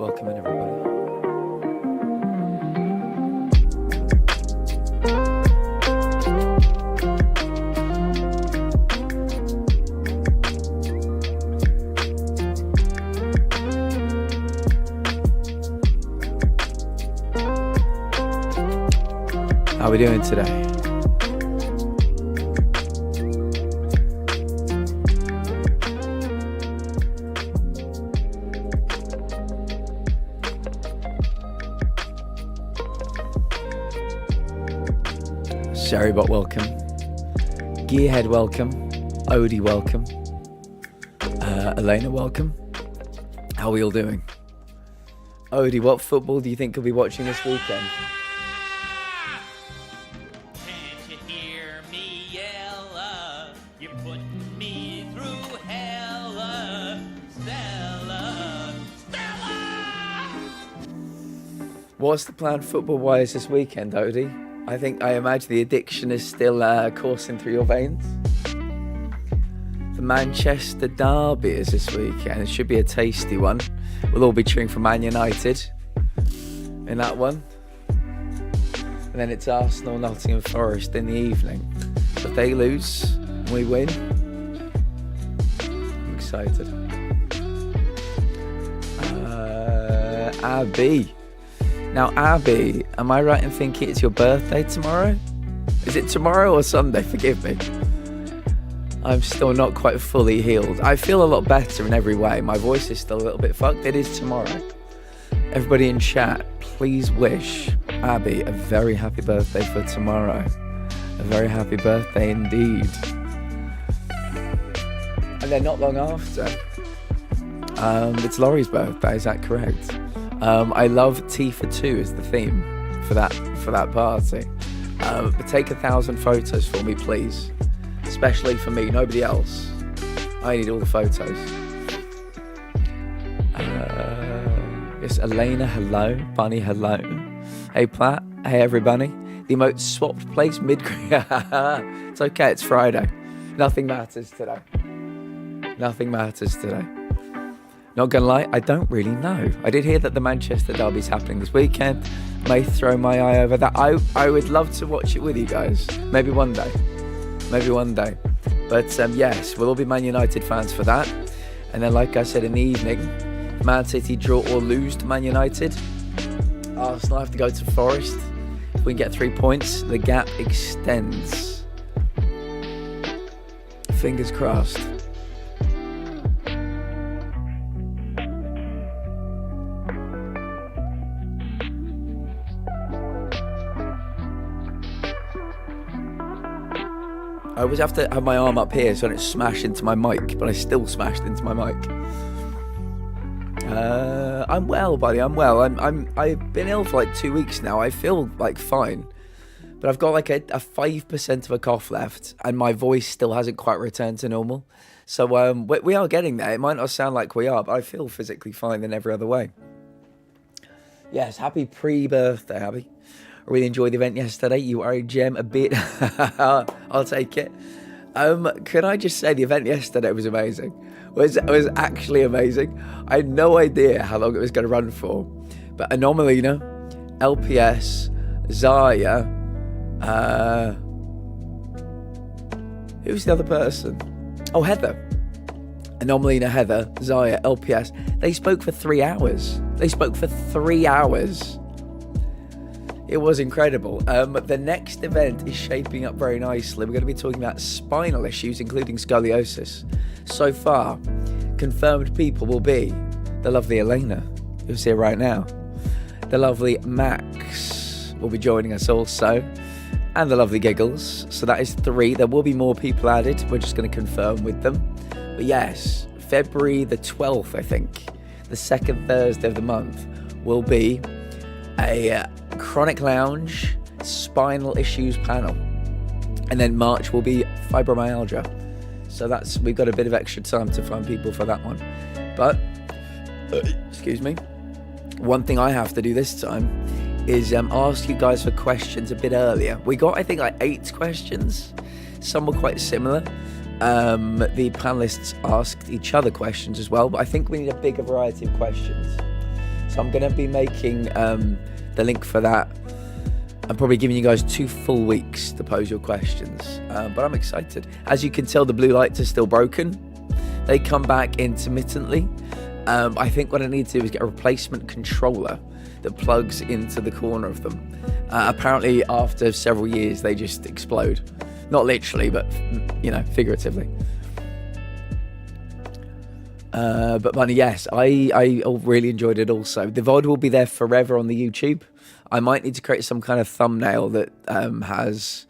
Welcome in, everybody. How are we doing today? Sherrybot, welcome. Gearhead, welcome. Odie, welcome. Elena, welcome. How are we all doing? Odie, what football do you think you'll be watching this weekend? Can't you hear me yell? You put me through hell, Stella, Stella! What's the plan football-wise this weekend, Odie? I imagine the addiction is still coursing through your veins. The Manchester Derby is this weekend. It should be a tasty one. We'll all be cheering for Man United in that one. And then it's Arsenal, Nottingham Forest in the evening. So if they lose, we win. I'm excited. Abby. Now, Abby, am I right in thinking it's your birthday tomorrow? Is it tomorrow or Sunday? Forgive me. I'm still not quite fully healed. I feel a lot better in every way. My voice is still a little bit fucked. It is tomorrow. Everybody in chat, please wish Abby a very happy birthday for tomorrow. A very happy birthday indeed. And then not long after, it's Laurie's birthday, is that correct? I love Tea for Two is the theme for that party. But take 1,000 photos for me, please. Especially for me, nobody else. I need all the photos. Yes, Elena, hello. Bunny, hello. Hey, Platt. Hey, everybody. The emote swapped place It's okay, it's Friday. Nothing matters today. Nothing matters today. Not gonna lie, I don't really know. I did hear that the Manchester Derby's happening this weekend. May throw my eye over that. I would love to watch it with you guys. Maybe one day. Maybe one day. But yes, we'll all be Man United fans for that. And then, like I said, in the evening, Man City draw or lose to Man United. Arsenal have to go to Forest. If we can get 3 points, the gap extends. Fingers crossed. I always have to have my arm up here so I don't smash into my mic, but I still smashed into my mic. I'm well, buddy. I'm well. I've been ill for like 2 weeks now. I feel like fine, but I've got like a 5% of a cough left, and my voice still hasn't quite returned to normal. So we are getting there. It might not sound like we are, but I feel physically fine in every other way. Yes, happy pre-birthday, Abby. I really enjoyed the event yesterday. You are a gem, a bit. I'll take it. Can I just say the event yesterday was amazing. It was actually amazing. I had no idea how long it was going to run for. But Anomalina, LPS, Zaya, who's the other person? Oh, Heather. Anomalina, Heather, Zaya, LPS. They spoke for 3 hours. It was incredible. The next event is shaping up very nicely. We're going to be talking about spinal issues, including scoliosis. So far, confirmed people will be the lovely Elena, who's here right now. The lovely Max will be joining us also. And the lovely Giggles. So that is 3. There will be more people added. We're just going to confirm with them. But yes, February the 12th, I think, the second Thursday of the month, will be a chronic lounge spinal issues panel, and then March will be fibromyalgia. So we've got a bit of extra time to find people for that one. But excuse me, one thing I have to do this time is ask you guys for questions a bit earlier. We got, I think, like 8 questions. Some were quite similar. The panelists asked each other questions as well, but I think we need a bigger variety of questions. So I'm going to be making the link for that. I'm probably giving you guys 2 full weeks to pose your questions, but I'm excited. As you can tell, the blue lights are still broken. They come back intermittently. I think what I need to do is get a replacement controller that plugs into the corner of them. Apparently, after several years, they just explode. Not literally, but, you know, figuratively. But Bunny, yes, I really enjoyed it also. The VOD will be there forever on the YouTube. I might need to create some kind of thumbnail that has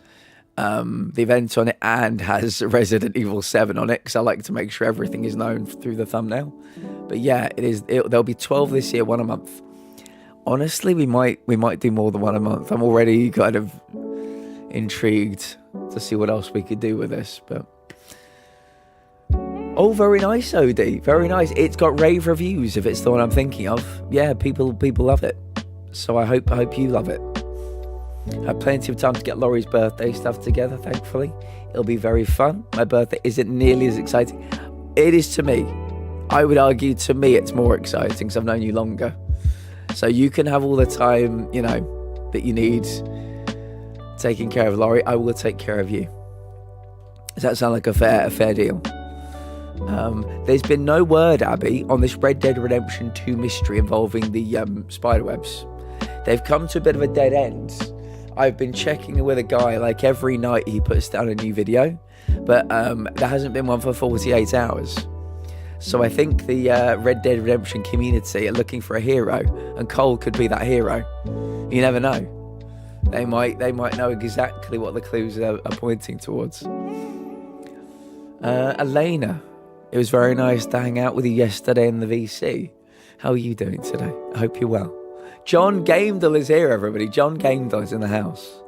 the event on it and has Resident Evil 7 on it, because I like to make sure everything is known through the thumbnail. But yeah, there'll be 12 this year, 1 a month. Honestly, we might do more than 1 a month. I'm already kind of intrigued to see what else we could do with this, but oh, very nice, OD, very nice. It's got rave reviews if it's the one I'm thinking of. Yeah, people love it. So I hope you love it. I have plenty of time to get Laurie's birthday stuff together, thankfully. It'll be very fun. My birthday isn't nearly as exciting. It is to me. I would argue to me it's more exciting because I've known you longer. So you can have all the time, you know, that you need taking care of Laurie. I will take care of you. Does that sound like a fair deal? There's been no word, Abby, on this Red Dead Redemption 2 mystery involving the spiderwebs. They've come to a bit of a dead end. I've been checking with a guy, like every night he puts down a new video, but there hasn't been one for 48 hours. So I think the Red Dead Redemption community are looking for a hero, and Cole could be that hero. You never know. They might know exactly what the clues are pointing towards. Elena, it was very nice to hang out with you yesterday in the VC. How are you doing today? I hope you're well. John Gamedall is here, everybody. John Gamedall is in the house.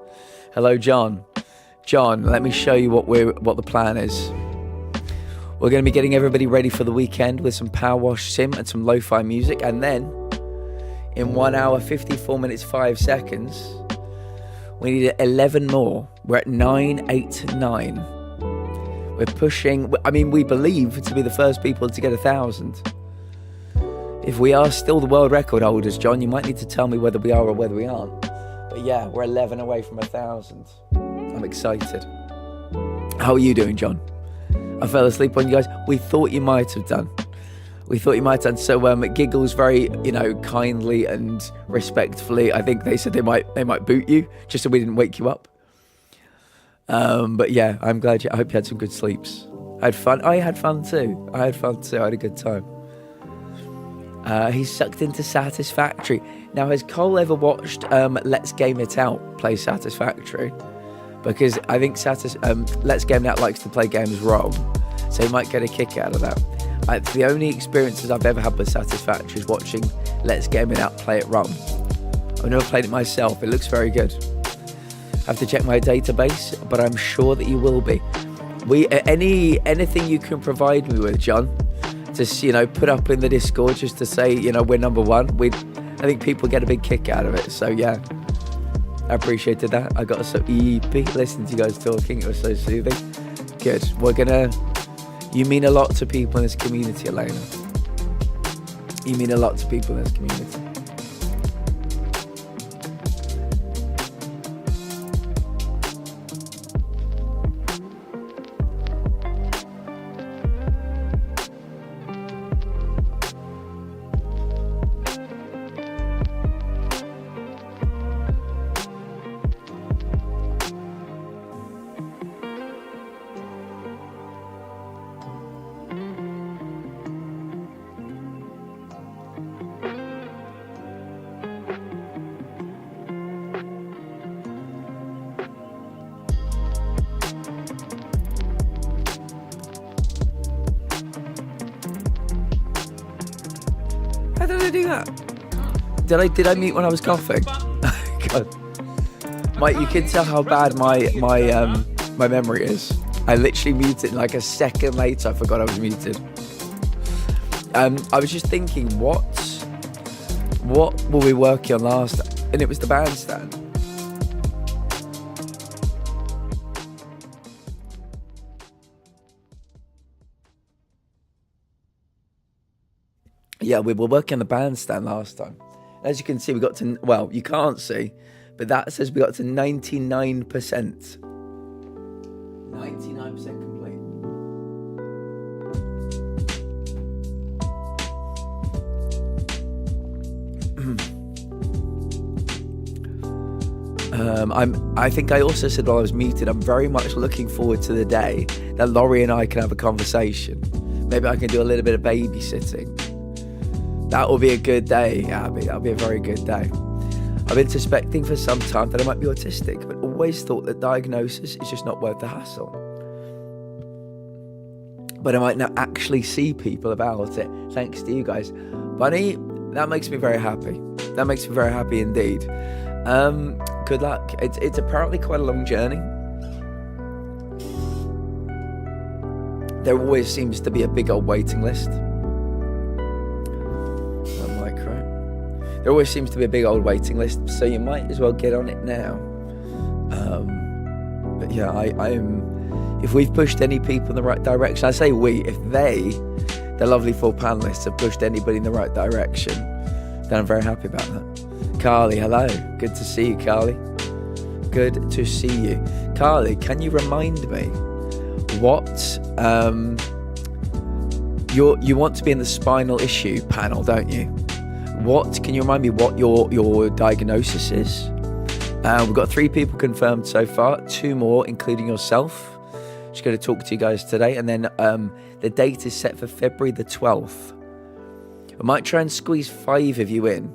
Hello, John. John, let me show you what the plan is. We're going to be getting everybody ready for the weekend with some PowerWash sim and some lo-fi music, and then in 1 hour, 54 minutes, 5 seconds, we need 11 more. We're at 989. We're pushing, I mean, we believe to be the first people to get 1,000. If we are still the world record holders, John, you might need to tell me whether we are or whether we aren't. But yeah, we're 11 away from 1,000. I'm excited. How are you doing, John? I fell asleep on you guys. We thought you might have done. So Giggles very, you know, kindly and respectfully, I think they said they might boot you just so we didn't wake you up. But yeah, I'm glad I hope you had some good sleeps. I had fun. I had fun too. I had a good time. He's sucked into Satisfactory. Now, has Cole ever watched Let's Game It Out play Satisfactory? Because I think Let's Game It Out likes to play games wrong, so he might get a kick out of that. The only experiences I've ever had with Satisfactory is watching Let's Game It Out play it wrong. I've never played it myself. It looks very good. I have to check my database, but I'm sure that you will be. Anything you can provide me with, John, just, you know, put up in the Discord just to say, you know, we're number one. I think people get a big kick out of it. So yeah, I appreciated that. I got so EP listening to you guys talking. It was so soothing. Good. You mean a lot to people in this community, Elena. You mean a lot to people in this community. How did I do that? Did I mute when I was coughing? God. Mate, you can tell how bad my memory is. I literally muted like a second later. I forgot I was muted. I was just thinking, what were we working on last? And it was the bandstand. Yeah, we were working on the bandstand last time. As you can see, we got to, well, you can't see, but that says we got to 99%. 99% complete. I think I also said while I was muted, I'm very much looking forward to the day that Laurie and I can have a conversation. Maybe I can do a little bit of babysitting. That will be a good day, Abby. That'll be a very good day. I've been suspecting for some time that I might be autistic, but always thought that diagnosis is just not worth the hassle. But I might now actually see people about it, thanks to you guys. Bunny, that makes me very happy. That makes me very happy indeed. Good luck. It's apparently quite a long journey. There always seems to be a big old waiting list. There always seems to be a big old waiting list, so you might as well get on it now. But yeah, I'm. If we've pushed any people in the right direction, I say we. If they, the lovely 4 panelists, have pushed anybody in the right direction, then I'm very happy about that. Carly, hello. Good to see you, Carly. Good to see you, Carly. Can you remind me what you want to be in the spinal issue panel, don't you? Can you remind me what your diagnosis is? We've got 3 people confirmed so far, 2 more, including yourself. Just going to talk to you guys today. And then the date is set for February the 12th. I might try and squeeze 5 of you in,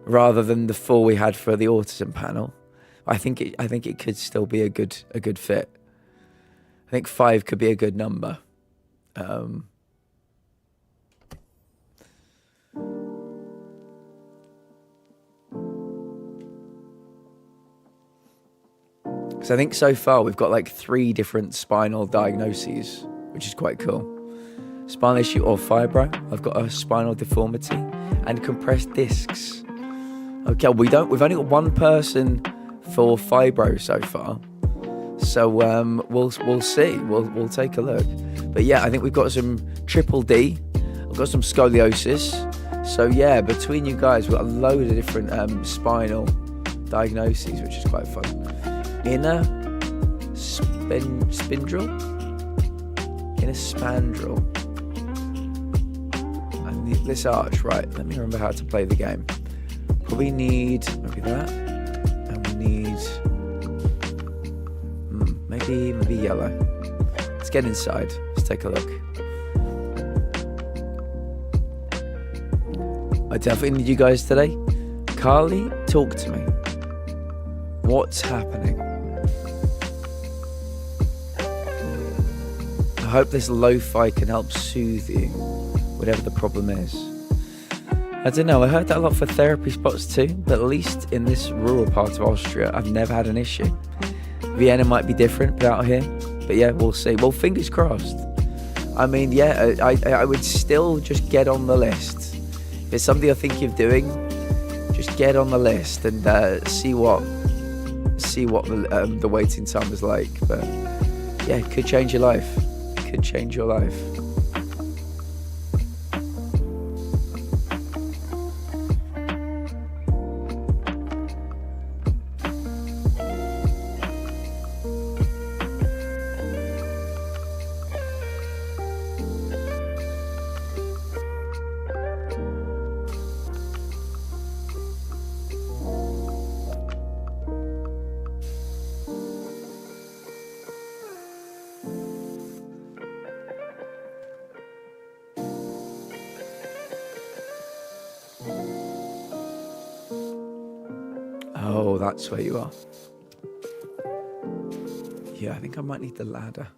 rather than the 4 we had for the autism panel. I think it could still be a good fit. I think 5 could be a good number. So I think so far we've got like 3 different spinal diagnoses, which is quite cool. Spinal issue or fibro. I've got a spinal deformity and compressed discs. Okay, we've only got 1 person for fibro so far. So we'll see. We'll take a look. But yeah, I think we've got some triple D. I've got some scoliosis. So yeah, between you guys, we've got a load of different spinal diagnoses, which is quite fun. Inner spindle. Inner spandrel. I need this arch, right? Let me remember how to play the game. Probably need maybe that, and we need maybe yellow. Let's get inside. Let's take a look. I definitely need you guys today. Carly, talk to me. What's happening? I hope this lo-fi can help soothe you, whatever the problem is. I don't know, I heard that a lot for therapy spots too, but at least in this rural part of Austria, I've never had an issue. Vienna might be different out here, but yeah, we'll see. Well, fingers crossed. I mean, yeah, I would still just get on the list. If it's something I think you're doing, just get on the list and see what the waiting time is like. But yeah, it could change your life. It could change your life. Oh, that's where you are. Yeah, I think I might need the ladder.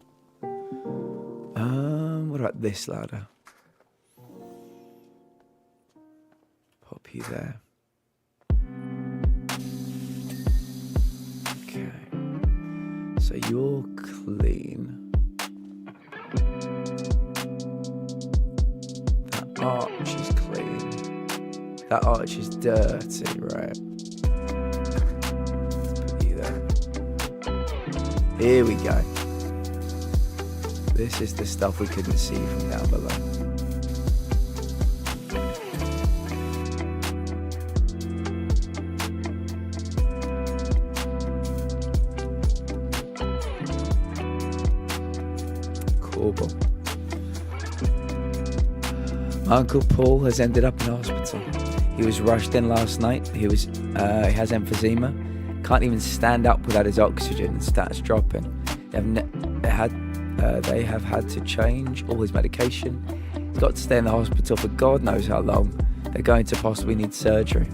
What about this ladder? Pop you there. Okay. So you're clean. That arch is clean. That arch is dirty, right? Here we go. This is the stuff we couldn't see from down below. Uncle Paul has ended up in hospital. He was rushed in last night. He has emphysema. Can't even stand up without his oxygen. Stats dropping. They have had to change all his medication. He's got to stay in the hospital for God knows how long. They're going to possibly need surgery.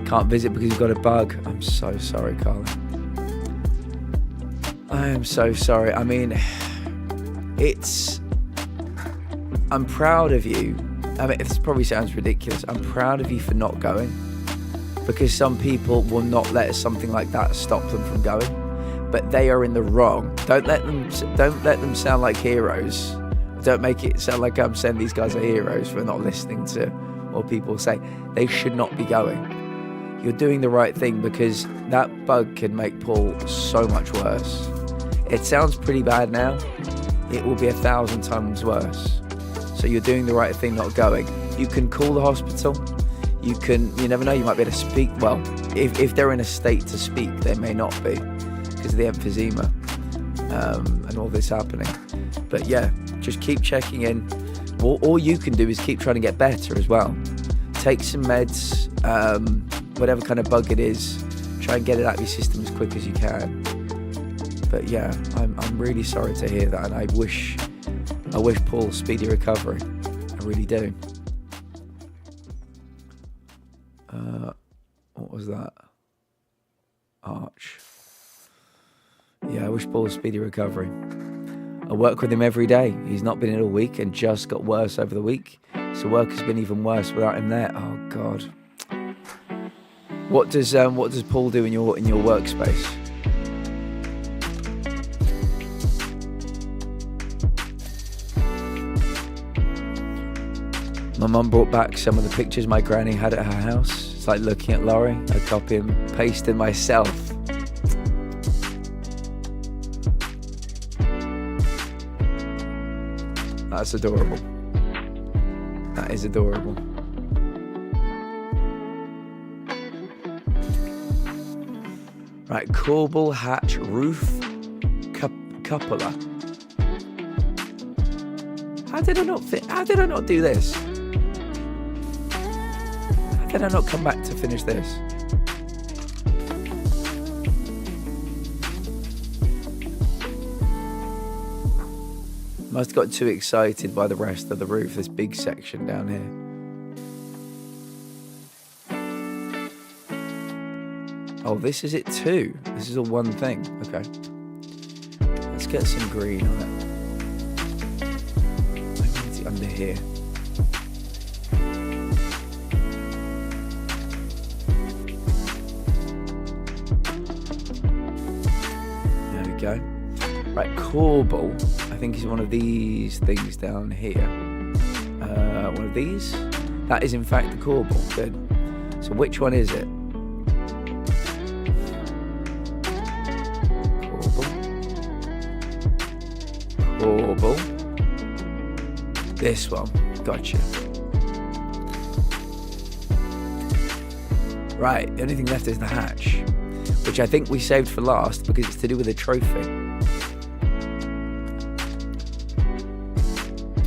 Can't visit because he's got a bug. I'm so sorry, Carly. I am so sorry. I mean, I'm proud of you. I mean, this probably sounds ridiculous. I'm proud of you for not going, because some people will not let something like that stop them from going, but they are in the wrong. Don't let them sound like heroes. Don't make it sound like I'm saying these guys are heroes for not listening to what people say. They should not be going. You're doing the right thing, because that bug can make Paul so much worse. It sounds pretty bad now. It will be 1,000 times worse. So you're doing the right thing not going. You can call the hospital. You never know, you might be able to speak. Well, if they're in a state to speak, they may not be, because of the emphysema and all this happening. But yeah, just keep checking in. All you can do is keep trying to get better as well. Take some meds, whatever kind of bug it is. Try and get it out of your system as quick as you can. But yeah, I'm really sorry to hear that, and I wish Paul speedy recovery. I really do. What was that? Arch. Yeah, I wish Paul speedy recovery. I work with him every day. He's not been in all week and just got worse over the week. So work has been even worse without him there. Oh God. What does Paul do in your workspace? My mum brought back some of the pictures my granny had at her house. It's like looking at Laurie. I copy and pasted myself. That's adorable. That is adorable. Right, corbel hatch roof cupola. How did I not do this? How did I not come back to finish this? Must have got too excited by the rest of the roof, this big section down here. Oh, this is it too. This is all one thing. Okay. Let's get some green on it. Maybe it's under here. There we go. Right, corbel. I think is one of these things down here. One of these? That is in fact the corbel. Good. So which one is it? Corbel. This one. Gotcha. Right, the only thing left is the hatch, which I think we saved for last because it's to do with a trophy.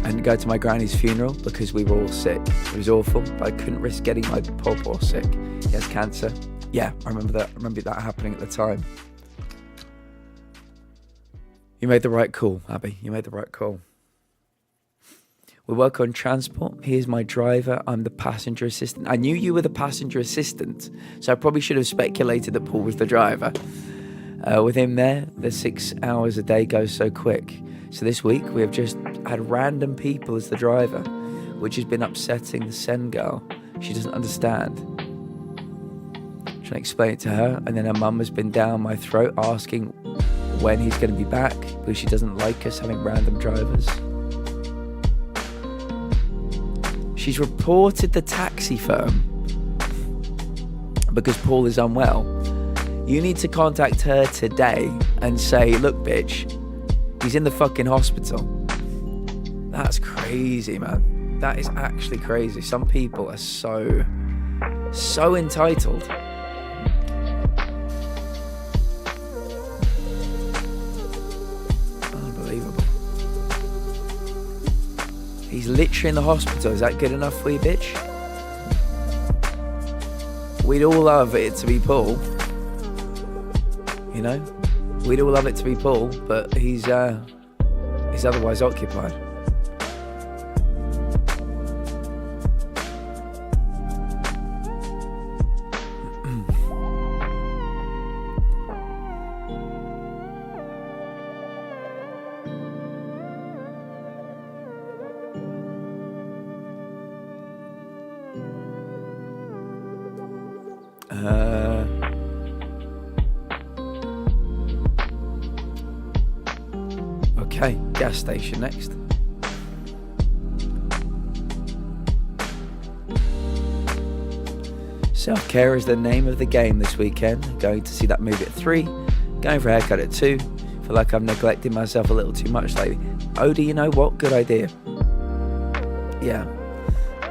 I didn't go to my granny's funeral because we were all sick. It was awful, but I couldn't risk getting my pawpaw sick. He has cancer. Yeah, I remember that. I remember that happening at the time. You made the right call, Abby. You made the right call. We work on transport. Here's my driver. I'm the passenger assistant. I knew you were the passenger assistant, so I probably should have speculated that Paul was the driver. With him there, the 6 hours a day goes so quick. So this week, we have just had random people as the driver, which has been upsetting the Sen girl. She doesn't understand. Trying to explain it to her, and then her mum has been down my throat asking when he's going to be back because she doesn't like us having random drivers. She's reported the taxi firm because Paul is unwell. You need to contact her today and say, look, bitch, he's in the fucking hospital. That's crazy, man. That is actually crazy. Some people are so entitled. Unbelievable. He's literally in the hospital. Is that good enough for you, bitch? We'd all love it to be Paul. You know? We'd all love it to be Paul, but he's otherwise occupied. Okay, gas station next. Self-care is the name of the game this weekend. Going to see that movie at 3. Going for a haircut at 2. Feel like I'm neglecting myself a little too much lately. Odie, you know what? Good idea. Yeah.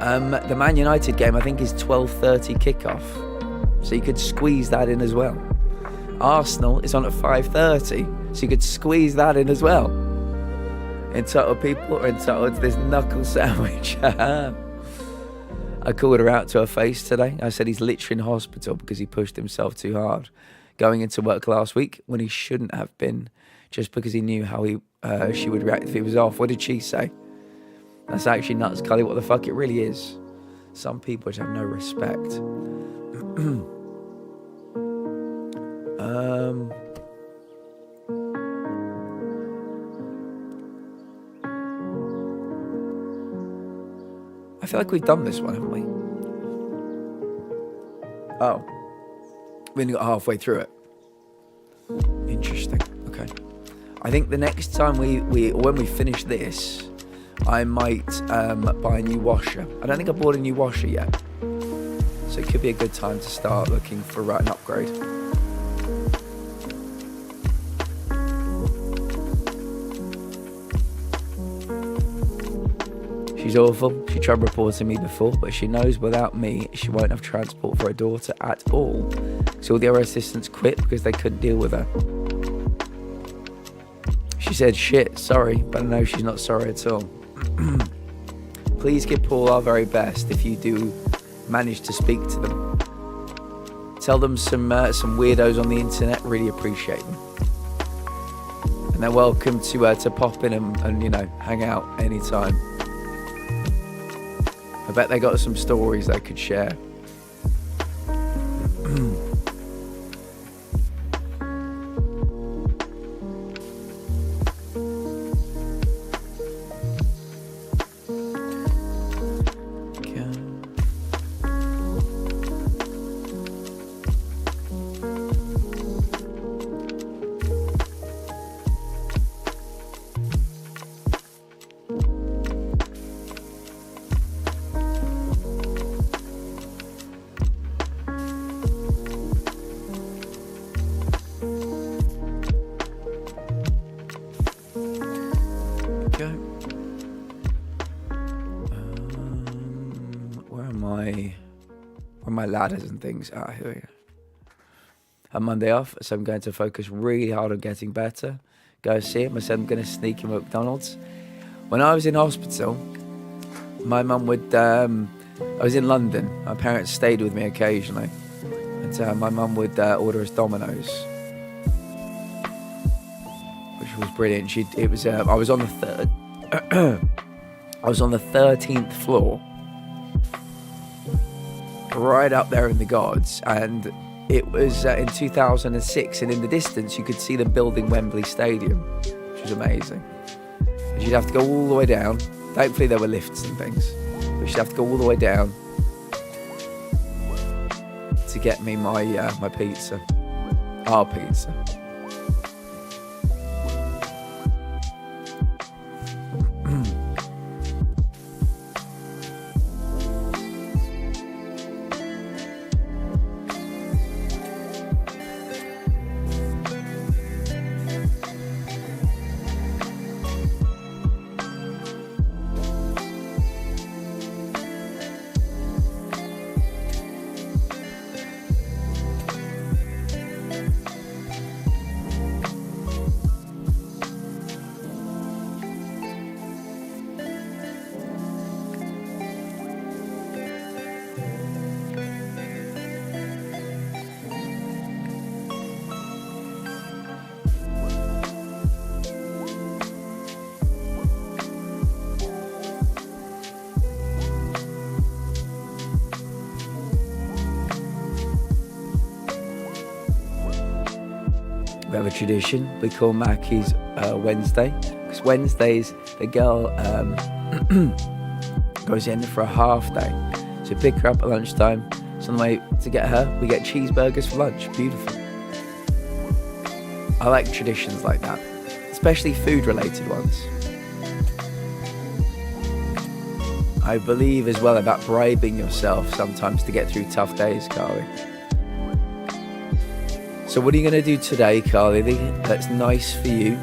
The Man United game, I think, is 12:30 kickoff. So you could squeeze that in as well. Arsenal is on at 5:30. So you could squeeze that in as well. Entitled people are entitled to this knuckle sandwich. I called her out to her face today. I said he's literally in hospital because he pushed himself too hard going into work last week when he shouldn't have been, just because he knew how she would react if he was off. What did she say? That's actually nuts, Cully. What the fuck? It really is. Some people just have no respect. I feel like we've done this one, haven't we? Oh. We only got halfway through it. Interesting. Okay. I think the next time when we finish this, I might buy a new washer. I don't think I bought a new washer yet. So it could be a good time to start looking for an upgrade. She's awful. She tried reporting me before, but she knows without me, she won't have transport for her daughter at all. So all the other assistants quit because they couldn't deal with her. She said, shit, sorry, but I know she's not sorry at all. Please give Paul our very best if you do manage to speak to them. Tell them some weirdos on the internet really appreciate them. And they're welcome to pop in and you know, hang out anytime. I bet they got some stories they could share. My ladders and things. Here we go. A Monday off, so I'm going to focus really hard on getting better. Go see him. I said I'm going to sneak him at McDonald's. When I was in hospital, my mum would. I was in London. My parents stayed with me occasionally, and my mum would order us Domino's, which was brilliant. I was on the third. I was on the 13th floor. Right up there in the gods, and it was in 2006, and in the distance you could see them building Wembley Stadium, which was amazing. And you'd have to go all the way down. Thankfully there were lifts and things, but you'd have to go all the way down to get me my pizza, our pizza. have a tradition. We call Mackie's Wednesday, because Wednesdays the girl goes in for a half day. So pick her up at lunchtime. So on the way to get her, we get cheeseburgers for lunch. Beautiful. I like traditions like that, especially food-related ones. I believe as well about bribing yourself sometimes to get through tough days, Carly. So what are you going to do today, Carly, that's nice for you?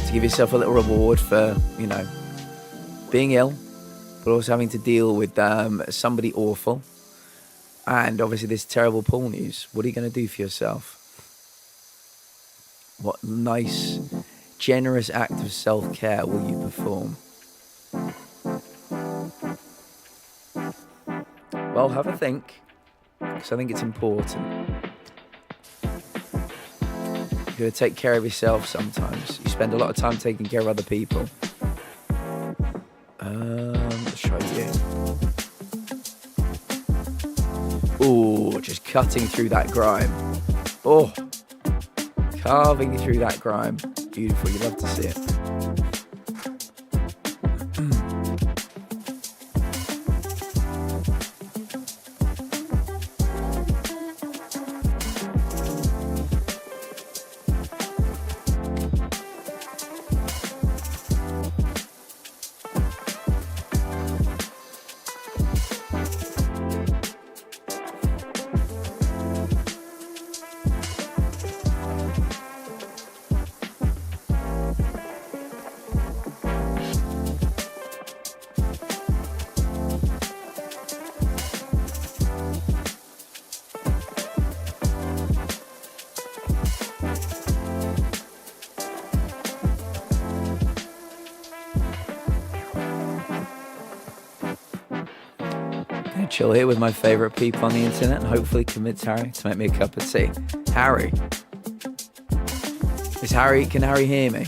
To give yourself a little reward for, you know, being ill, but also having to deal with somebody awful. And obviously this terrible pool news. What are you going to do for yourself? What nice, generous act of self-care will you perform? Well, have a think, because I think it's important. You've got to take care of yourself sometimes. You spend a lot of time taking care of other people. Let's try you. Oh, just cutting through that grime. Oh, carving through that grime. Beautiful, you love to see it. Chill here with my favourite people on the internet and hopefully convince Harry to make me a cup of tea. Harry? Can Harry hear me?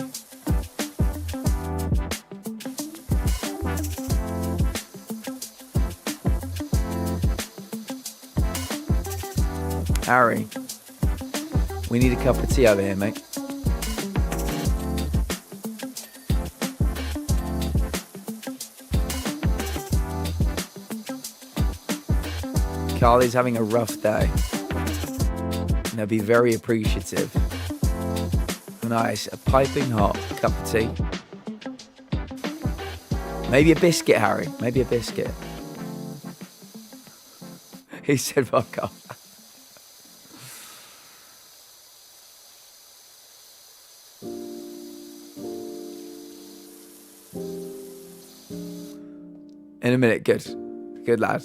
Harry? We need a cup of tea over here, mate. Carly's having a rough day, and I'll be very appreciative. Nice, a piping hot cup of tea. Maybe a biscuit, Harry, maybe a biscuit. He said, fuck off. In a minute, good lad.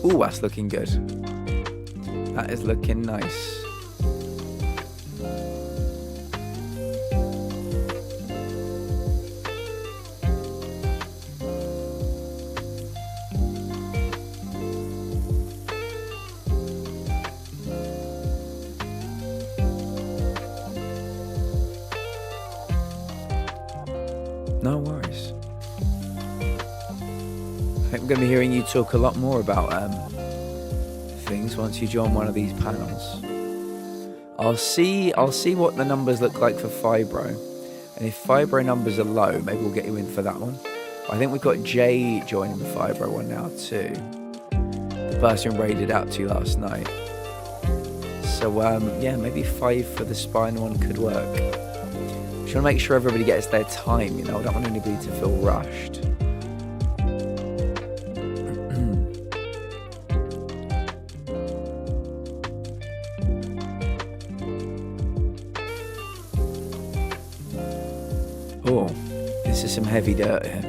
Ooh, that's looking good. That is looking nice. No worries. I think we're going to be hearing you talk a lot more about things once you join one of these panels. I'll see what the numbers look like for fibro, and if fibro numbers are low, maybe we'll get you in for that one. I think we've got Jay joining the fibro one now too. The person raided out to you last night. So yeah, maybe 5 for the spine one could work. Just want to make sure everybody gets their time, you know. I don't want anybody to feel rushed. Oh, this is some heavy dirt here.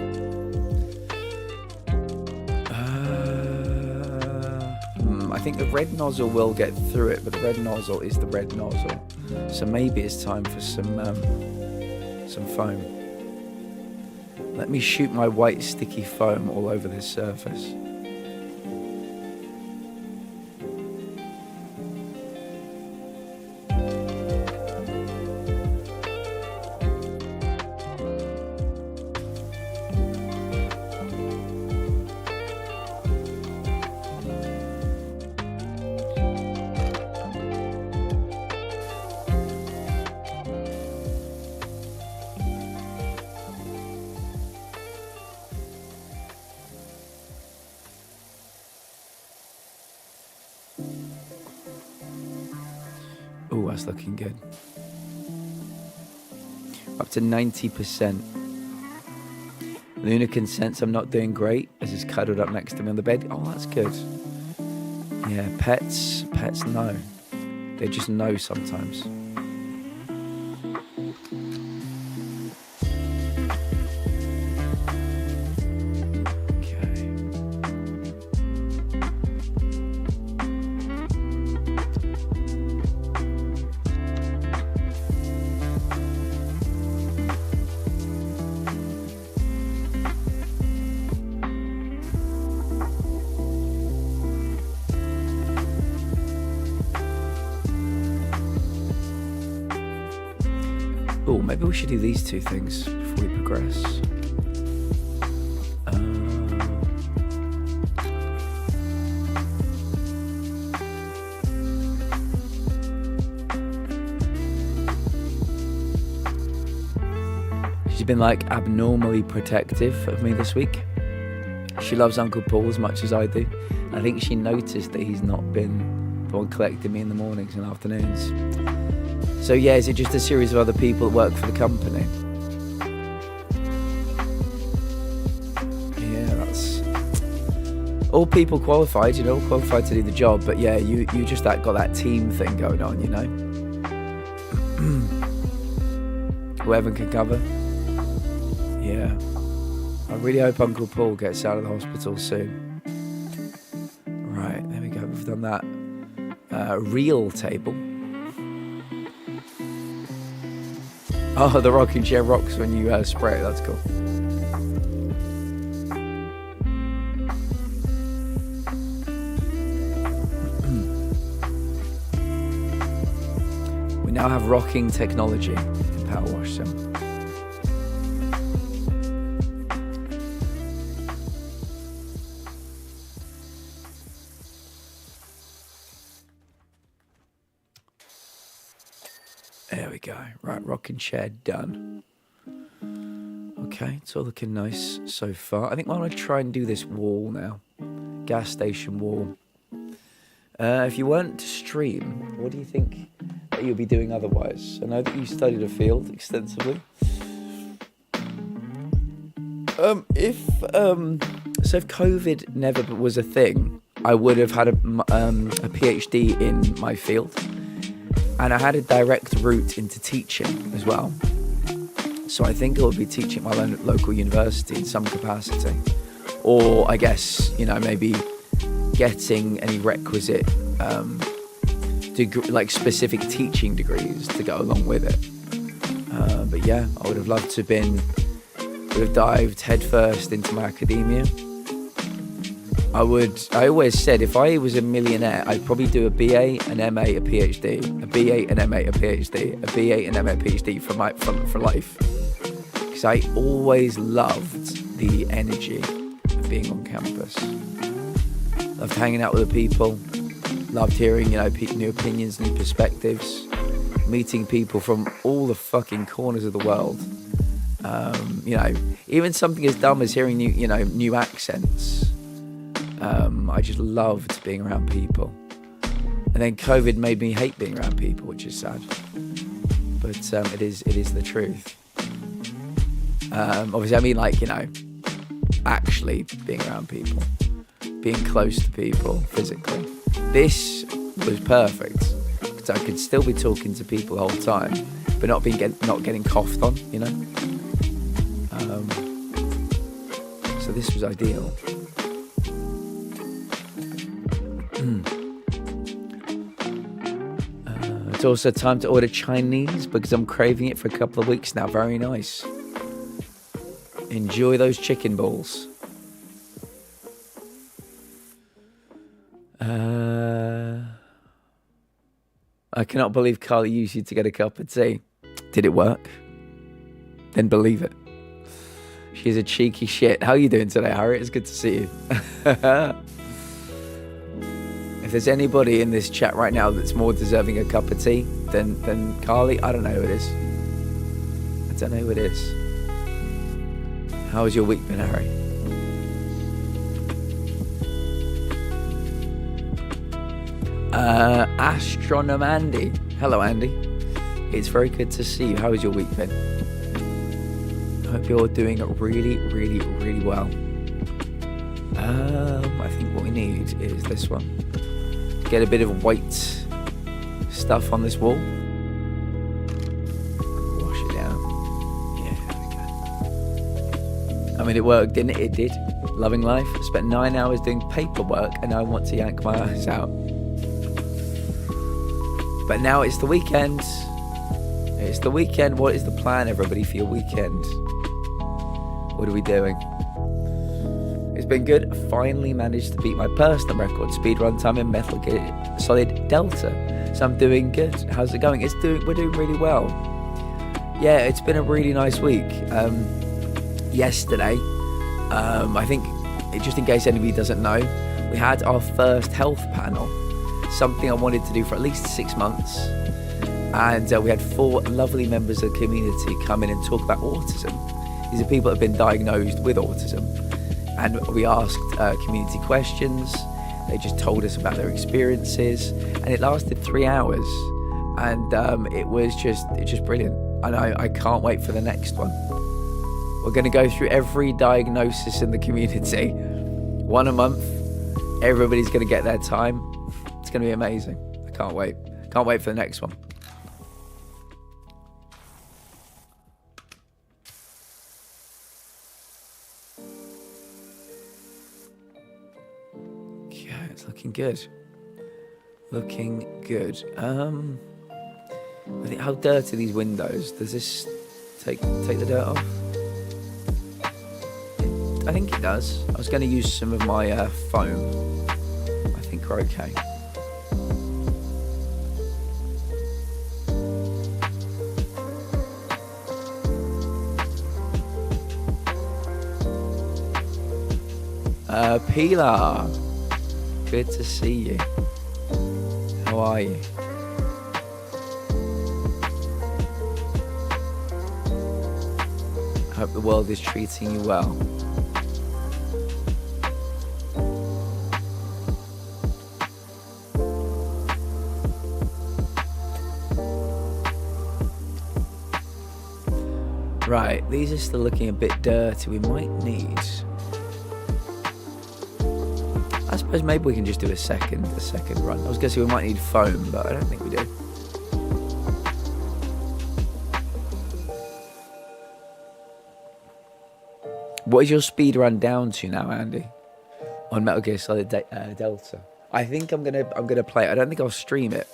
I think the red nozzle will get through it, but the red nozzle is the red nozzle. So maybe it's time for some foam. Let me shoot my white sticky foam all over this surface. Oh, that's looking good. Up to 90%. Luna can sense I'm not doing great as he's cuddled up next to me on the bed. Oh, that's good. Yeah, pets know. They just know sometimes. Oh, maybe we should do these two things before we progress. She's been like abnormally protective of me this week. She loves Uncle Paul as much as I do. I think she noticed that he's not been the one collecting me in the mornings and afternoons. So yeah, is it just a series of other people that work for the company? Yeah, that's all people qualified, you know, all qualified to do the job. But yeah, you just got that team thing going on, you know. Whoever can cover. Yeah, I really hope Uncle Paul gets out of the hospital soon. Right, there we go. We've done that real table. Oh, the rocking chair rocks when you spray it. That's cool. We now have rocking technology in PowerWash. So. There we go. Right, rocking chair done. Okay, it's all looking nice so far. I think I'm going to try and do this wall now. Gas station wall. If you weren't to stream, what do you think that you'll be doing otherwise? I know that you studied a field extensively. If COVID never was a thing, I would have had a PhD in my field. And I had a direct route into teaching as well. So I think I would be teaching at my local university in some capacity. Or I guess, you know, maybe getting any requisite like specific teaching degrees to go along with it. But yeah, I would have loved to have dived headfirst into my academia. I always said if I was a millionaire, I'd probably do a BA, an MA, a PhD, a BA, an MA, a PhD, a BA, an MA, a PhD for life. Because I always loved the energy of being on campus. Loved hanging out with the people. Loved hearing, you know, new opinions, new perspectives. Meeting people from all the fucking corners of the world. You know, even something as dumb as hearing new accents. I just loved being around people. And then COVID made me hate being around people, which is sad. But it is the truth. Obviously, I mean, like, you know, actually being around people. Being close to people physically. This was perfect. Because I could still be talking to people the whole time, but not getting coughed on, you know? So this was ideal. It's also time to order Chinese because I'm craving it for a couple of weeks now. Very nice. Enjoy those chicken balls. I cannot believe Carly used you to get a cup of tea. Did it work? Then believe it. She's a cheeky shit. How are you doing today, Harriet? It's good to see you. If there's anybody in this chat right now that's more deserving a cup of tea than Carly, I don't know who it is. I don't know who it is. How has your week been, Harry? Astronomandy. Hello, Andy. It's very good to see you. How has your week been? I hope you're doing really, really, really well. I think what we need is this one. Get a bit of white stuff on this wall. Wash it down. Yeah, there we go. I mean, it worked, didn't it? It did. Loving life. I spent 9 hours doing paperwork and I want to yank my eyes out. But now it's the weekend. It's the weekend. What is the plan, everybody, for your weekend? What are we doing? It's been good. I finally managed to beat my personal record speedrun time in Metal Gear Solid Delta. So I'm doing good. How's it going? We're doing really well. Yeah, it's been a really nice week. Yesterday, I think, just in case anybody doesn't know, we had our first health panel. Something I wanted to do for at least 6 months. And we had 4 lovely members of the community come in and talk about autism. These are people that have been diagnosed with autism. And we asked community questions. They just told us about their experiences. And it lasted 3 hours. And it was just brilliant. And I can't wait for the next one. We're going to go through every diagnosis in the community. 1 a month. Everybody's going to get their time. It's going to be amazing. I can't wait. Can't wait for the next one. It's looking good. Looking good. I think, how dirty are these windows? Does this take the dirt off? I think it does. I was going to use some of my foam. I think we're okay. Pilar. Good to see you. How are you? I hope the world is treating you well. Right, these are still looking a bit dirty. We might need... I suppose maybe we can just do a second run. I was going to say we might need foam, but I don't think we do. What is your speed run down to now, Andy? On Metal Gear Solid Delta. I think I'm gonna play it. I don't think I'll stream it,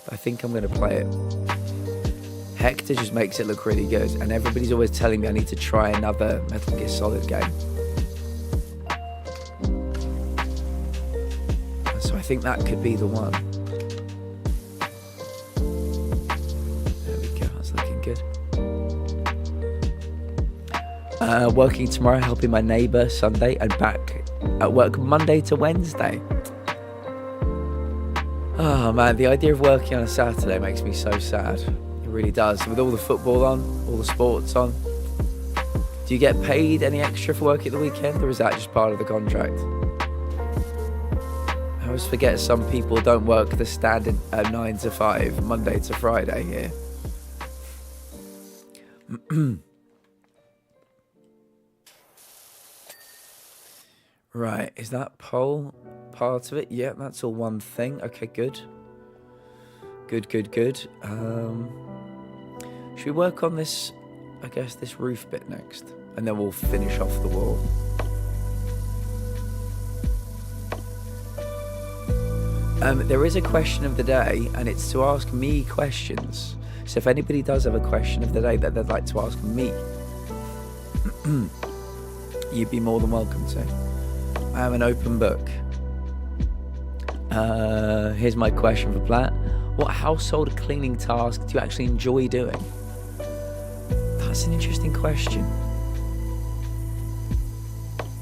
but I think I'm gonna play it. Hector just makes it look really good, and everybody's always telling me I need to try another Metal Gear Solid game. So I think that could be the one. There we go, that's looking good. Working tomorrow, helping my neighbour Sunday, and back at work Monday to Wednesday. Oh man, the idea of working on a Saturday makes me so sad. It really does. With all the football on, all the sports on. Do you get paid any extra for work at the weekend, or is that just part of the contract? I always forget some people don't work the standard 9 to 5, Monday to Friday here. Right, is that pole part of it? Yeah, that's all one thing. Okay, good. Good. Should we work on this, I guess, this roof bit next? And then we'll finish off the wall. There is a question of the day, and it's to ask me questions. So if anybody does have a question of the day that they'd like to ask me, you'd be more than welcome to. I am an open book. Here's my question for Platt. What household cleaning task do you actually enjoy doing? That's an interesting question.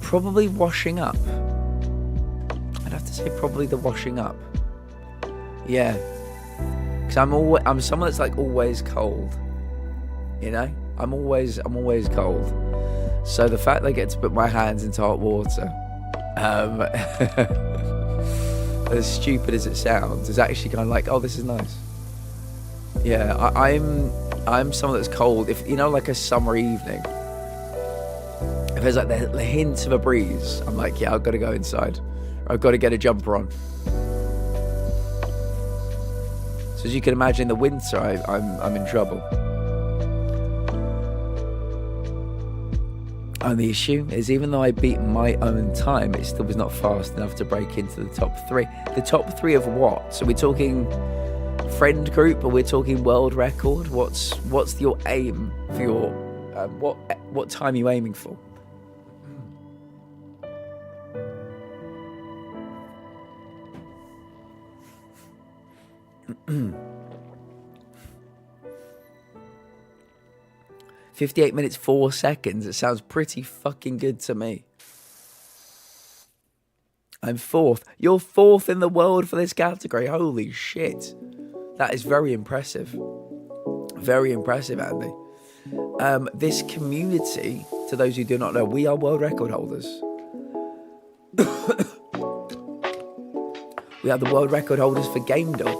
Probably washing up. I'd have to say probably the washing up. Yeah. Because I'm someone that's like always cold. You know? I'm always cold. So the fact that I get to put my hands into hot water, as stupid as it sounds, is actually kind of like, oh, this is nice. Yeah, I'm someone that's cold. If you know, like a summer evening, if there's like the hint of a breeze, I'm like, yeah, I've got to go inside. I've got to get a jumper on. So as you can imagine, in the winter, I'm in trouble. And the issue is, even though I beat my own time, it still was not fast enough to break into the top 3. The top 3 of what? So we're talking friend group, or we're talking world record? What's your aim for your what time are you aiming for? Mm. 58 minutes 4 seconds. It sounds pretty fucking good to me. I'm 4th. You're 4th in the world for this category. Holy shit. That is very impressive. Very impressive, Andy. This community, to those who do not know, we are world record holders. We are the world record holders for Game Door,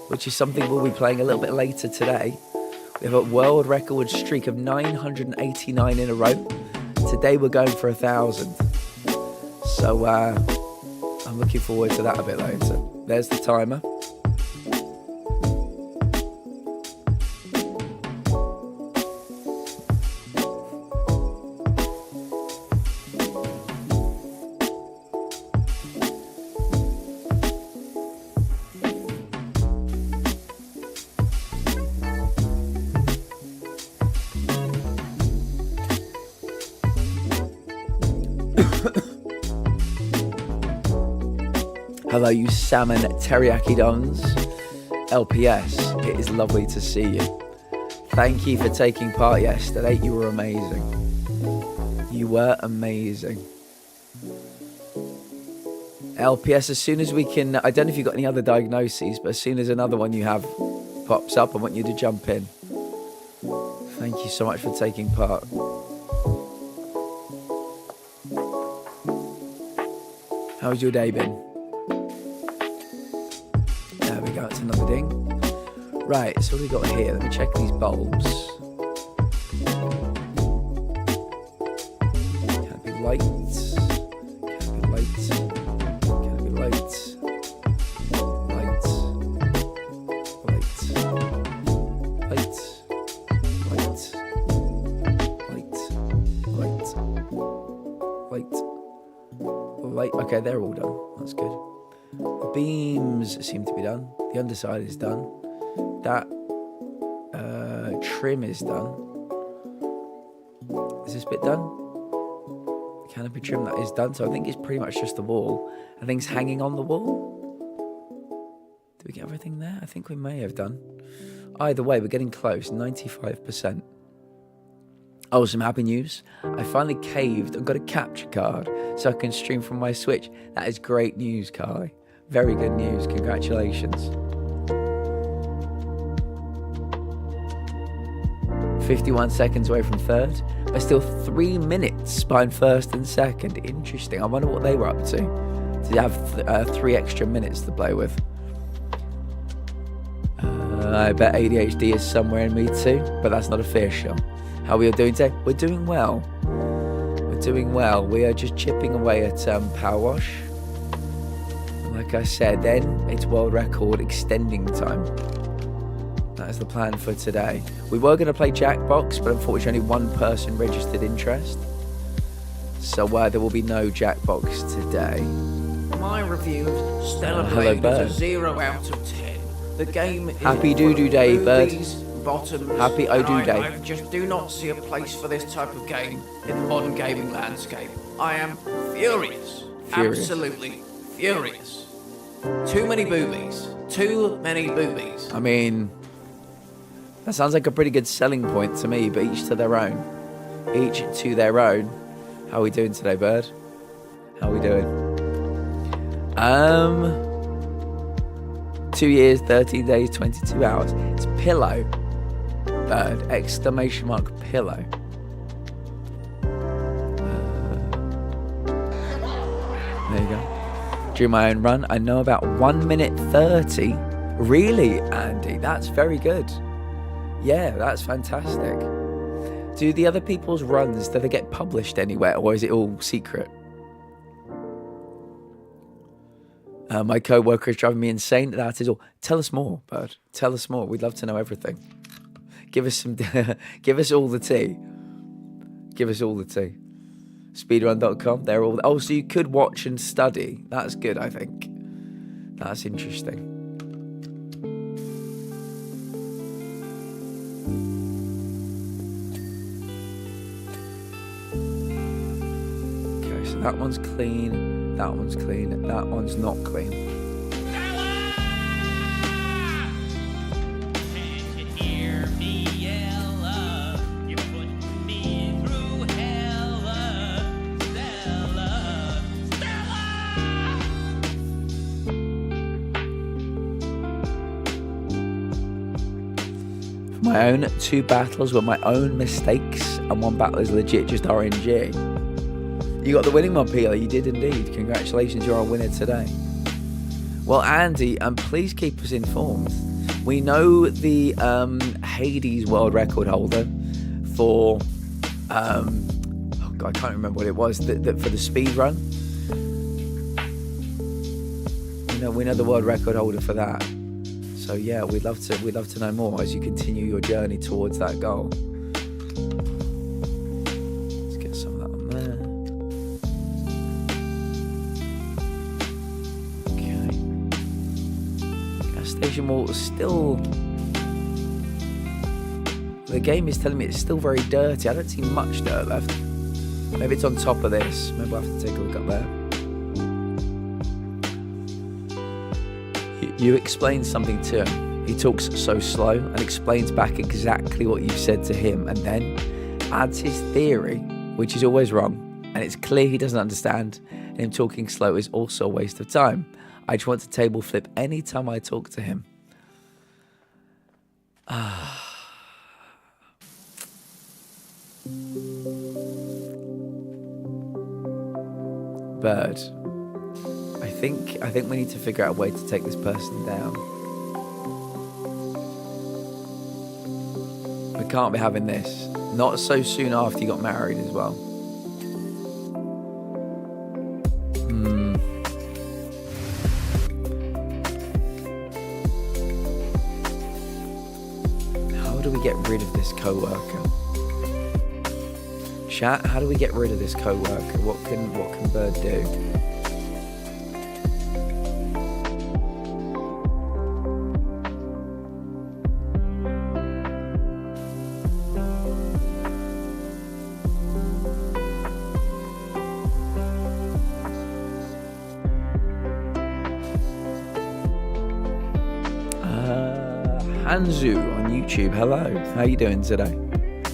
which is something we'll be playing a little bit later today. We have a world record streak of 989 in a row. Today we're going for 1,000. So I'm looking forward to that a bit later. There's the timer. Hello, you salmon teriyaki dons. LPS, it is lovely to see you. Thank you for taking part yesterday. You were amazing. You were amazing. LPS, as soon as we can, I don't know if you've got any other diagnoses, but as soon as another one you have pops up, I want you to jump in. Thank you so much for taking part. How's your day been? There we go, it's another ding. Right, so what do we got here? Let me check these bulbs. Can it be lights? Can it be lights? Can it be lights? Lights. Lights. Lights. Lights. Lights. Lights. Light. Okay, they're all done. That's good. The beams seem to be done. The underside is done. That trim is done. Is this bit done? Canopy trim, that is done. So I think it's pretty much just the wall. And things hanging on the wall. Did we get everything there? I think we may have done. Either way, we're getting close. 95%. Oh, some happy news. I finally caved and got a capture card so I can stream from my Switch. That is great news, Kai. Very good news. Congratulations. 51 seconds away from third, but still 3 minutes behind first and second. Interesting. I wonder what they were up to have 3 extra minutes to play with. I bet ADHD is somewhere in me too, but that's not official. How we are doing today? We're doing well. We're doing well. We are just chipping away at PowerWash. Like I said, then it's world record extending time. That is the plan for today. We were going to play Jackbox, but unfortunately only one person registered interest. So there will be no Jackbox today. My review of Stellar Blade is a 0 out of 10. The game is Happy Doo-Doo Day, Bird. Bottoms, Happy O-Doo Day. I just do not see a place for this type of game in the modern gaming landscape. I am furious. Absolutely furious. Too many boobies. Too many boobies. I mean, that sounds like a pretty good selling point to me, but each to their own. Each to their own. How are we doing today, Bird? How are we doing? 2 years, 13 days, 22 hours. It's Pillow. Bird, exclamation mark, pillow. There you go. During my own run, I know about 1 minute 30 Really, Andy? That's very good. Yeah, that's fantastic. Do the other people's runs, do they get published anywhere, or is it all secret? My co-worker is driving me insane. That is all. Tell us more, Bird. Tell us more. We'd love to know everything. Give us some. Give us all the tea. Give us all the tea. Speedrun.com. They're all. Oh, so you could watch and study. That's good, I think. That's interesting. Okay, so that one's clean. That one's clean. That one's not clean. Can't you hear me yell? You put me through hell, Stella, Stella. For my own 2 battles were my own mistakes, and 1 battle is legit just RNG. You got the winning one, Peter. You did indeed. Congratulations, you're our winner today. Well, Andy, please keep us informed. We know the Hades world record holder for oh God, I can't remember what it was. For the speed run. We know the world record holder for that. So yeah, we'd love to know more as you continue your journey towards that goal. Let's get some of that on there. Station wall still. The game is telling me it's still very dirty. I don't see much dirt left. Maybe it's on top of this. Maybe I'll have to take a look up there. You explain something to him. He talks so slow and explains back exactly what you've said to him, and then adds his theory, which is always wrong. And it's clear he doesn't understand. And him talking slow is also a waste of time. I just want to table flip any time I talk to him. Bird. I think we need to figure out a way to take this person down. We can't be having this. Not so soon after you got married as well. How do we get rid of this co-worker? Chat, how do we get rid of this co-worker? What can Bird do? Hanzu on YouTube, hello. How you doing today?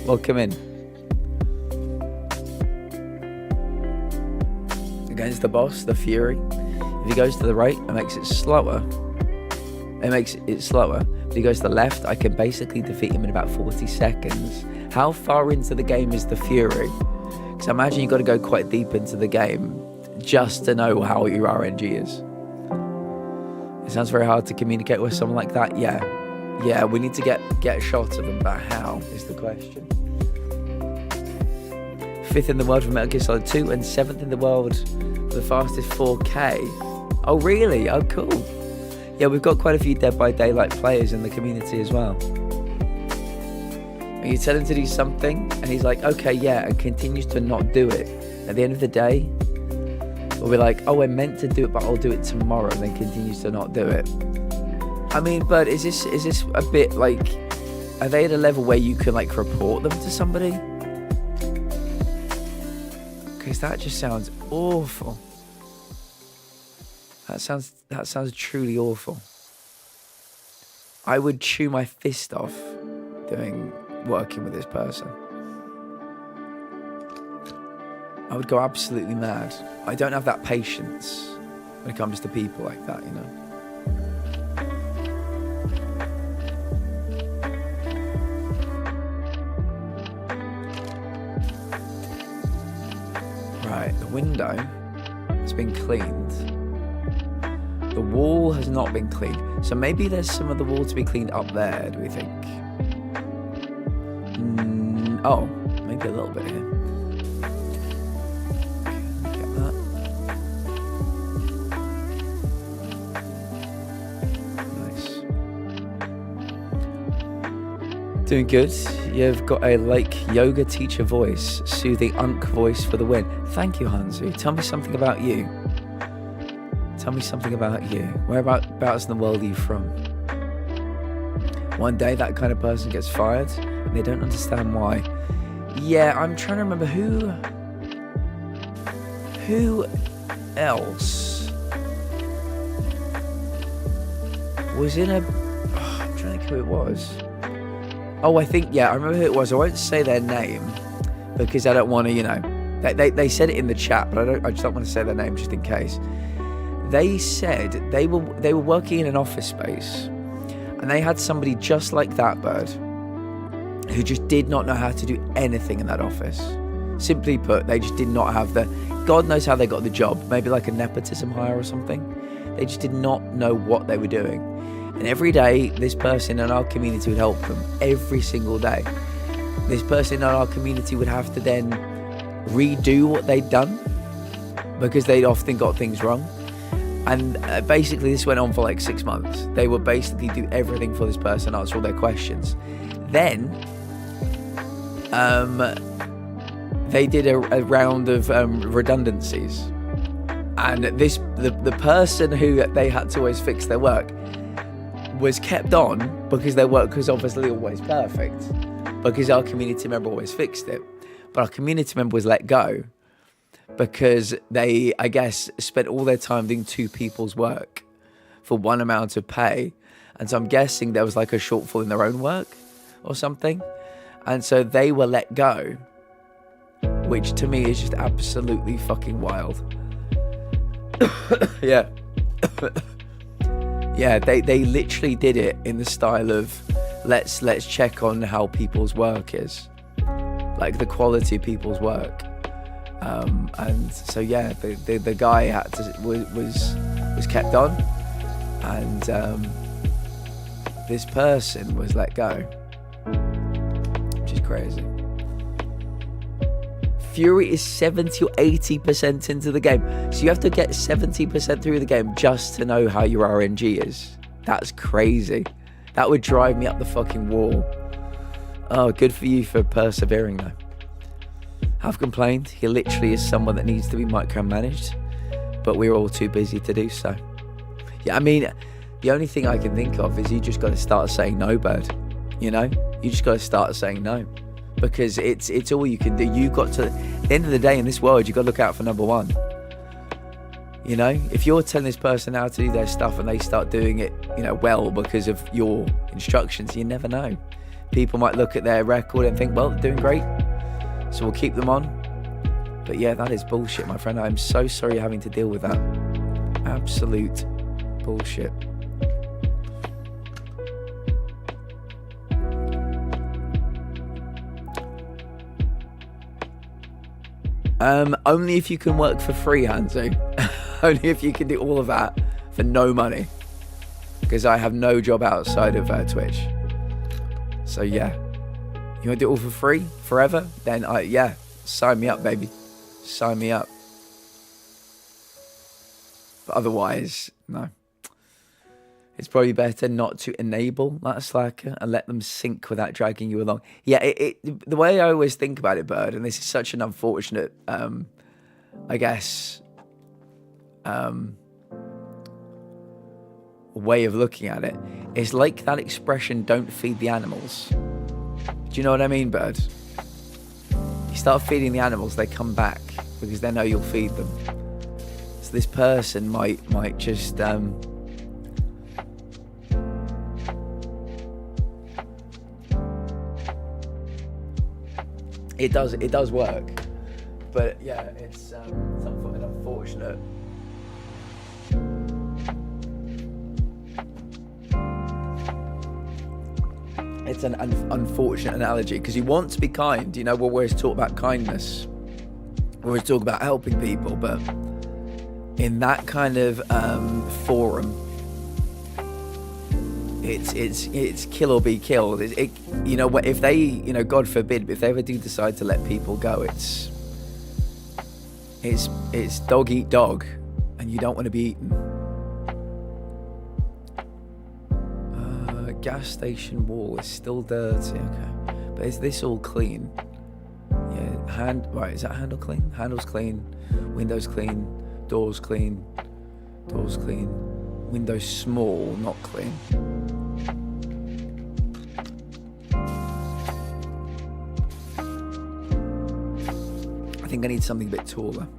Welcome in. Against the boss, the Fury. If he goes to the right, it makes it slower. If he goes to the left, I can basically defeat him in about 40 seconds. How far into the game is the Fury? Because I imagine you've got to go quite deep into the game just to know how your RNG is. It sounds very hard to communicate with someone like that. Yeah, we need to get a shot of him, but how is the question. 5th in the world for Metal Gear Solid 2 and 7th in the world for the fastest 4K. Oh really? Oh cool. Yeah, we've got quite a few Dead by Daylight players in the community as well. And you tell him to do something and he's like, okay, yeah, and continues to not do it. At the end of the day, we'll be like, oh, I meant to do it, but I'll do it tomorrow, and then continues to not do it. I mean, but is this a bit like, are they at a level where you can like report them to somebody? Because that just sounds awful. That sounds truly awful. I would chew my fist off working with this person. I would go absolutely mad. I don't have that patience when it comes to people like that, you know. Right, the window has been cleaned. The The wall has not been cleaned. So maybe there's some of the wall to be cleaned up there, do we think? Oh, maybe a little bit here. Get that. Nice. Doing good. You've got a like yoga teacher voice, soothing unk voice for the win. Thank you, Hanzu. Tell me something about you. Tell me something about you. Whereabouts in the world are you from? One day that kind of person gets fired and they don't understand why. Yeah, I'm trying to remember who else was in a... Oh, I'm trying to think who it was. Oh, I remember who it was. I won't say their name because I don't want to, they said it in the chat, but I just don't want to say their name just in case. They said they were working in an office space and they had somebody just like that bird who just did not know how to do anything in that office. Simply put, they just did not have God knows how they got the job, maybe like a nepotism hire or something. They just did not know what they were doing. And every day, this person in our community would help them. Every single day. This person in our community would have to then redo what they'd done because they'd often got things wrong. And basically, this went on for like 6 months. They would basically do everything for this person, answer all their questions. Then, they did a round of redundancies. And the person who they had to always fix their work was kept on because their work was obviously always perfect, because our community member always fixed it. But our community member was let go because they, I guess, spent all their time doing 2 people's work for one amount of pay. And so I'm guessing there was like a shortfall in their own work or something. And so they were let go, which to me is just absolutely fucking wild. Yeah. Yeah, they literally did it in the style of let's check on how people's work is, like the quality of people's work, and so yeah, the guy was kept on, and this person was let go, which is crazy. Fury is 70 or 80% into the game. So you have to get 70% through the game just to know how your RNG is. That's crazy. That would drive me up the fucking wall. Oh, good for you for persevering though. I've complained. He literally is someone that needs to be micromanaged, but we're all too busy to do so. Yeah, I mean, the only thing I can think of is you just got to start saying no, bird. You just got to start saying no. Because it's all you can do. You've got to, at the end of the day in this world, you've got to look out for number one. If you're telling this person how to do their stuff and they start doing it, well because of your instructions, you never know. People might look at their record and think, well, they're doing great, so we'll keep them on. But yeah, that is bullshit, my friend. I'm so sorry you're having to deal with that. Absolute bullshit. Only if you can work for free, Hanzo. Only if you can do all of that for no money. Because I have no job outside of Twitch. So yeah. You want to do it all for free? Forever? Then sign me up, baby. Sign me up. But otherwise, no. It's probably better not to enable that slacker and let them sink without dragging you along. Yeah, the way I always think about it, Bird, and this is such an unfortunate, I guess, way of looking at it. It's like that expression, don't feed the animals. Do you know what I mean, Bird? You start feeding the animals, they come back because they know you'll feed them. So this person might just... It does work, but yeah, it's something unfortunate. It's an unfortunate analogy because you want to be kind. We'll always talk about kindness. We always talk about helping people, but in that kind of forum, it's kill or be killed. You know, if they, you know, God forbid, but if they ever do decide to let people go, it's dog eat dog, and you don't want to be eaten. Gas station wall is still dirty. Okay, but is this all clean? Yeah, right, is that handle clean? Handle's clean, windows clean, doors clean, windows small, not clean. I think I need something a bit taller.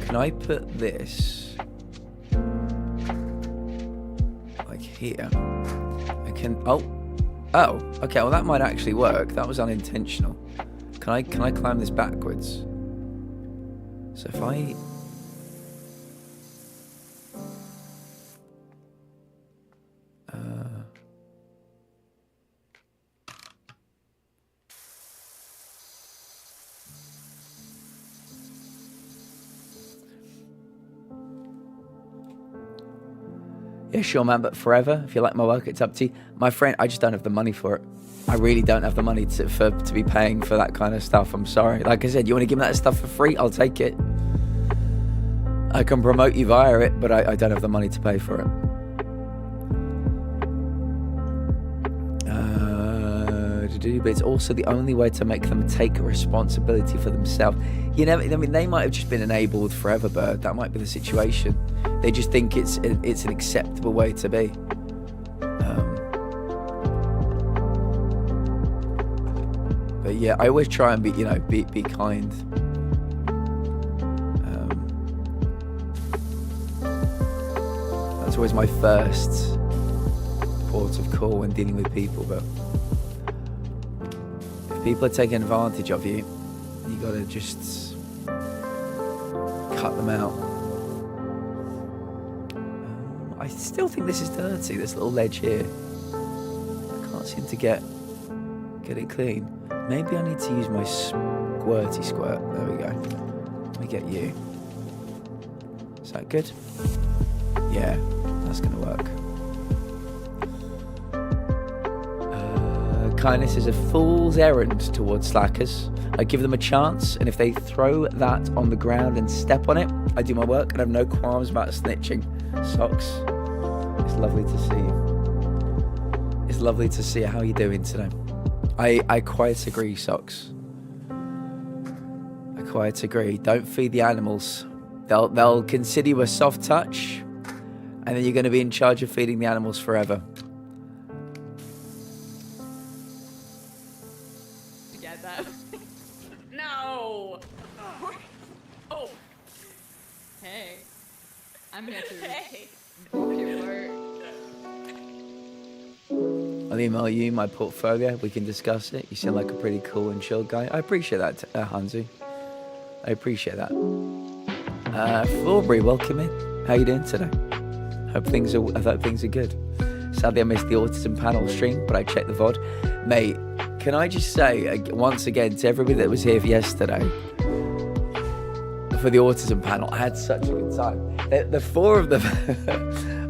Can I put this like here? I can. Oh, okay. Well, that might actually work. That was unintentional. Can I climb this backwards? So if I yeah, sure, man, but forever. If you like my work, it's up to you. My friend, I just don't have the money for it. I really don't have the money to be paying for that kind of stuff. I'm sorry. Like I said, you want to give me that stuff for free? I'll take it. I can promote you via it, but I don't have the money to pay for it. But it's also the only way to make them take responsibility for themselves. You know, I mean, they might have just been enabled forever, Bird. That might be the situation. They just think it's an acceptable way to be. But yeah, I always try and be kind. That's always my first port of call when dealing with people. But if people are taking advantage of you, you gotta just cut them out. I still think this is dirty, this little ledge here. I can't seem to get it clean. Maybe I need to use my squirty squirt. There we go. Let me get you. Is that good? Yeah, that's gonna work. Kindness is a fool's errand towards slackers. I give them a chance, and if they throw that on the ground and step on it, I do my work and have no qualms about snitching. Socks, it's lovely to see you. It's lovely to see you. How are you doing today? I quite agree, Socks. I quite agree. Don't feed the animals. They'll consider you a soft touch, and then you're going to be in charge of feeding the animals forever. Get that? No. Oh. Hey. I'm here to book your work. I'll email you my portfolio. We can discuss it. You seem like a pretty cool and chill guy. I appreciate that, Hanzu. I appreciate that. Florbury, welcome in. How you doing today? I hope things are good. Sadly, I missed the autism panel stream, but I checked the VOD. Mate, can I just say once again to everybody that was here yesterday for the autism panel, I had such a good time. The four of them,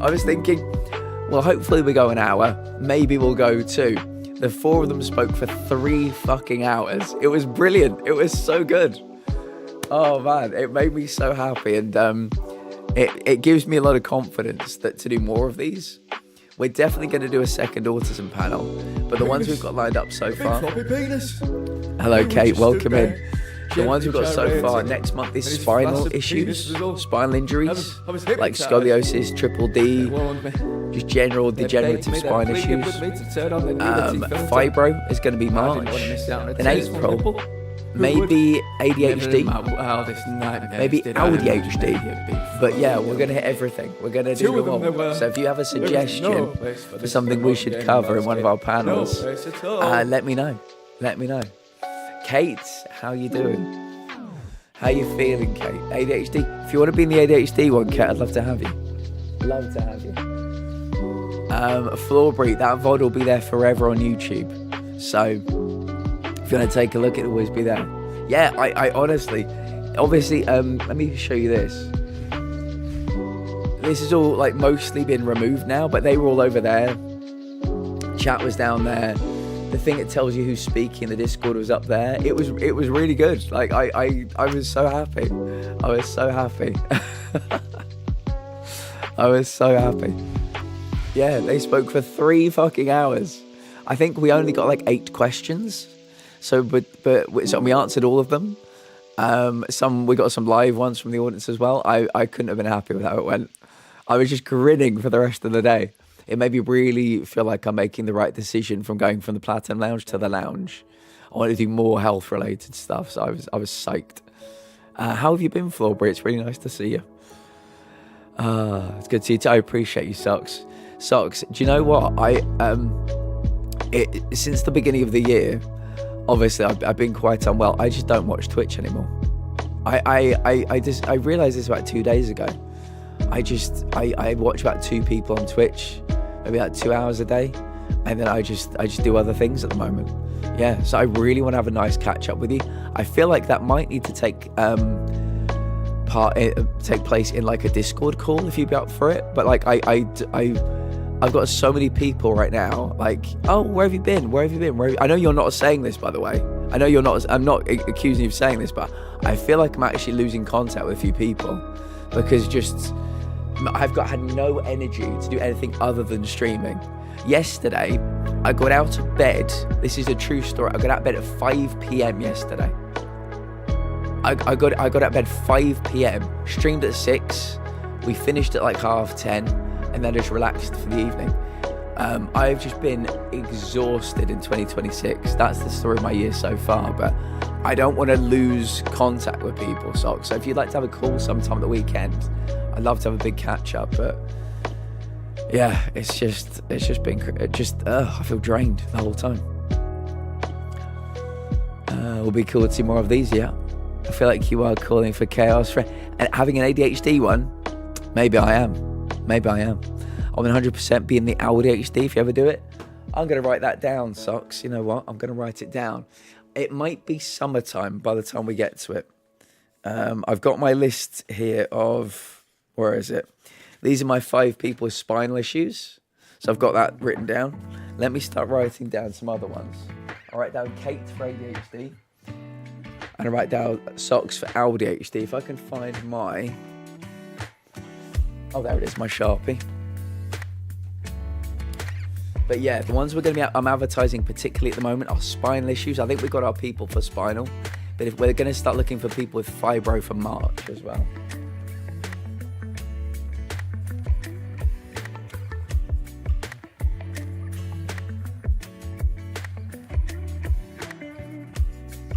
I was thinking, well, hopefully we go an hour. Maybe we'll go 2. The four of them spoke for 3 fucking hours. It was brilliant. It was so good. Oh man, it made me so happy, and it gives me a lot of confidence that to do more of these. We're definitely going to do a second autism panel, but the ones we've got lined up so far. Hello, Kate. Welcome in. The ones we've got so far, next month is spinal issues, spinal injuries, like scoliosis, triple D, just general degenerative spine issues. Fibro is going to be March. In April, maybe ADHD, maybe ADHD. But yeah, we're going to hit everything. We're going to do them all. So if you have a suggestion for something we should cover in one of our panels, let me know. Let me know. Kate, how you doing? How you feeling, Kate? ADHD? If you want to be in the ADHD one, Kate, I'd love to have you. Love to have you. Florbury, that VOD will be there forever on YouTube. So if you want to take a look, it'll always be there. Yeah, I honestly, obviously, let me show you this. this has all like mostly been removed now, but they were all over there. Chat was down there. The thing that tells you who's speaking, the Discord was up there. It was really good. Like I was so happy. I was so happy. I was so happy. Yeah, they spoke for 3 fucking hours. I think we only got like 8 questions. So but we answered all of them. We got some live ones from the audience as well. I couldn't have been happy with how it went. I was just grinning for the rest of the day. It made me really feel like I'm making the right decision from going from the Platinum Lounge to the Lounge. I want to do more health related stuff, so I was psyched. How have you been, Florbury? It's really nice to see you. It's good to see you too. I appreciate you, Socks. Socks, do you know what? Since the beginning of the year, obviously I've been quite unwell. I just don't watch Twitch anymore. I realised this about 2 days ago. I watch about 2 people on Twitch, maybe like 2 hours a day, and then I just do other things at the moment. Yeah, so I really want to have a nice catch up with you. I feel like that might need to take place in like a Discord call if you'd be up for it. But like I've got so many people right now. Like, oh, where have you been? Where have you been? I know you're not saying this, by the way. I know you're not. I'm not accusing you of saying this, but I feel like I'm actually losing contact with a few people because I've had no energy to do anything other than streaming. Yesterday, I got out of bed. This is a true story. I got out of bed at 5 p.m. yesterday. I got out of bed 5 p.m. Streamed at 6. We finished at like 10:30, and then just relaxed for the evening. I've just been exhausted in 2026. That's the story of my year so far, but I don't want to lose contact with people, So if you'd like to have a call sometime at the weekend, I'd love to have a big catch up, but yeah, it's just been, I feel drained the whole time. Will be cool to see more of these, yeah. I feel like you are calling for chaos, and having an ADHD one, maybe I am. I'm 100% being the ADHD if you ever do it. I'm going to write that down, Socks. You know what? I'm going to write it down. It might be summertime by the time we get to it. I've got my list here of, where is it? These are my 5 people with spinal issues. So I've got that written down. Let me start writing down some other ones. I'll write down Kate for ADHD. And I write down Socks for ADHD. If I can find my... Oh, there it is, my Sharpie. But yeah, the ones I'm advertising particularly at the moment are spinal issues. I think we've got our people for spinal. But if we're going to start looking for people with fibro for March as well.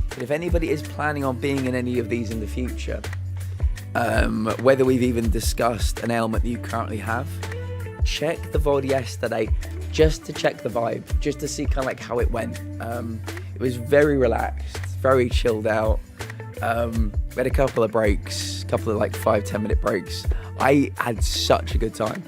But if anybody is planning on being in any of these in the future, whether we've even discussed an ailment that you currently have, check the VOD yesterday just to check the vibe, just to see kind of like how it went. It was very relaxed, very chilled out. We had a couple of breaks, couple of like 5-10 minute breaks. I had such a good time.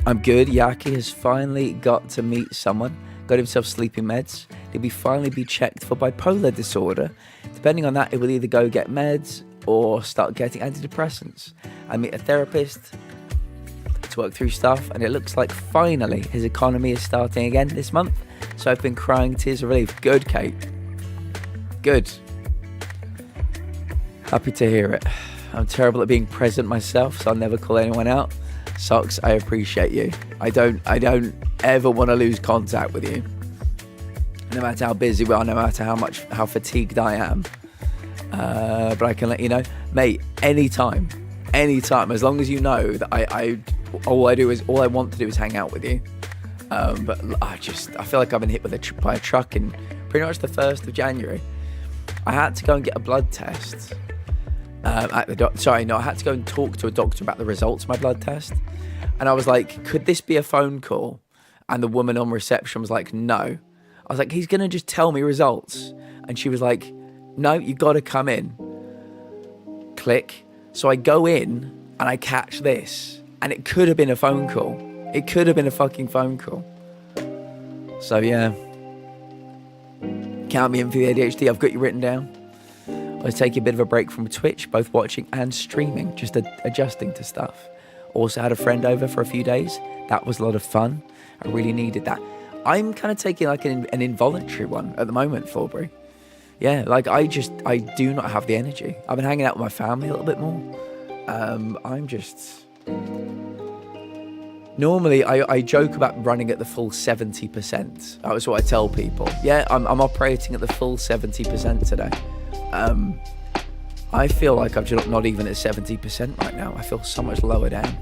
I'm good. Yaki has finally got to meet someone, got himself sleeping meds. He'll finally be checked for bipolar disorder. Depending on that, he will either go get meds or start getting antidepressants. I meet a therapist to work through stuff, and it looks like finally his economy is starting again this month. So I've been crying tears of relief. Good, Kate. Good. Happy to hear it. I'm terrible at being present myself, so I'll never call anyone out. Socks, I appreciate you. I don't ever want to lose contact with you. No matter how busy we are, no matter how fatigued I am. But I can let you know, mate, anytime, as long as you know that all I want to do is hang out with you. But I feel like I've been hit by a truck in pretty much the 1st of January. I had to go and get a blood test. I had to go and talk to a doctor about the results of my blood test. And I was like, could this be a phone call? And the woman on reception was like, no. I was like, he's going to just tell me results. And she was like, no, you got to come in. Click. So I go in and I catch this. And it could have been a phone call. It could have been a fucking phone call. So yeah, count me in for the ADHD. I've got you written down. I was taking a bit of a break from Twitch, both watching and streaming, just adjusting to stuff. Also had a friend over for a few days. That was a lot of fun. I really needed that. I'm kind of taking like an involuntary one at the moment, Forbury. Yeah, like I do not have the energy. I've been hanging out with my family a little bit more. Normally, I joke about running at the full 70%. That was what I tell people. Yeah, I'm operating at the full 70% today. I feel like I'm just not even at 70% right now. I feel so much lower down.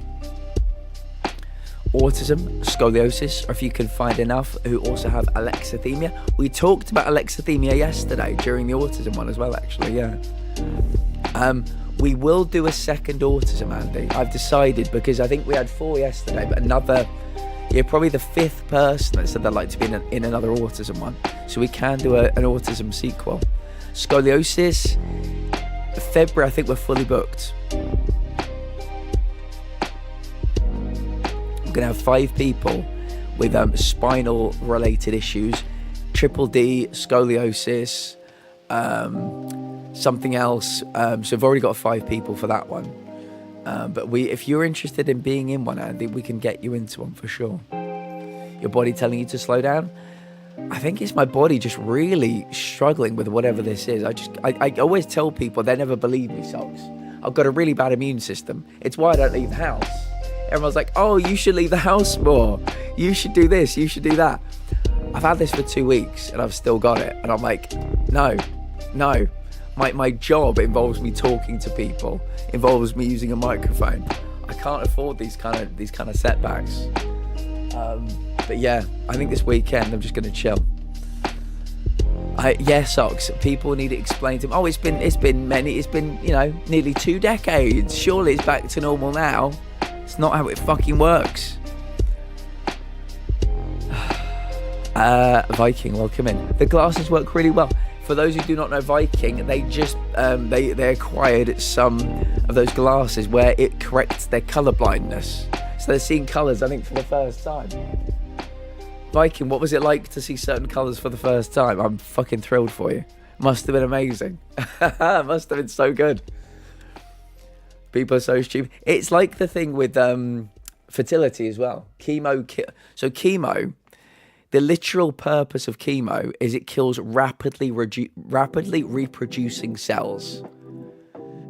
Autism, scoliosis, or if you can find enough who also have alexithymia. We talked about alexithymia yesterday during the autism one as well, actually, yeah. We will do a second autism, Andy. I've decided, because I think we had 4 yesterday, but probably the 5th person that said they'd like to be in another autism one. So we can do an autism sequel. Scoliosis, February, I think we're fully booked. I'm going to have 5 people with spinal related issues, triple D, scoliosis, something else. So I've already got 5 people for that one. But if you're interested in being in one, Andy, we can get you into one for sure. Your body telling you to slow down? I think it's my body just really struggling with whatever this is. I always tell people, they never believe me, Socks. I've got a really bad immune system. It's why I don't leave the house. Everyone's like, oh, you should leave the house more. You should do this, you should do that. I've had this for 2 weeks and I've still got it. And I'm like, no. My job involves me talking to people, involves me using a microphone. I can't afford these kind of setbacks. But yeah, I think this weekend I'm just gonna chill. Socks. People need to explain to them. Oh, it's been nearly 2 decades. Surely it's back to normal now. It's not how it fucking works. Viking, welcome in. The glasses work really well. For those who do not know Viking, they just they acquired some of those glasses where it corrects their colour blindness. So they're seeing colours, I think, for the first time. Viking, what was it like to see certain colours for the first time? I'm fucking thrilled for you. Must have been amazing. Must have been so good. People are so stupid. It's like the thing with fertility as well. Chemo, the literal purpose of chemo is it kills rapidly reproducing cells.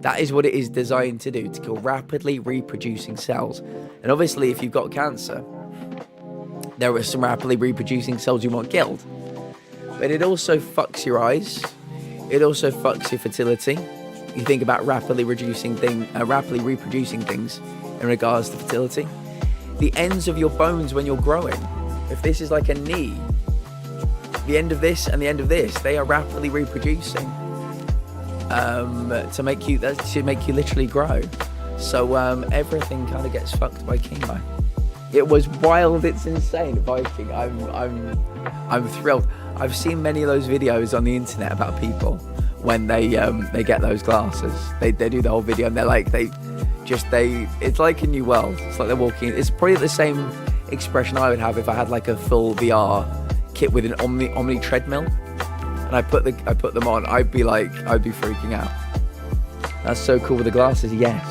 That is what it is designed to do, to kill rapidly reproducing cells. And obviously, if you've got cancer, there are some rapidly reproducing cells you want killed. But it also fucks your eyes. It also fucks your fertility. You think about rapidly reproducing things in regards to fertility. The ends of your bones when you're growing. If this is like a knee, the end of this and the end of this, they are rapidly reproducing to make you literally grow. So everything kind of gets fucked by chemo. It was wild. It's insane, Viking. I'm thrilled. I've seen many of those videos on the internet about people when they get those glasses. They do the whole video and they're like it's like a new world. It's like they're walking. It's probably the same expression I would have if I had like a full VR kit with an Omni treadmill and I put them on. I'd be freaking out. That's so cool with the glasses. Yes.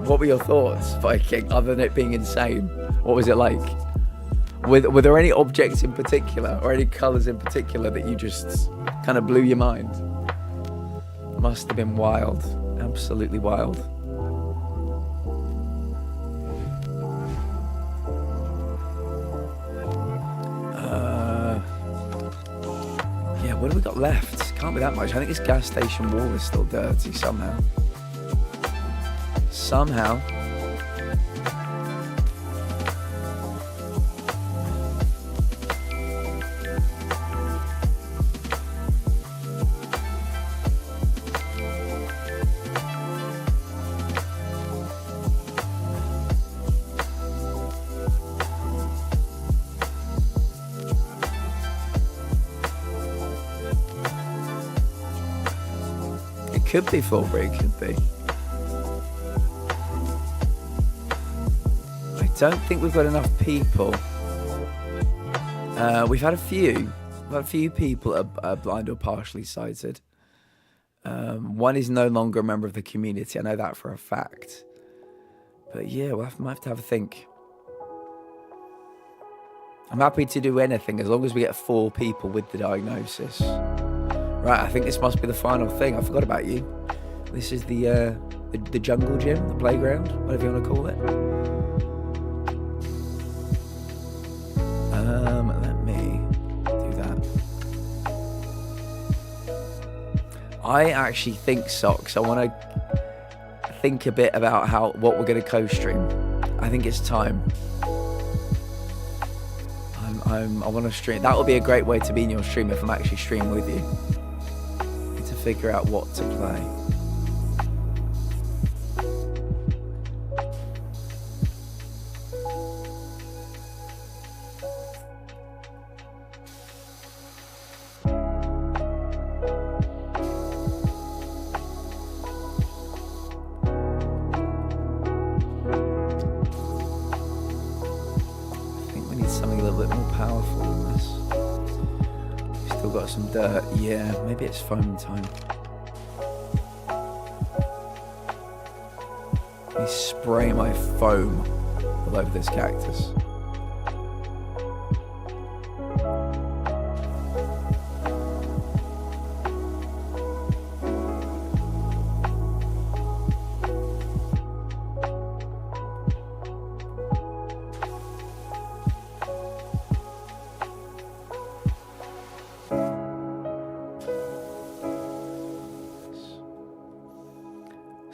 What were your thoughts, Viking, other than it being insane? What was it like? Were there any objects in particular or any colours in particular that you just kind of blew your mind? Must have been wild. Absolutely wild. What have we got left? Can't be that much. I think this gas station wall is still dirty somehow. Could be full break, could be. I don't think we've got enough people. We've had a few. We've had a few people are blind or partially sighted. One is no longer a member of the community. I know that for a fact. But yeah, might have to have a think. I'm happy to do anything as long as we get 4 people with the diagnosis. Right, I think this must be the final thing. I forgot about you. This is the jungle gym, the playground, whatever you want to call it. Let me do that. I actually think, Socks, I want to think a bit about what we're going to co-stream. I think it's time. I want to stream. That would be a great way to be in your stream if I'm actually streaming with you. Need to figure out what to play. Some dirt. Yeah, maybe it's foam time. Let me spray my foam all over this cactus.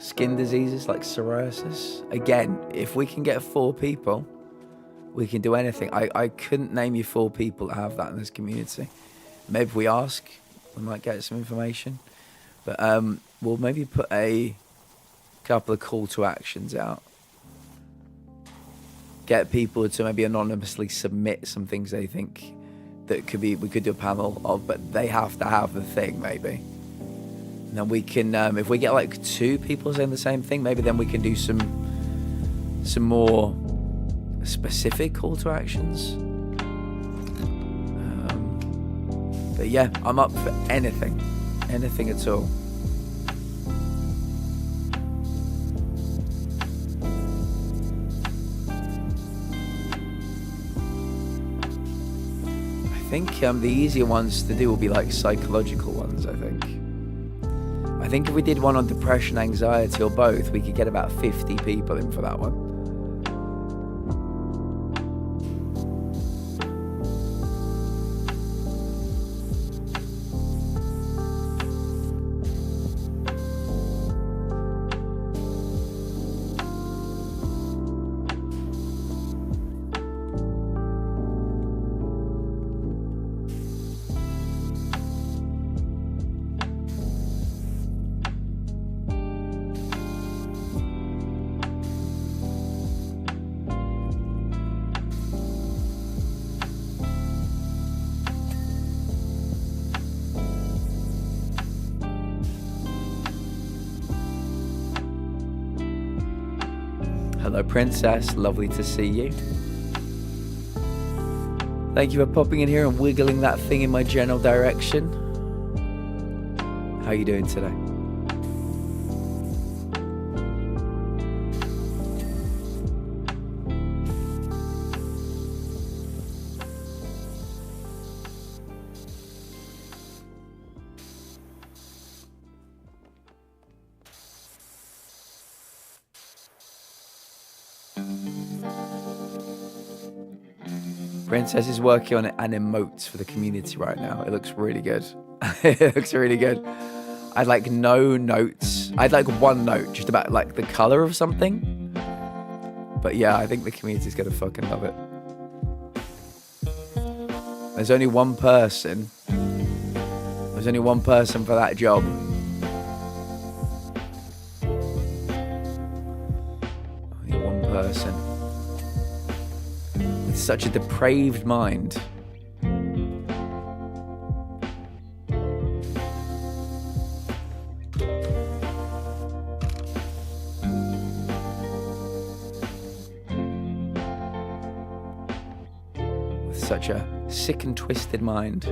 Skin diseases like psoriasis. Again, if we can get 4 people, we can do anything. I couldn't name you 4 people that have that in this community. Maybe if we ask, we might get some information. But we'll maybe put a couple of call to actions out. Get people to maybe anonymously submit some things they think that we could do a panel of, but they have to have the thing maybe. And then we can, if we get like 2 people saying the same thing, maybe then we can do some more specific call to actions. But yeah, I'm up for anything at all. I think the easier ones to do will be like psychological ones, I think. I think if we did one on depression, anxiety, or both, we could get about 50 people in for that one. Hello, Princess. Lovely to see you. Thank you for popping in here and wiggling that thing in my general direction. How are you doing today? Princess is working on an emote for the community right now. It looks really good. It looks really good. I'd like no notes. I'd like one note just about like the color of something. But yeah, I think the community's gonna fucking love it. There's only one person. There's only one person for that job. Only one person. With such a depraved mind. With such a Sick and twisted mind.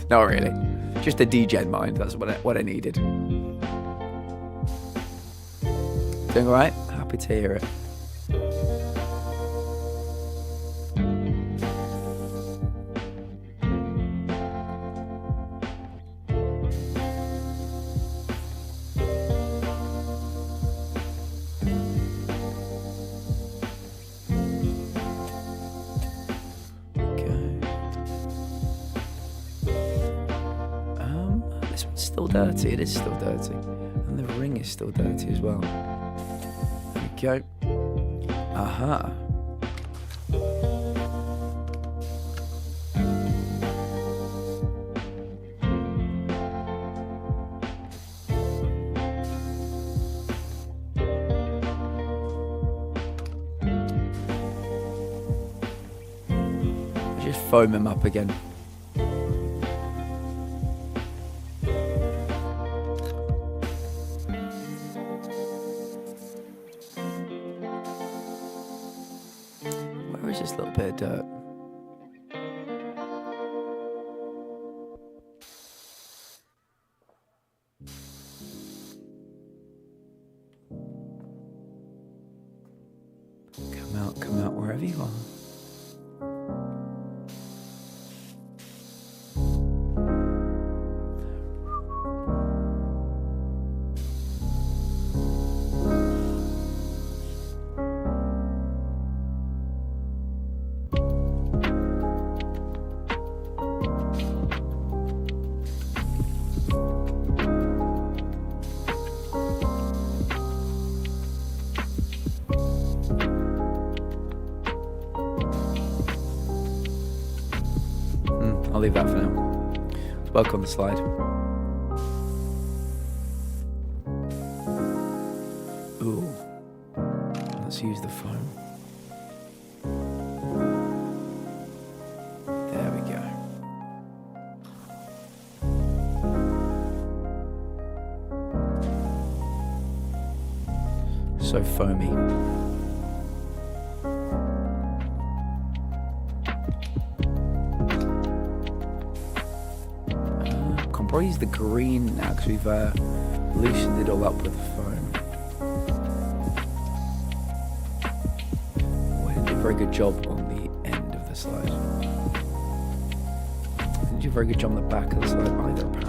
Not really. Just a degen mind. That's what I needed. Doing all right? Happy to hear it. Still dirty. It is still dirty, and the ring is still dirty as well. There we go. Aha. Just foam him up again. Where is this little bit of dirt? Come out wherever you are. I'll leave that for now. Let's work on the slide. Ooh. Let's use the foam. There we go. So foamy. Probably use the green now because we've loosened it all up with the foam. We didn't do a very good job on the end of the slide. Didn't do a very good job on the back of the slide either, apparently.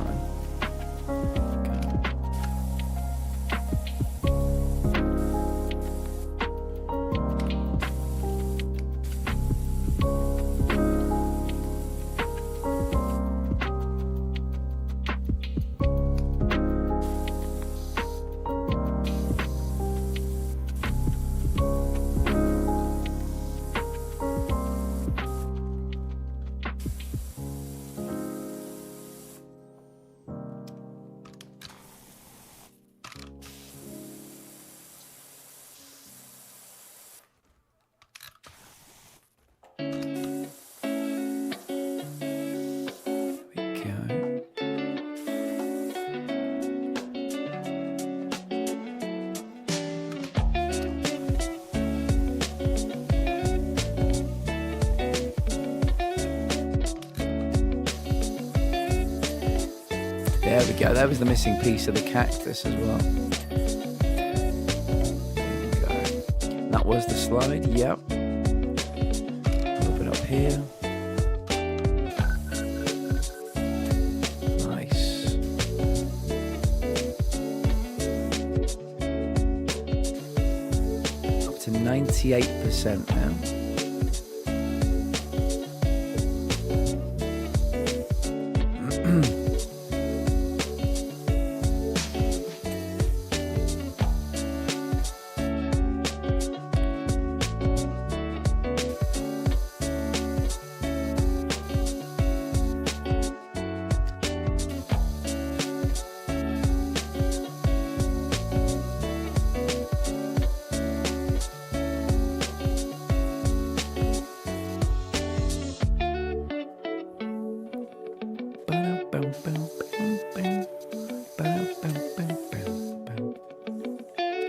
There we go. That was the missing piece of the cactus as well. There we go. That was the slide. Yep. A little bit up here. Nice. Up to 98% now.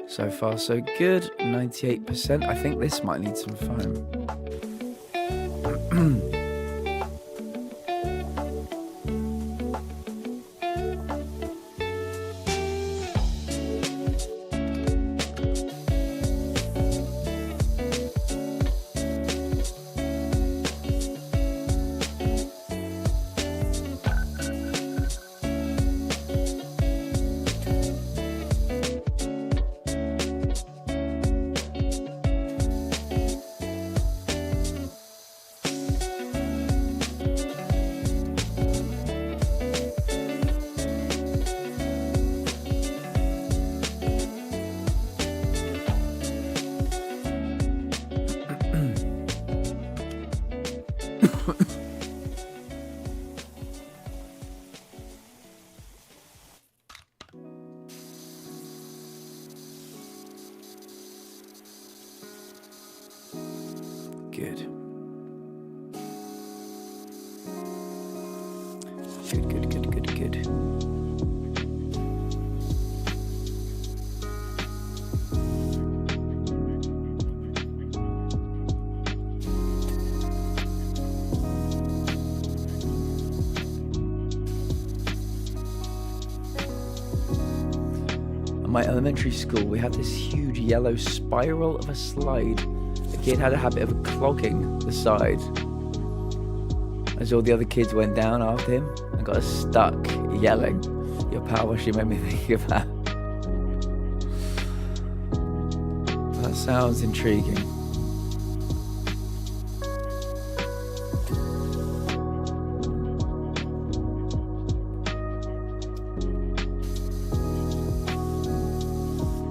So far, so good. 98%. I think this might need some foam. Good. Good. At my elementary school, we had this huge yellow spiral of a slide. The kid had a habit of clogging the side as all the other kids went down after him and got stuck yelling. Your PowerWash made me think of that. That sounds intriguing.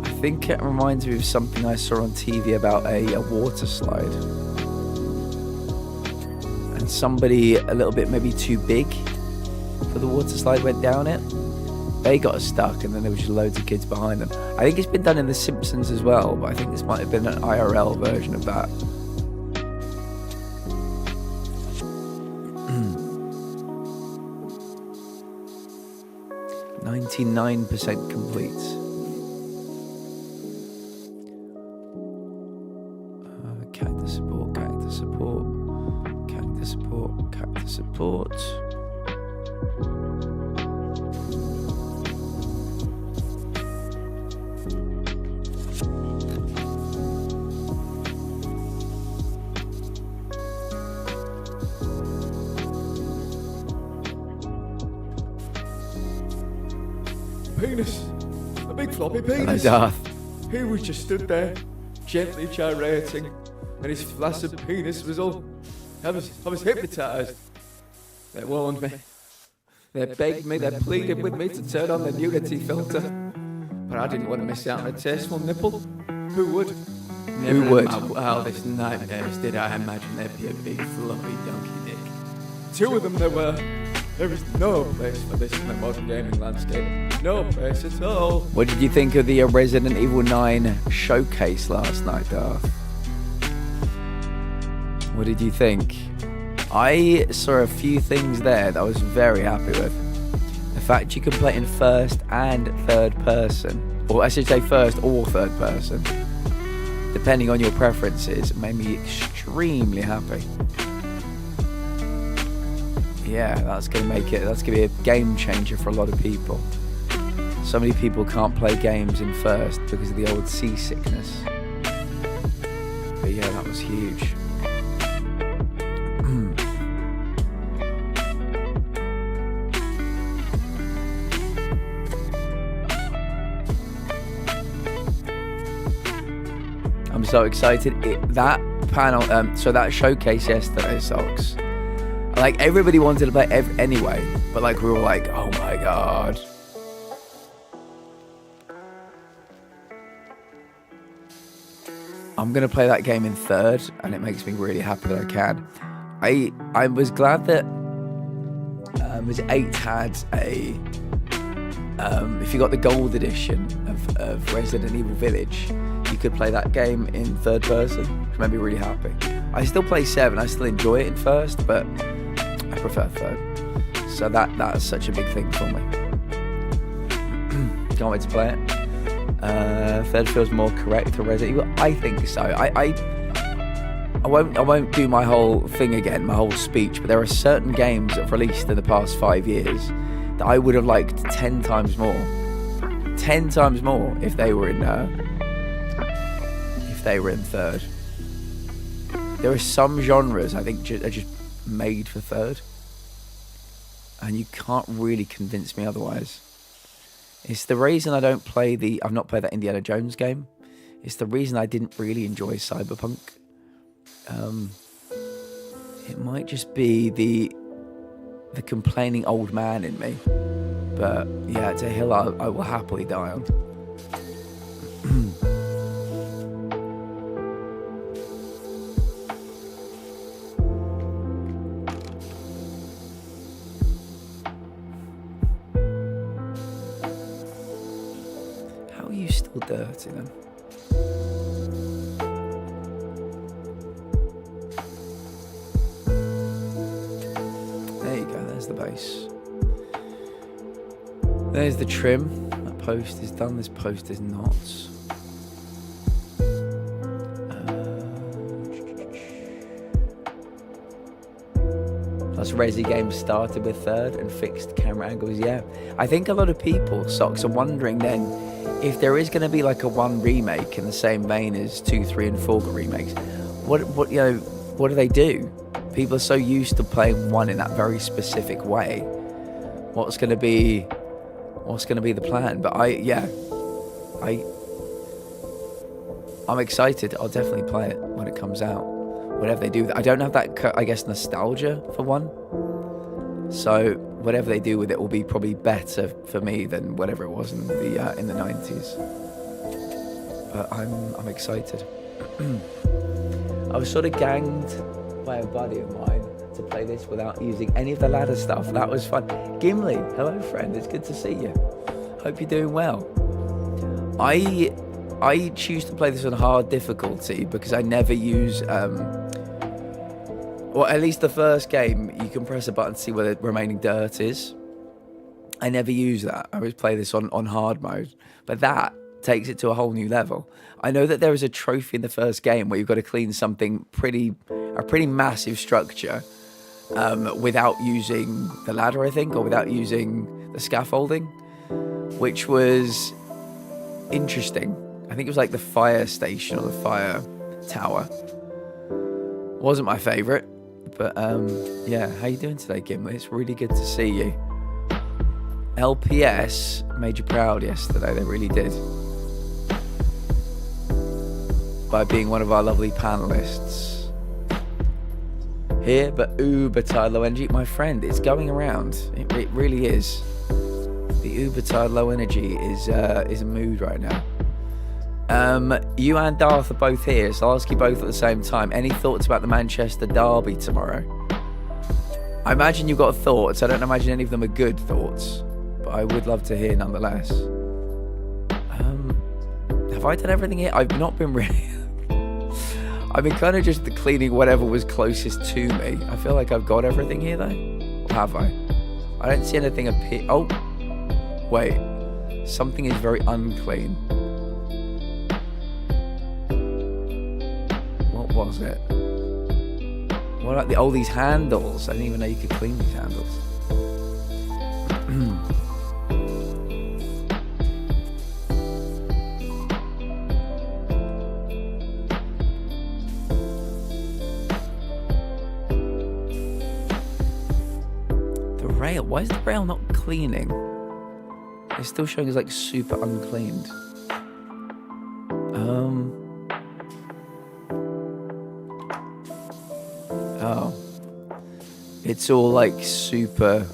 I think it reminds me of something I saw on TV about a water slide. And somebody a little bit maybe too big for the water slide went down it. They got stuck and then there was just loads of kids behind them. I think it's been done in The Simpsons as well, but I think this might have been an IRL version of that. 99% complete. Cactus support, cactus support, cactus support, cactus support. Penis. A big floppy Hello, penis. Darth. He was just stood there, gently gyrating, and his flaccid penis was all... I was hypnotised. They warned me. They begged me, they pleaded with me to turn on the nudity filter. But I didn't want to miss out on a tasteful nipple. Who would? Who would? In my wildest nightmares did I imagine there'd be a big floppy donkey dick. Two of them there were. There is no place for this in the modern gaming landscape. No place at all. What did you think of the Resident Evil 9 showcase last night, Darth? What did you think? I saw a few things there that I was very happy with. The fact you can play in first and third person, or I should say first or third person, depending on your preferences, made me extremely happy. Yeah, that's going to be a game changer for a lot of people. So many people can't play games in first because of the old seasickness. But yeah, that was huge. I'm so excited. That panel, so that showcase yesterday, Socks. Like, everybody wanted to play anyway, but like, we were like, oh my god. I'm going to play that game in third, and it makes me really happy that I can. I was glad that 8 had a... if you got the gold edition of Resident Evil Village, you could play that game in third person, which made me really happy. I still play 7, I still enjoy it in first, but I prefer third. So that's such a big thing for me. Can't wait to play it. Third feels more correct to Resident Evil. I think so. I won't do my whole thing again, my whole speech, but there are certain games that have released in the past 5 years that I would have liked 10 times more. 10 times more if they were in third. There are some genres I think are just made for third, and you can't really convince me otherwise. It's the reason I've not played that Indiana Jones game. It's the reason I didn't really enjoy Cyberpunk. It might just be the complaining old man in me, but yeah, it's a hill I will happily die on. How are you still dirty then? The base. There's the trim. That post is done. This post is not. Plus Resi games started with third and fixed camera angles. Yeah, I think a lot of people, Socks, are wondering then if there is going to be like a 1 remake in the same vein as 2, 3, and 4 got remakes. What do they do? People are so used to playing 1 in that very specific way. What's going to be the plan? But I'm excited. I'll definitely play it when it comes out. Whatever they do, I don't have that, I guess, nostalgia for 1. So whatever they do with it will be probably better for me than whatever it was in the 90s. But I'm excited. I was sort of ganged by a buddy of mine to play this without using any of the ladder stuff. That was fun. Gimli, hello friend, it's good to see you. Hope you're doing well. I choose to play this on hard difficulty because I never use or at least the first game you can press a button to see where the remaining dirt is. I never use that. I always play this on hard mode, but that takes it to a whole new level. I know that there is a trophy in the first game where you've got to clean something a pretty massive structure without using the ladder, I think, or without using the scaffolding, which was interesting. I think it was like the fire station or the fire tower. Wasn't my favourite, but yeah. How you doing today, Gimli? It's really good to see you. LPS made you proud yesterday. They really did. By being one of our lovely panelists. Here, but uber tired low energy. My friend, it's going around. It really is. The uber tired low energy is a mood right now. You and Darth are both here, so I'll ask you both at the same time. Any thoughts about the Manchester derby tomorrow? I imagine you've got thoughts. I don't imagine any of them are good thoughts, but I would love to hear nonetheless. Have I done everything here? I've not been really... I've been kind of just cleaning whatever was closest to me. I feel like I've got everything here though. Or have I? I don't see anything appear... Oh! Wait. Something is very unclean. What was it? What about all these handles? I didn't even know you could clean these handles. Rail. Why is the rail not cleaning? It's still showing as like super uncleaned. Oh. It's all like super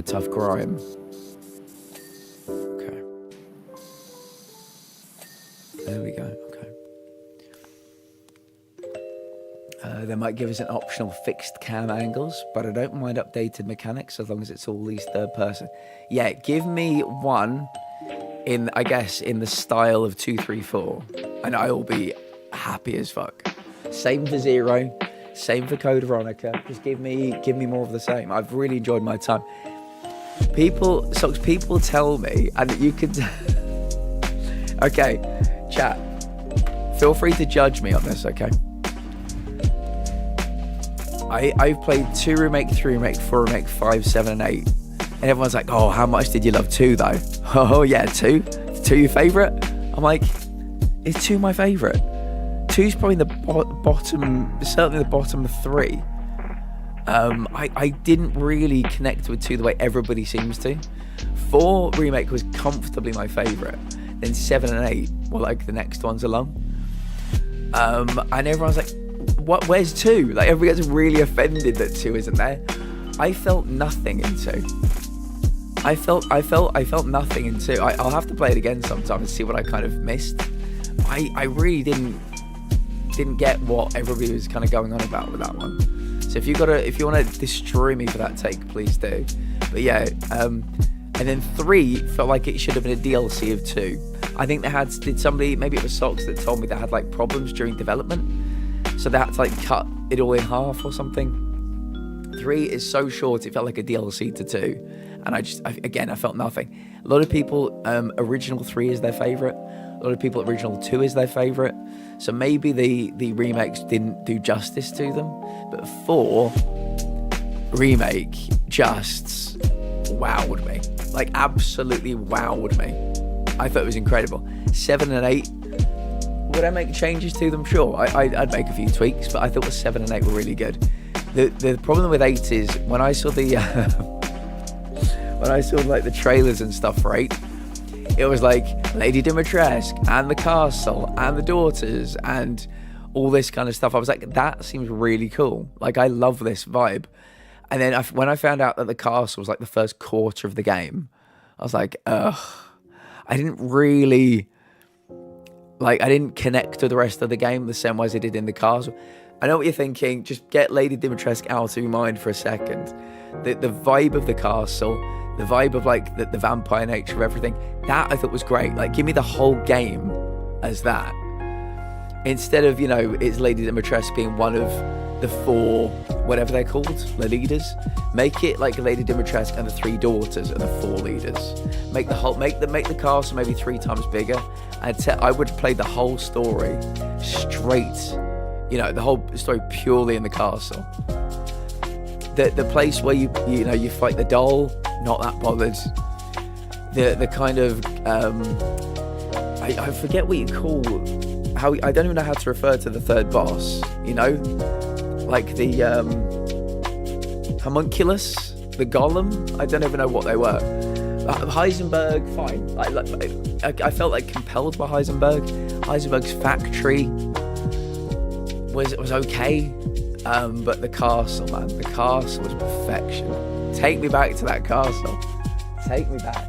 tough grime. Okay. There we go. Okay. They might give us an optional fixed cam angles, but I don't mind updated mechanics as long as it's all these third person. Yeah, give me one in, I guess, in the style of 2, 3, 4, and I will be happy as fuck. Same for 0, same for Code Veronica. Just give me more of the same. I've really enjoyed my time. People tell me, and you could. Okay, chat. Feel free to judge me on this, okay? I've played 2 remake, 3 remake, 4 remake, 5, 7, and 8. And everyone's like, oh, how much did you love 2 though? Oh yeah, 2? 2 your favourite? I'm like, is 2 my favourite? 2's probably the bottom, certainly the bottom 3. I didn't really connect with 2 the way everybody seems to. 4 remake was comfortably my favourite. Then 7 and 8 were like the next ones along. And everyone's like, what? Where's 2? Like everybody gets really offended that 2 isn't there. I felt nothing in 2. I felt nothing in 2. I'll have to play it again sometime and see what I kind of missed. I really didn't get what everybody was kind of going on about with that one. So if you want to destroy me for that take, please do. But yeah, and then 3 felt like it should have been a DLC of 2. I think did somebody, maybe it was Socks, that told me they had like problems during development, so they had to like cut it all in half or something. 3 is so short, it felt like a DLC to 2, and I felt nothing. A lot of people, original 3 is their favourite. A lot of people, original 2 is their favourite. So maybe the remakes didn't do justice to them, but 4 remake just wowed me, like absolutely wowed me. I thought it was incredible. 7 and 8, would I make changes to them? Sure, I'd make a few tweaks, but I thought the 7 and 8 were really good. The problem with 8 is when I saw the like the trailers and stuff for 8, it was like Lady Dimitrescu and the castle and the daughters and all this kind of stuff. I was like, that seems really cool. Like, I love this vibe. And then when I found out that the castle was like the first quarter of the game, I was like, ugh. I didn't connect to the rest of the game the same way as I did in the castle. I know what you're thinking. Just get Lady Dimitrescu out of your mind for a second. The vibe of the castle, the vibe of like the vampire nature of everything, that I thought was great. Like, give me the whole game as that. Instead of, it's Lady Dimitrescu being one of the 4, whatever they're called, the leaders. Make it like Lady Dimitrescu and the 3 daughters are the 4 leaders. Make the castle maybe 3 times bigger. I would play the whole story straight, the whole story purely in the castle. The place where you fight the doll, not that bothered. The kind of I forget what you call I don't even know how to refer to the 3rd boss. Like the homunculus, the golem. I don't even know what they were. Heisenberg, fine. I felt like compelled by Heisenberg. Heisenberg's factory was okay, but the castle, man, the castle was perfection. Take me back to that castle. Take me back.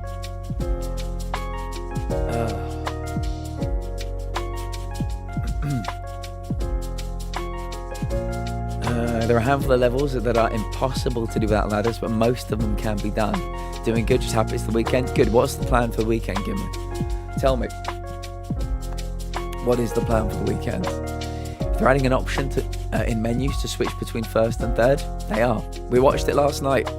There are a handful of levels that are impossible to do without ladders, but most of them can be done. Doing good, just happy it's the weekend. Good, what's the plan for the weekend, Gimli? Tell me. What is the plan for the weekend? If they're adding an option in menus to switch between 1st and 3rd, they are. We watched it last night.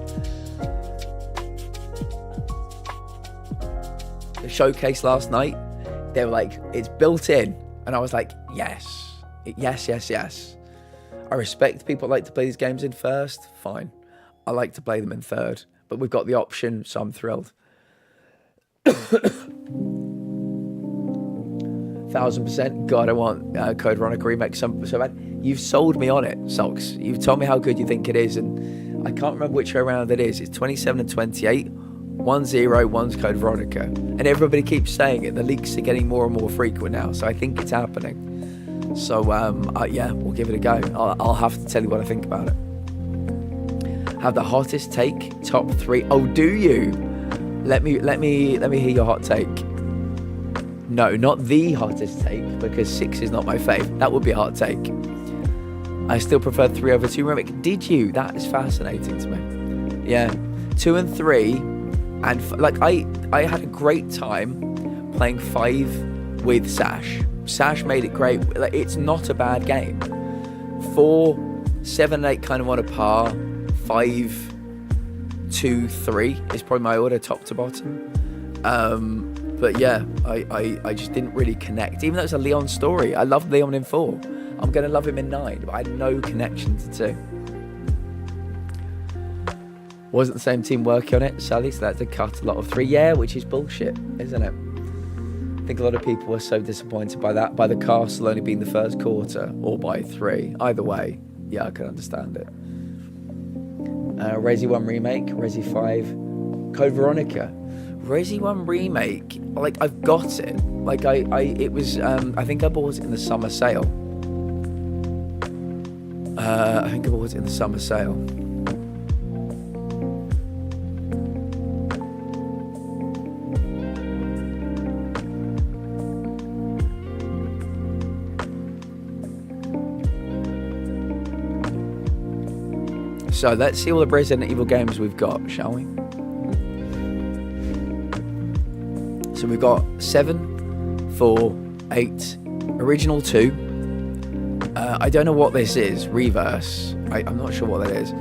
The showcase last night, they were like, it's built in. And I was like, yes. Yes. I respect people that like to play these games in 1st, fine. I like to play them in 3rd, but we've got the option, so I'm thrilled. 1000%. God, I want Code Veronica remake so bad. You've sold me on it, Socks. You've told me how good you think it is, and I can't remember which way around it is. It's 27 and 28. 1-0, one's Code Veronica. And everybody keeps saying it. The leaks are getting more and more frequent now, so I think it's happening. So, yeah, we'll give it a go. I'll have to tell you what I think about it. Have the hottest take, top 3. Oh, do you? Let me hear your hot take. No, not the hottest take, because 6 is not my fave. That would be a hot take. I still prefer 3 over 2 remake. Did you? That is fascinating to me. Yeah, 2 and 3, and I had a great time playing 5 with Sash. Sash made it great. Like, it's not a bad game. 4, 7, and 8 kind of on a par. 5, 2, 3 is probably my order, top to bottom. But yeah, I just didn't really connect. Even though it's a Leon story, I loved Leon in 4. I'm gonna love him in 9, but I had no connection to 2. Wasn't the same team working on it, sadly, so they had to cut a lot of 3. Yeah, which is bullshit, isn't it? I think a lot of people were so disappointed by that, by the castle only being the first quarter, or by 3. Either way, yeah, I can understand it. Resi 1 Remake, Resi 5, Code Veronica. Resi 1 Remake, like, I've got it. Like, it was, I think I bought it in the summer sale. So let's see all the Resident Evil games we've got, shall we? So we've got 7, 4, 8, Original 2. I don't know what this is. Reverse. I'm not sure what that is.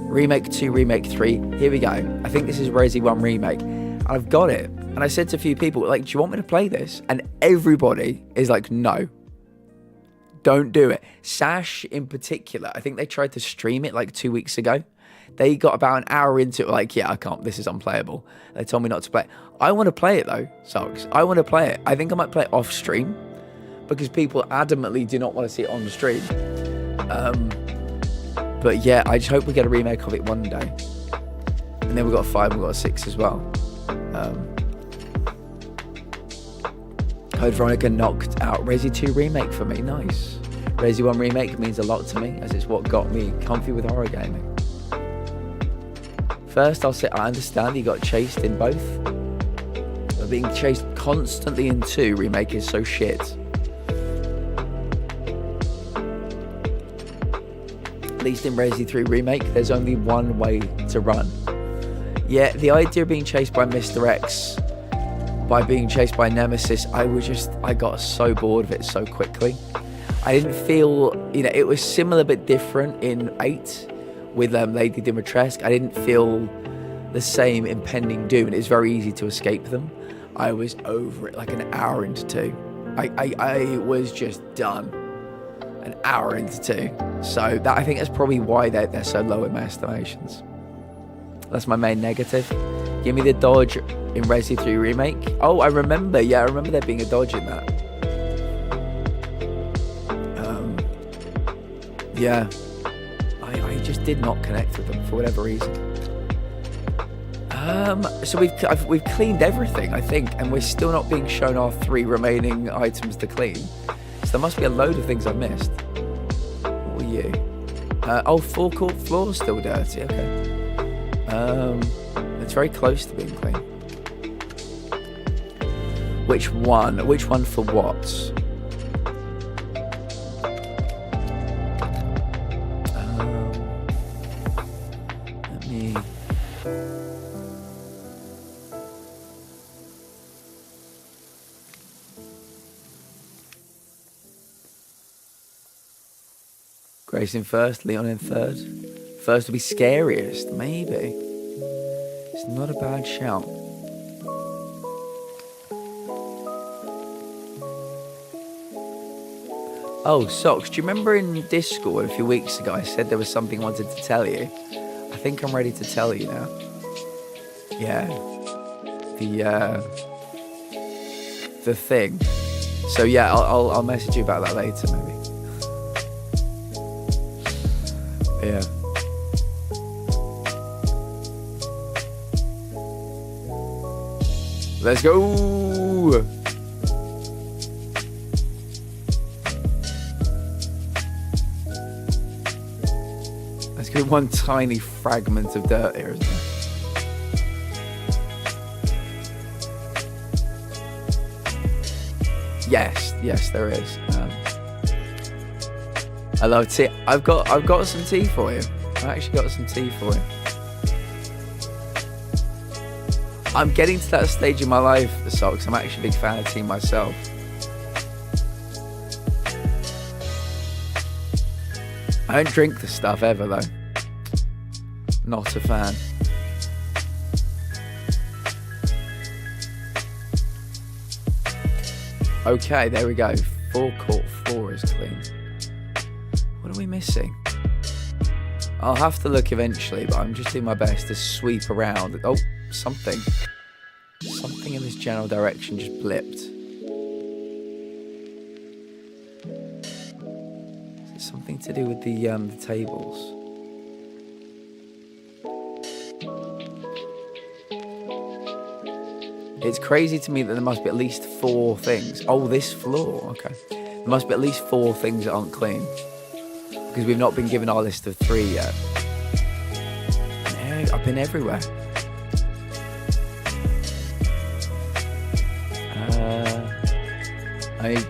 Remake 2, Remake 3. Here we go. I think this is Resi 1 Remake. And I've got it. And I said to a few people, like, do you want me to play this? And everybody is like, no. Don't do it. Sash in particular, I think they tried to stream it like 2 weeks ago. They got about an hour into it, like, yeah, I can't, this is unplayable. They told me not to play it. I want to play it though, Socks. I want to play it. I think I might play it off stream because people adamantly do not want to see it on the stream. But yeah, I just hope we get a remake of it one day. And then we've got 5, we've got 6 as well. Code Veronica knocked out Resi 2 Remake for me. Nice. Resi 1 Remake means a lot to me, as it's what got me comfy with horror gaming. First, I'll say I understand you got chased in both. But being chased constantly in 2 Remake is so shit. At least in Resi 3 Remake, there's only one way to run. Yeah, the idea of being chased by Mr. X, by being chased by Nemesis, I got so bored of it so quickly. I didn't feel, it was similar but different in 8 with Lady Dimitrescu. I didn't feel the same impending doom, and it's very easy to escape them. I was over it like an hour into 2. I was just done an hour into 2. So that, I think that's probably why they're so low in my estimations. That's my main negative. Give me the dodge in Resi 3 Remake. Oh, I remember. Yeah, I remember there being a dodge in that. Yeah. I just did not connect with them for whatever reason. So we've cleaned everything, I think, and we're still not being shown our 3 remaining items to clean. So there must be a load of things I've missed. What were you? Forecourt floor still dirty. Okay. It's very close to being clean. Which one? Which one for what? Let me... Grace in first, Leon in third. First will be scariest, maybe. It's not a bad shout. Oh, Socks, do you remember in Discord a few weeks ago I said there was something I wanted to tell you? I think I'm ready to tell you now. Yeah. The thing. So yeah, I'll message you about that later maybe. Yeah. Let's go! Let's get one tiny fragment of dirt here, isn't there? Yes, there is. I love tea. I've got some tea for you. I actually got some tea for you. I'm getting to that stage in my life, Socks. I'm actually a big fan of tea myself. I don't drink the stuff ever, though. Not a fan. Okay, there we go. Forecourt floor is clean. What are we missing? I'll have to look eventually, but I'm just doing my best to sweep around. Oh, something in this general direction just blipped. Is it something to do with the tables? It's crazy to me that there must be at least 4 things. Oh, this floor. Okay. There must be at least 4 things that aren't clean. Because we've not been given our list of 3 yet. And I've been everywhere.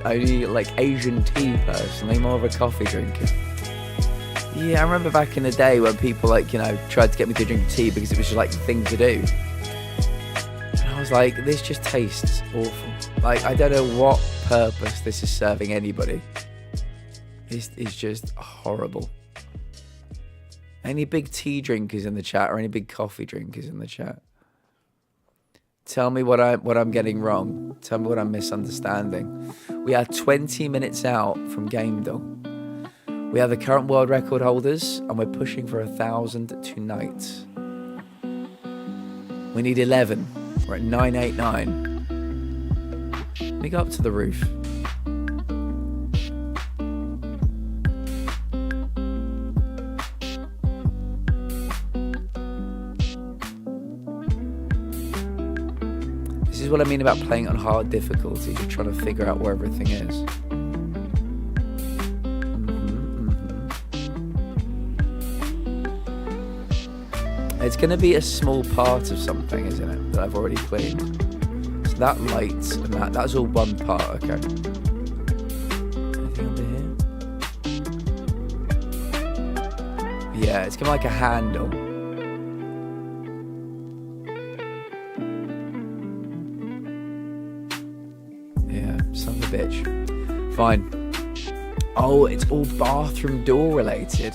I need like Asian tea personally, more of a coffee drinker. Yeah, I remember back in the day when people like, you know, tried to get me to drink tea because it was just like the thing to do. I was like, this just tastes awful. Like, I don't know what purpose this is serving anybody. This is just horrible. Any big tea drinkers in the chat or any big coffee drinkers in the chat? Tell me what I'm getting wrong. Tell me what I'm misunderstanding. We are 20 minutes out from Game Done. We are the current world record holders and we're pushing for 1,000 tonight. We need 11. We're at 989. Let me go up to the roof. This is what I mean about playing on hard difficulty. You're trying to figure out where everything is. It's going to be a small part of something, isn't it, that I've already cleaned. So that light and that's all one part, okay. Anything under here? Yeah, it's kind of like a handle. Yeah, son of a bitch. Fine. Oh, it's all bathroom door related.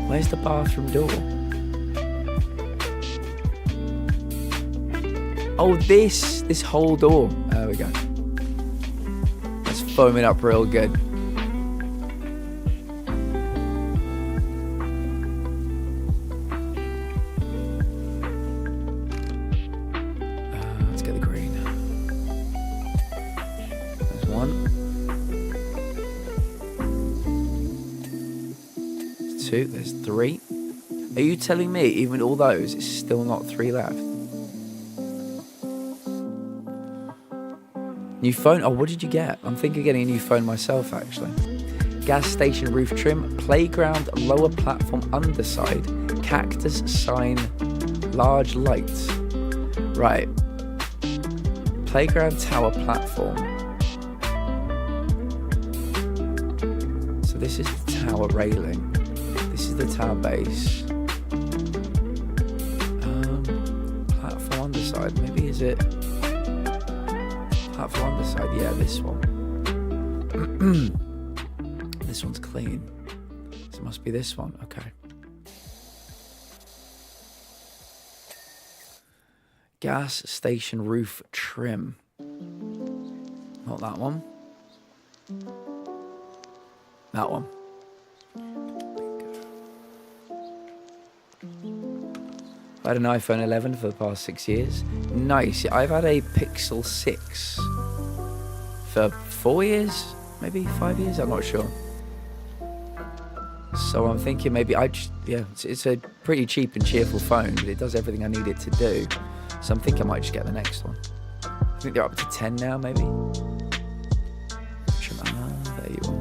Where's the bathroom door? Oh, this whole door. There we go. That's foaming up real good. Let's get the green. There's one. There's 2. There's 3. Are you telling me even all those, it's still not 3 left? New phone? Oh, what did you get? I'm thinking of getting a new phone myself, actually. Gas station roof trim, playground lower platform underside, cactus sign, large lights. Right. Playground tower platform. So this is the tower railing. This is the tower base. Platform underside. Maybe is it... Platform underside, yeah, this one. This one's clean. So it must be this one, okay. Gas station roof trim. Not that one. That one. I had an iPhone 11 for the past 6 years. Nice. I've had a Pixel 6 for 4 years, maybe 5 years. I'm not sure. So I'm thinking maybe it's a pretty cheap and cheerful phone, but it does everything I need it to do. So I'm thinking I might just get the next one. I think they're up to 10 now, maybe. There you are.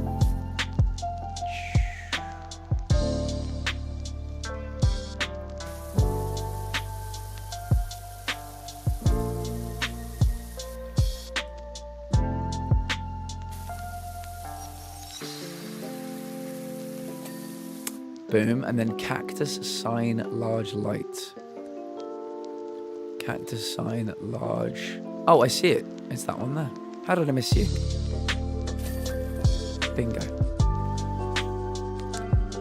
Boom, and then cactus sign large light. Cactus sign large. Oh, I see it. It's that one there. How did I miss you? Bingo.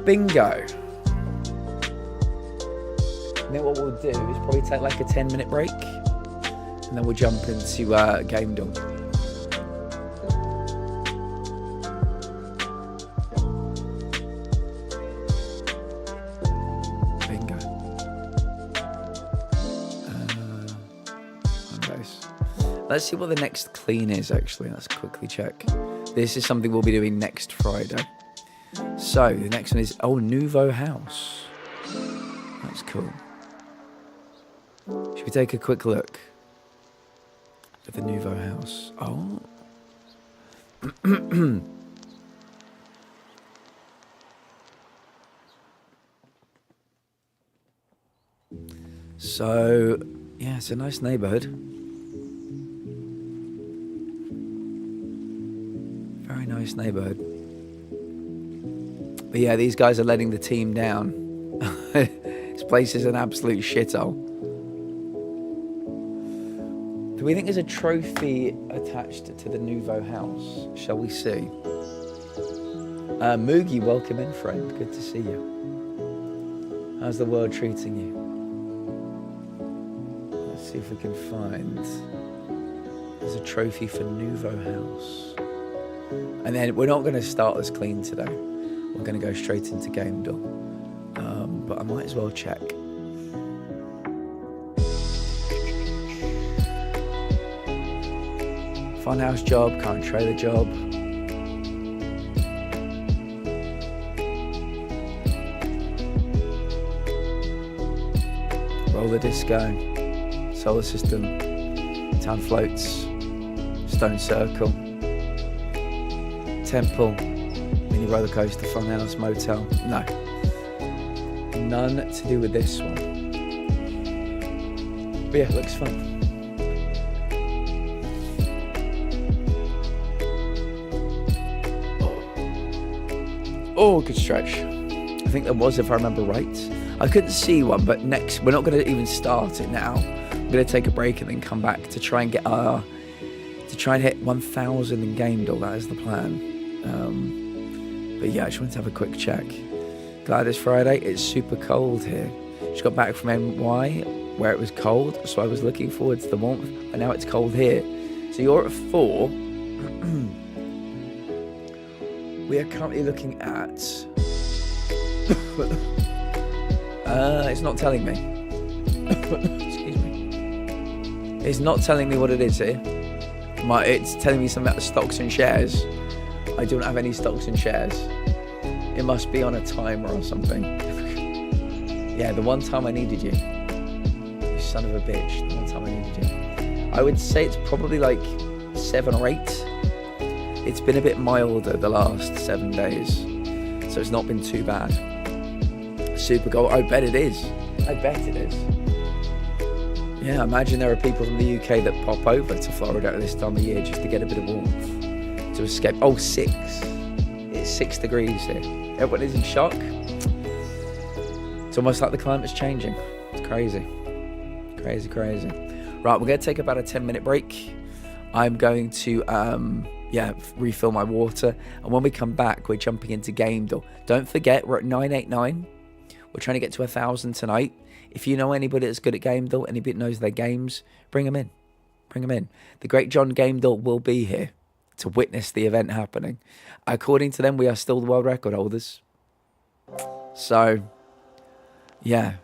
Bingo. I think what we'll do is probably take like a 10-minute break, and then we'll jump into Game Done. Let's see what the next clean is, actually. Let's quickly check. This is something we'll be doing next Friday. So, the next one is, Nouveau House. That's cool. Should we take a quick look at the Nouveau House? Oh. So, yeah, it's a nice neighborhood. Very nice neighborhood. But yeah, these guys are letting the team down. This place is an absolute shithole. Do we think there's a trophy attached to the Nouveau House? Shall we see? Moogie, welcome in, friend. Good to see you. How's the world treating you? Let's see if we can find. There's a trophy for Nouveau House. And then we're not going to start as clean today. We're going to go straight into Game Door. But I might as well check. Funhouse job, current trailer job. Roller disco, solar system, town floats, stone circle, temple, mini roller coaster, funhouse, motel. No, none to do with this one. But yeah, looks fun. Oh, good stretch. I think there was, if I remember right. I couldn't see one, but next, we're not going to even start it now. I'm going to take a break and then come back to try and get to try and hit 1,000 in Game Door. That is the plan. But yeah, I just wanted to have a quick check. Glad it's Friday. It's super cold here. Just got back from NY where it was cold, so I was looking forward to the warmth, but now it's cold here. So you're at 4. We are currently looking at... it's not telling me. Excuse me. It's not telling me what it is here. It's telling me something about stocks and shares. I don't have any stocks and shares. It must be on a timer or something. Yeah, the one time I needed you. You son of a bitch. The one time I needed you. I would say it's probably like 7 or 8. It's been a bit milder the last 7 days, so it's not been too bad. Super cold. I bet it is. I bet it is. Yeah, imagine there are people from the UK that pop over to Florida at this time of year just to get a bit of warmth, to escape. Oh, 6. It's 6 degrees here. Everyone is in shock. It's almost like the climate's changing. It's crazy. Crazy, crazy. Right, we're going to take about a 10-minute break. I'm going to... refill my water, and when we come back we're jumping into Game Door. Don't forget, we're at 989. We're trying to get to 1,000 tonight. If you know anybody that's good at Game Door, anybody that knows their games, bring them in. The great John Game Door will be here to witness the event happening. According to them, we are still the world record holders, so yeah,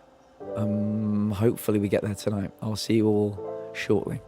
hopefully we get there tonight. I'll see you all shortly.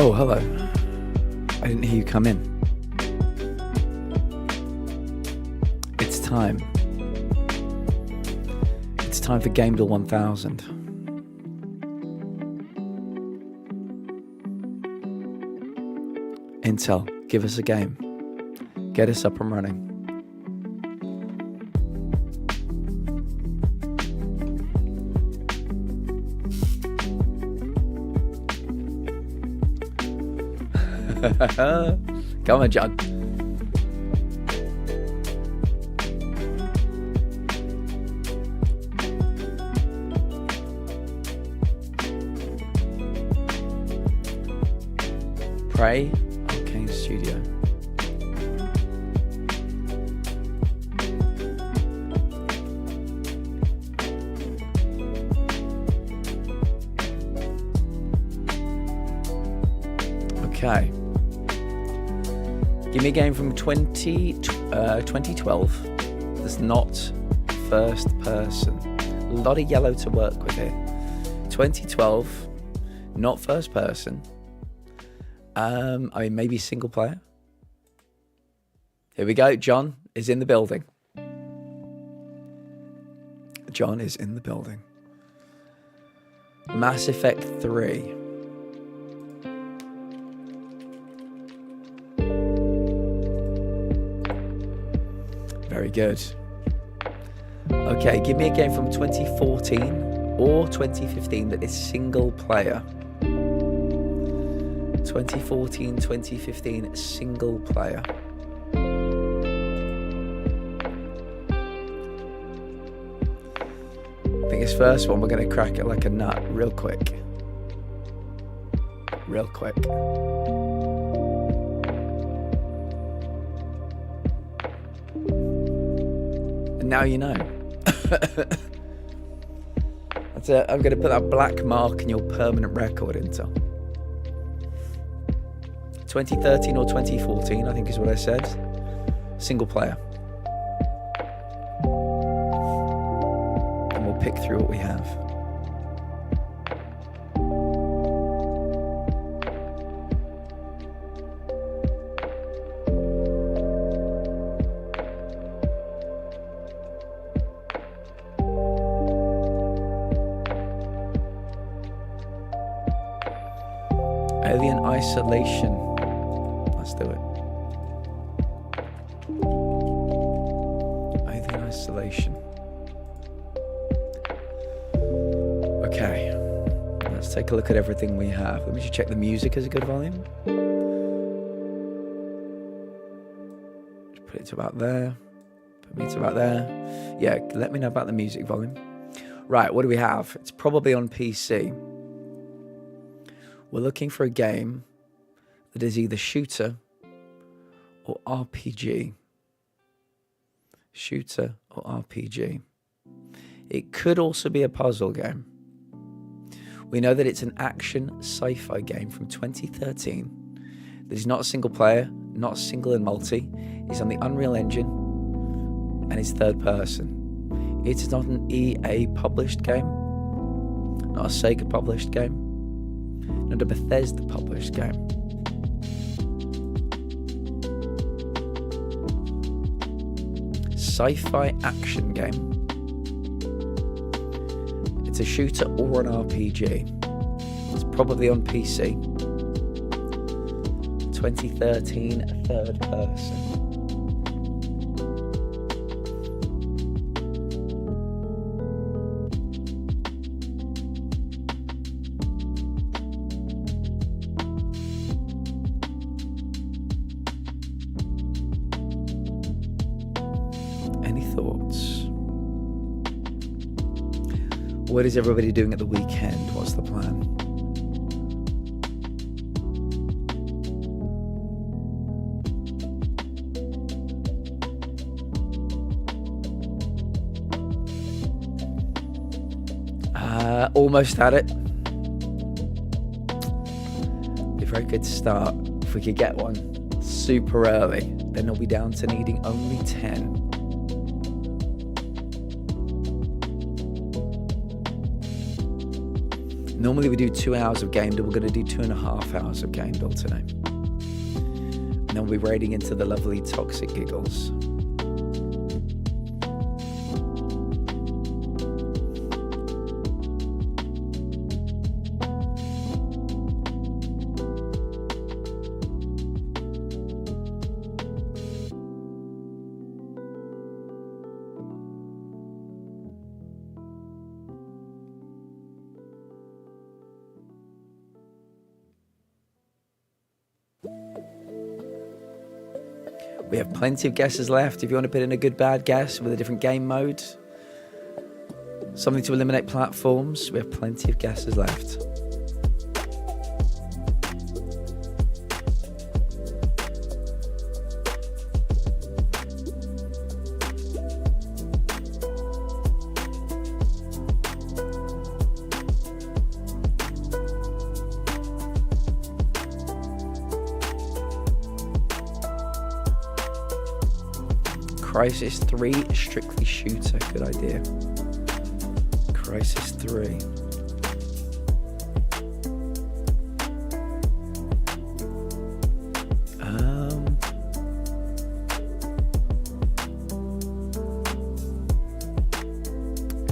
Oh, hello. I didn't hear you come in. It's time. It's time for Game Deal 1000. Intel, give us a game. Get us up and running. Come on, John. Prey, Arcane Studio. Okay. Give me a game from 2012 that's not first person. A lot of yellow to work with here. 2012, not first person. I mean, maybe single player. Here we go. John is in the building. John is in the building. Mass Effect 3. Very good. Okay, give me a game from 2014 or 2015 that is single player. 2014, 2015, single player. I think this first one, we're going to crack it like a nut real quick. Real quick. And now you know. That's it. I'm going to put that black mark in your permanent record, Intel. 2013 or 2014, I think is what I said. Single player. And we'll pick through what we have. Alien Isolation. Let's do it. Alien Isolation. Okay. Let's take a look at everything we have. Let me just check the music is a good volume. Just put it to about there. Put me to about there. Yeah, let me know about the music volume. Right, what do we have? It's probably on PC. We're looking for a game that is either shooter or RPG. Shooter or RPG. It could also be a puzzle game. We know that it's an action sci-fi game from 2013 that is not single player, not single and multi. It's on the Unreal Engine and it's third person. It is not an EA published game, not a Sega published game, not a Bethesda published game. Sci-fi action game. It's a shooter or an RPG. It's probably on PC. 2013, third person. Any thoughts? What is everybody doing at the weekend? What's the plan? Almost had it. Be very good to start. If we could get one super early, then it'll be down to needing only 10. Normally we do 2 hours of game build. We're going to do 2.5 hours of game build today. And then we'll be raiding into the lovely Toxic Giggles. We have plenty of guesses left. If you want to put in a good bad guess with a different game mode, something to eliminate platforms, we have plenty of guesses left. Crisis 3, strictly shooter. Good idea. Crisis 3.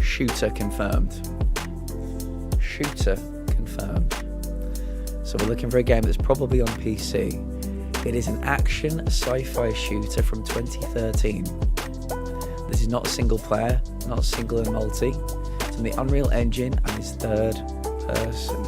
Shooter confirmed. Shooter confirmed. So we're looking for a game that's probably on PC. It is an action sci-fi shooter from 2013. This is not single player, not single and multi. It's on the Unreal Engine and is third person.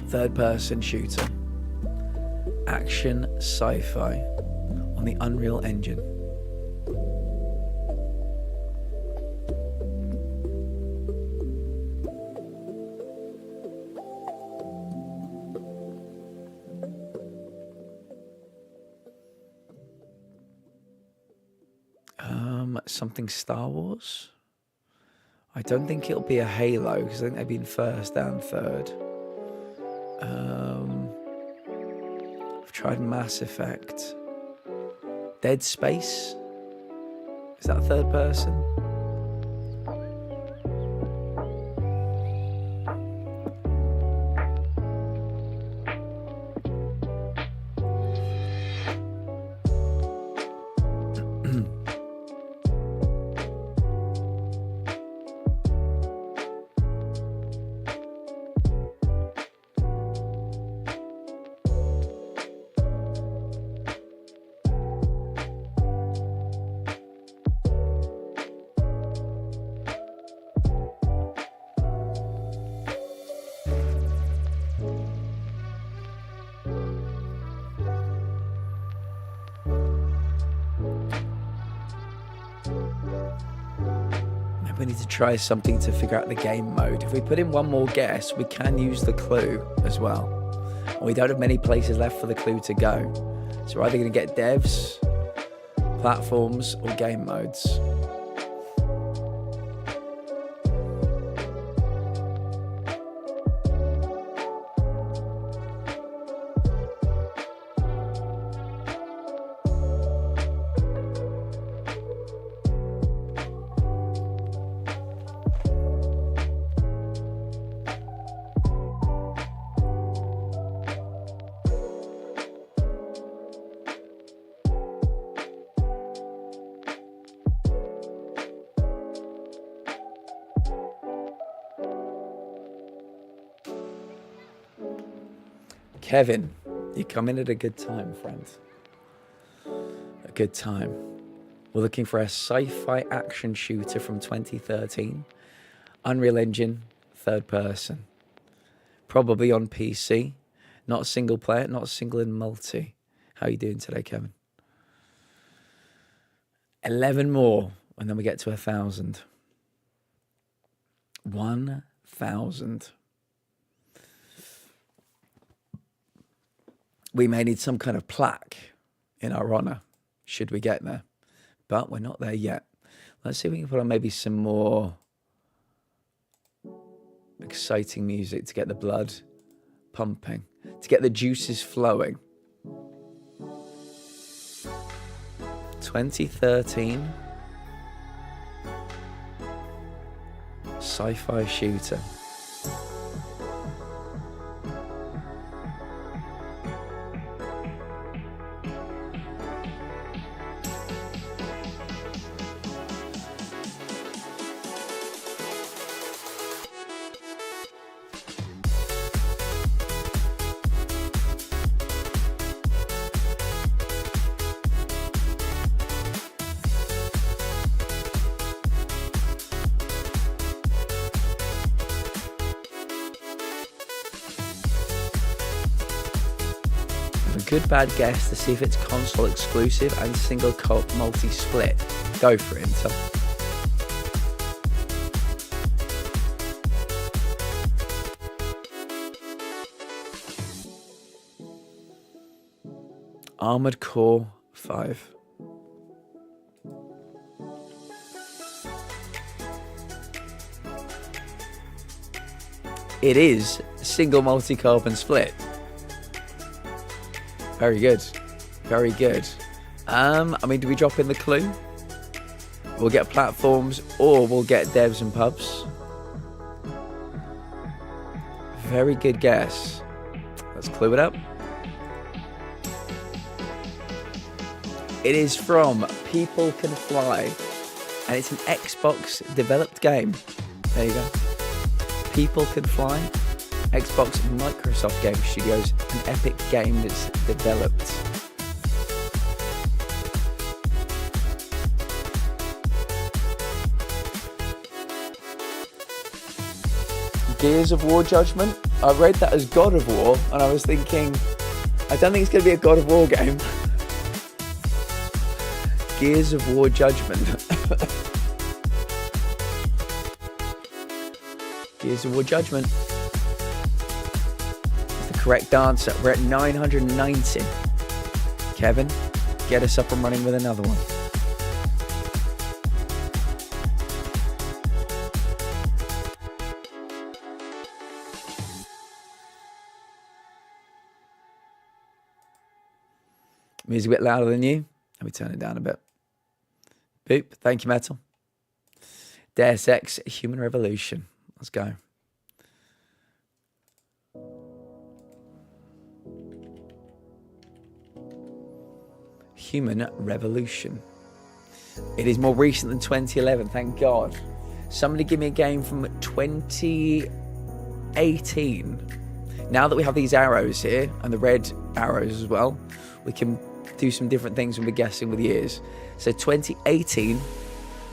Third-person shooter, action sci-fi on the Unreal Engine. Something Star Wars? I don't think it'll be a Halo because I think they've been first and third. I've tried Mass Effect. Dead Space? Is that third person? We need to try something to figure out the game mode. If we put in one more guess, we can use the clue as well. And we don't have many places left for the clue to go. So we're either going to get devs, platforms, or game modes. Kevin, you come in at a good time, friend. A good time. We're looking for a sci-fi action shooter from 2013. Unreal Engine, third person. Probably on PC. Not single player, not single in multi. How are you doing today, Kevin? 11 more, and then we get to 1,000. 1,000. We may need some kind of plaque in our honor, should we get there. But we're not there yet. Let's see if we can put on maybe some more exciting music to get the blood pumping, to get the juices flowing. 2013 sci-fi shooter. Good bad guess to see if it's console exclusive and single co-op multi-split. Go for it, Intel. Armored Core 5. It is single multi-co-op and split. Very good. Very good. I mean, do we drop in the clue? We'll get platforms or we'll get devs and pubs. Very good guess. Let's clue it up. It is from People Can Fly, and it's an Xbox developed game. There you go. People Can Fly. Xbox Microsoft Game Studios, an epic game that's developed. Gears of War Judgment. I read that as God of War, and I was thinking, I don't think it's going to be a God of War game. Gears of War Judgment. Gears of War Judgment. Correct answer. We're at 990. Kevin, get us up and running with another one. Music a bit louder than you. Let me turn it down a bit. Boop. Thank you, Metal. Deus Ex Human Revolution. Let's go. Human Revolution. It is more recent than 2011, thank God. Somebody give me a game from 2018. Now that we have these arrows here, and the red arrows as well, we can do some different things when we're guessing with years. So 2018,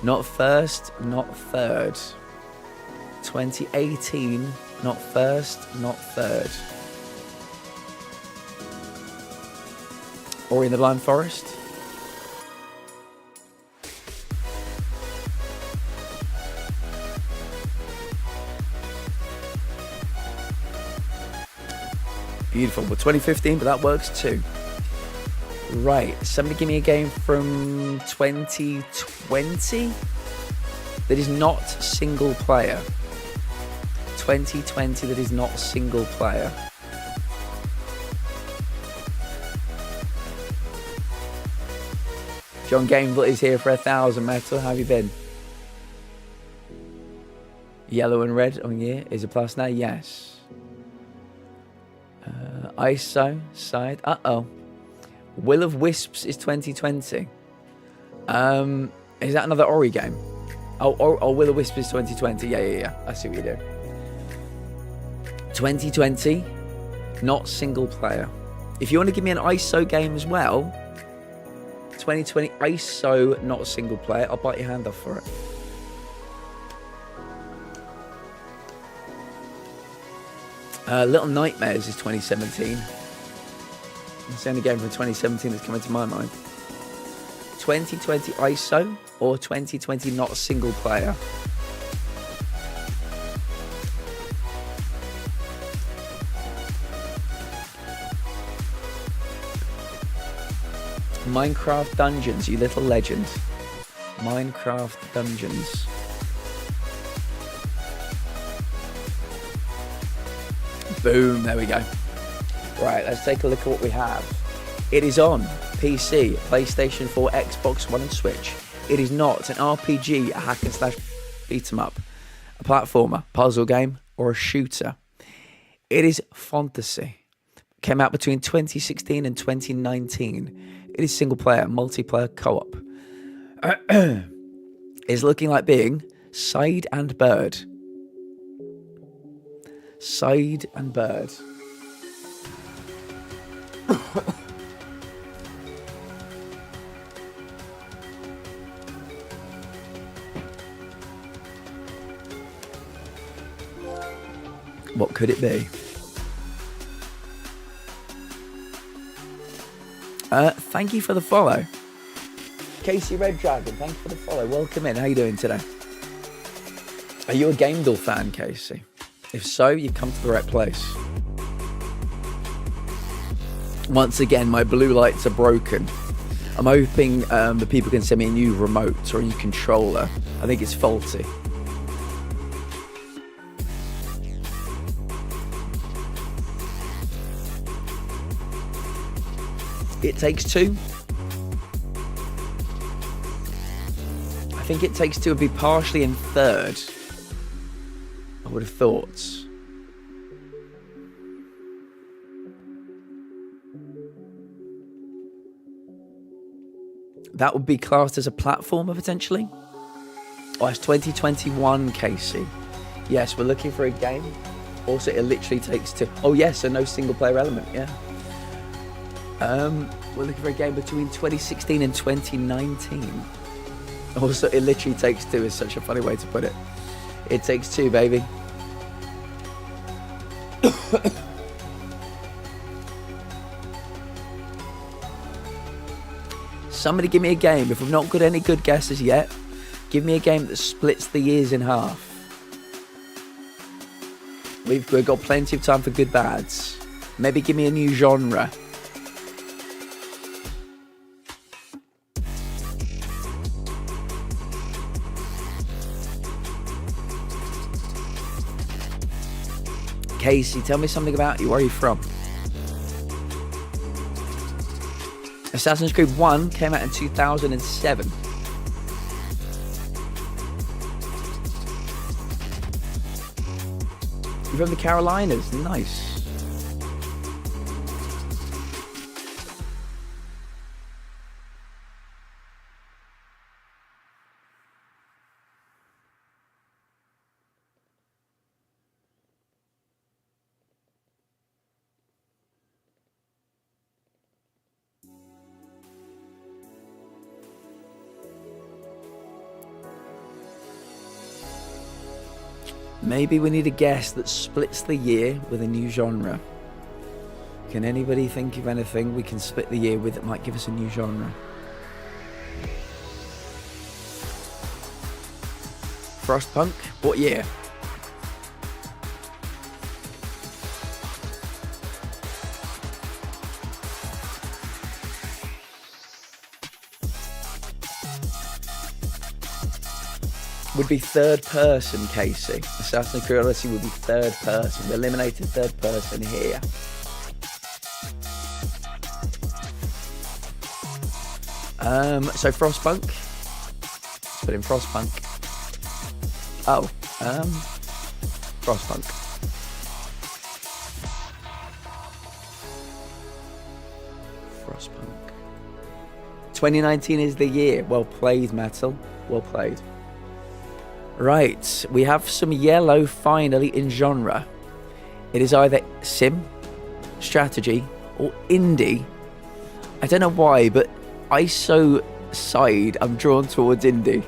not first, not third. 2018, not first, not third. Ori and the Blind Forest. Beautiful. Well, 2015, but that works too. Right. Somebody give me a game from 2020 that is not single player. 2020 that is not single player. John Gamble is here for 1,000 Metal. How have you been? Yellow and red on year is a plus now. Yes. ISO side. Will of Wisps is 2020. Is that another Ori game? Oh, Will of Wisps is 2020. Yeah. I see what you're doing. 2020, not single player. If you want to give me an ISO game as well, 2020 ISO, not a single player. I'll bite your hand off for it. Little Nightmares is 2017. It's the only game from 2017 that's coming to my mind. 2020 ISO or 2020 not a single player? Minecraft Dungeons, you little legend. Minecraft Dungeons. Boom, there we go. Right, let's take a look at what we have. It is on PC, PlayStation 4, Xbox One and Switch. It is not an RPG, a hack and slash beat 'em up, a platformer, puzzle game, or a shooter. It is fantasy. Came out between 2016 and 2019. It is single player, multiplayer co-op. It's looking like being Side and Bird. Side and Bird. What could it be? Thank you for the follow. Casey Red Dragon, thank you for the follow. Welcome in. How you doing today? Are you a Gamedall fan, Casey? If so, you've come to the right place. Once again, my blue lights are broken. I'm hoping the people can send me a new remote or a new controller. I think it's faulty. It Takes Two. I think It Takes Two would be partially in third. I would have thought. That would be classed as a platformer potentially. Oh, it's 2021, Casey. Yes, we're looking for a game. Also, It Literally Takes Two. Oh yes, so no single player element, yeah. We're looking for a game between 2016 and 2019. Also, It Literally Takes Two is such a funny way to put it. It Takes Two, baby. Somebody give me a game. If we've not got any good guesses yet, give me a game that splits the years in half. We've got plenty of time for good bads. Maybe give me a new genre. Casey, tell me something about you. Where are you from? Assassin's Creed 1 came out in 2007. You're from the Carolinas. Nice. Maybe we need a guess that splits the year with a new genre. Can anybody think of anything we can split the year with that might give us a new genre? Frostpunk? What year? Would be third person, Casey. Assassin's Creed Odyssey would be third person. We eliminated third person here. So Frostpunk. Let's put in Frostpunk. Oh, Frostpunk. Frostpunk. 2019 is the year. Well played, Metal. Well played. Right, we have some yellow finally in genre. It is either sim, strategy, or indie. I don't know why, but ISO side, I'm drawn towards indie.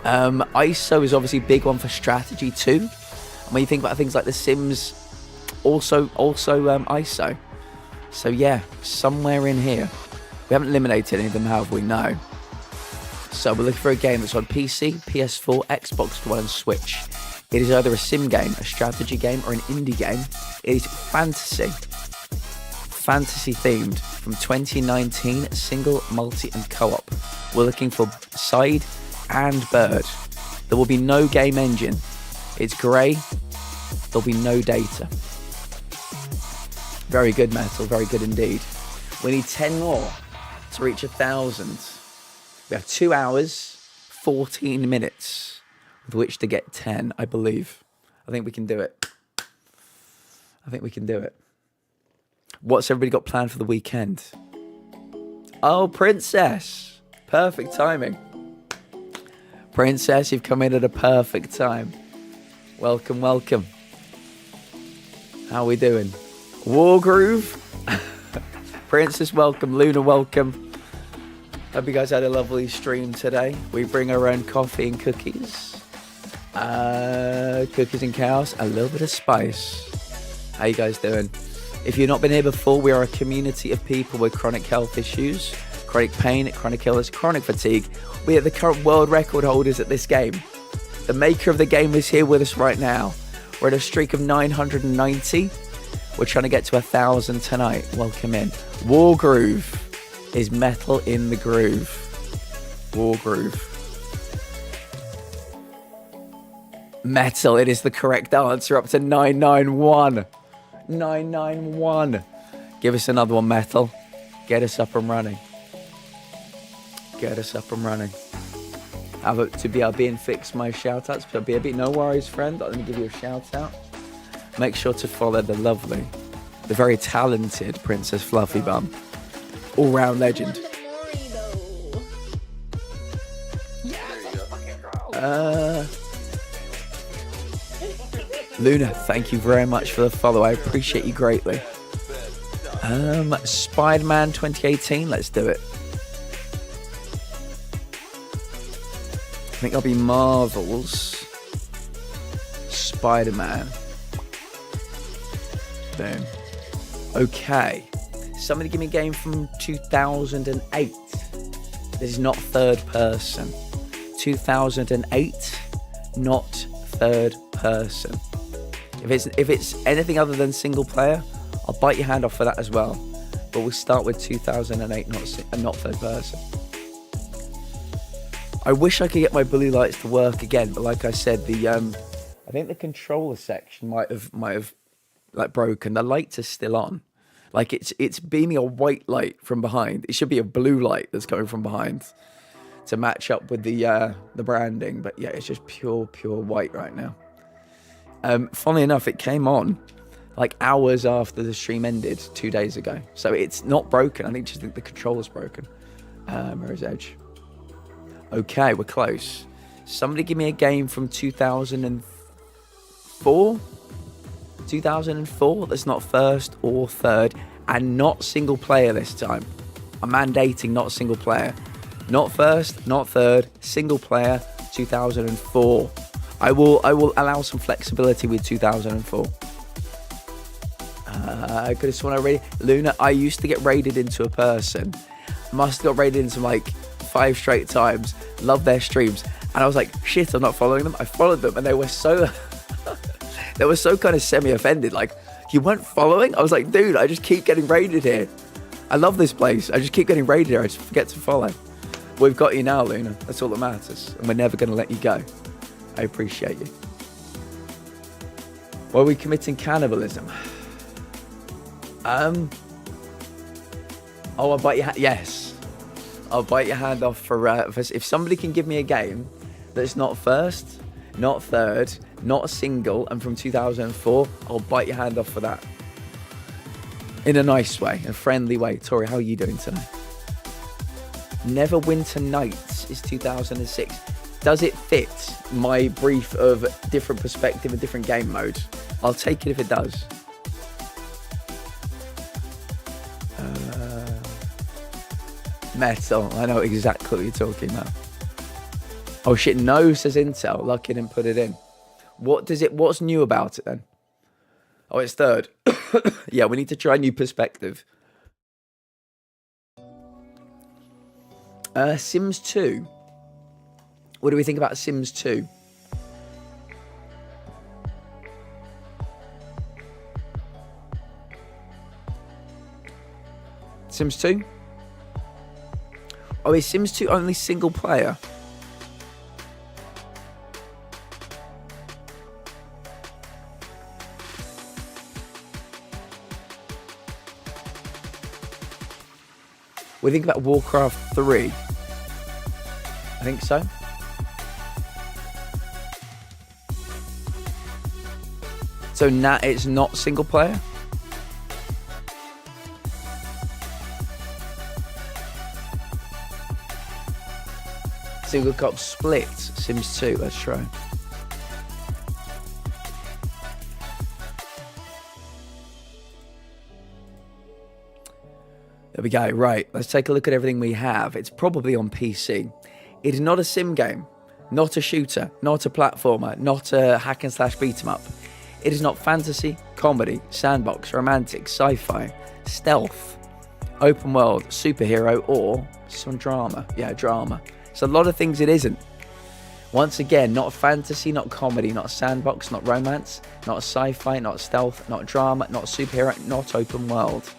ISO is obviously a big one for strategy too. And when you think about things like The Sims, also ISO. So yeah, somewhere in here. We haven't eliminated any of them, have we? No. So we're looking for a game that's on PC, PS4, Xbox One and Switch. It is either a sim game, a strategy game, or an indie game. It is fantasy themed from 2019, single, multi and co-op. We're looking for side and bird. There will be no game engine. It's grey. There'll be no data. Very good, Metal. Very good indeed. We need 10 more to reach 1,000. We have 2 hours, 14 minutes with which to get 10, I believe. I think we can do it. What's everybody got planned for the weekend? Oh, Princess. Perfect timing. Princess, you've come in at a perfect time. Welcome, welcome. How are we doing? Wargroove. Princess, welcome. Luna, welcome. Hope you guys had a lovely stream today. We bring our own coffee and cookies. Cookies and chaos. A little bit of spice. How you guys doing? If you've not been here before, we are a community of people with chronic health issues, chronic pain, chronic illness, chronic fatigue. We are the current world record holders at this game. The maker of the game is here with us right now. We're at a streak of 990. We're trying to get to 1,000 tonight. Welcome in. Wargroove is metal in the groove. Wargroove. Metal, it is the correct answer. Up to 991. 991. Give us another one, Metal. Get us up and running. Get us up and running. Have it to BRB and fix my shout outs. BRB, no worries, friend. Let me give you a shout out. Make sure to follow the lovely, the very talented Princess Fluffy Bum. All round legend. Luna, thank you very much for the follow. I appreciate you greatly. Spider-Man 2018, let's do it. I think I'll be Marvel's Spider-Man. Boom. Okay. Somebody give me a game from 2008. This is not third person. 2008, not third person. If it's anything other than single player, I'll bite your hand off for that as well. But we'll start with 2008, not third person. I wish I could get my blue lights to work again, but like I said, I think the controller section might have like broken. The lights are still on. Like it's beaming a white light from behind. It should be a blue light that's coming from behind to match up with the branding. But yeah, it's just pure white right now. Funnily enough, it came on like hours after the stream ended 2 days ago. So it's not broken. I think the controller's broken. Mirror's Edge. Okay, we're close. Somebody give me a game from 2004? 2004? That's not first or third. And not single player this time. I'm mandating not single player. Not first, not third. Single player, 2004. I will allow some flexibility with 2004. I could have sworn I raided Luna. I used to get raided into a person. Must have got raided into like 5 straight times. Love their streams. And I was like, shit, I'm not following them. I followed them and they were so kind of semi-offended. Like, you weren't following? I was like, dude, I just keep getting raided here. I love this place. I just keep getting raided here. I just forget to follow. We've got you now, Luna. That's all that matters. And we're never going to let you go. I appreciate you. Were we committing cannibalism? Oh, I'll bite your hand. Yes. I'll bite your hand off for if somebody can give me a game that's not first, not third, not single, and from 2004, I'll bite your hand off for that. In a nice way, a friendly way. Tori, how are you doing tonight? Neverwinter Nights is 2006. Does it fit my brief of different perspective and different game mode? I'll take it if it does. Metal. I know exactly what you're talking about. Oh shit, no, says Intel. Lucky didn't put it in. What's new about it then? Oh, it's third. Yeah, we need to try a new perspective. Sims 2. What do we think about Sims 2? Sims 2? Oh, is Sims 2 only single player? We think about Warcraft 3. I think so. So now it's not single player? Single cop split. Sims 2, let's try. There we go. Right, let's take a look at everything we have. It's probably on PC. It is not a sim game, not a shooter, not a platformer, not a hack and slash beat 'em up. It is not fantasy, comedy, sandbox, romantic, sci-fi, stealth, open world, superhero, or some drama. Yeah, drama. So a lot of things it isn't. Once again, not fantasy, not comedy, not sandbox, not romance, not sci-fi, not stealth, not drama, not superhero, not open world.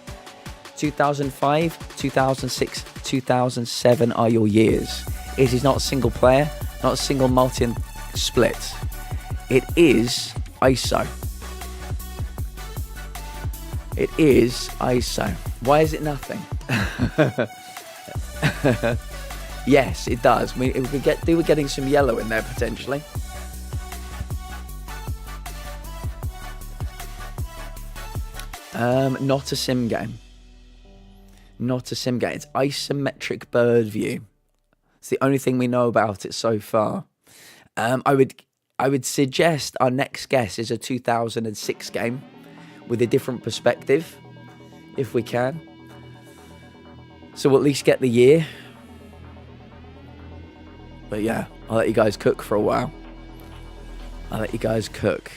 2005, 2006, 2007 are your years. It is not single player, not single multi and split. It is ISO. It is ISO. Why is it nothing? Yes, it does. We were getting some yellow in there potentially. Not a sim game. Not a sim game. It's isometric bird view. It's the only thing we know about it so far. I would suggest our next guess is a 2006 game with a different perspective, if we can. So we'll at least get the year. But yeah, I'll let you guys cook for a while. I'll let you guys cook.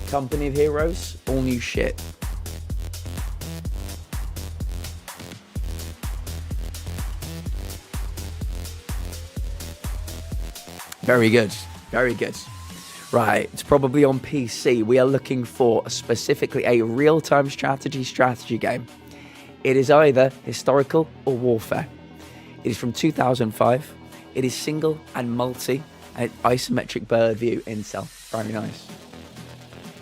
Company of Heroes, all new shit. Very good, very good. Right, it's probably on PC. We are looking for specifically a real-time strategy game. It is either historical or warfare. It is from 2005. It is single and multi and isometric bird view Intel. Very nice.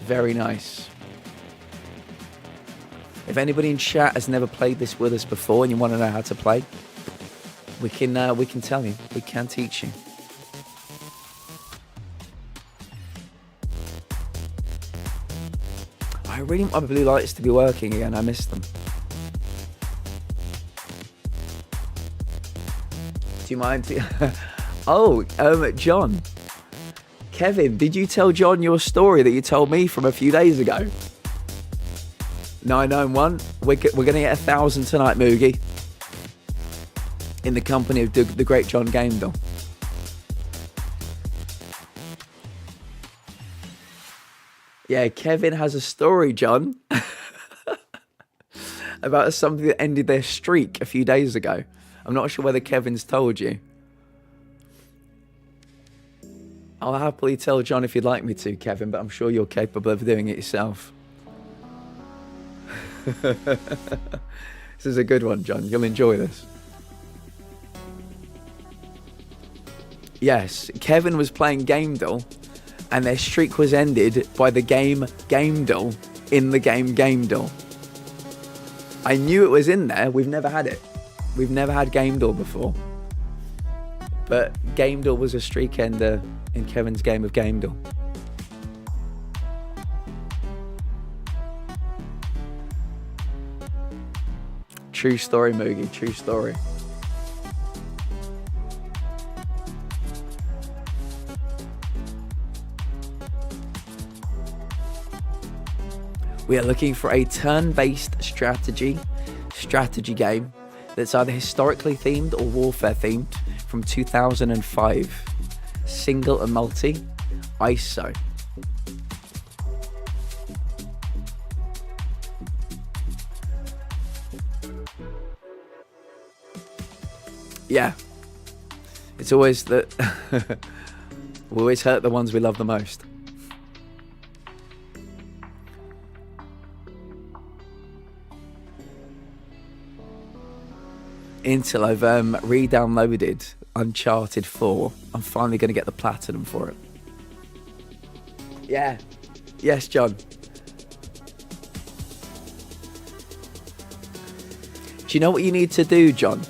Very nice. If anybody in chat has never played this with us before and you want to know how to play, we can tell you. We can teach you. I really want my blue lights to be working again. I miss them. Do you mind? Oh, John. Kevin, did you tell John your story that you told me from a few days ago? 991. We're going to get 1,000 tonight, Moogie. In the company of the great John Gamedall. Yeah, Kevin has a story, John. About something that ended their streak a few days ago. I'm not sure whether Kevin's told you. I'll happily tell John if you'd like me to, Kevin, but I'm sure you're capable of doing it yourself. This is a good one, John. You'll enjoy this. Yes, Kevin was playing Gamedall, and their streak was ended by the game Gamedall in the game Gamedall. I knew it was in there. We've never had it. We've never had Game Door before. But Game Door was a streak ender in Kevin's game of Game Door. True story, Moogie. True story. We are looking for a turn-based strategy game that's either historically themed or warfare themed from 2005. Single and multi, ISO. Yeah, it's always that we always hurt the ones we love the most. Until I've re-downloaded Uncharted 4, I'm finally going to get the platinum for it. Yeah. Yes, John. Do you know what you need to do, John?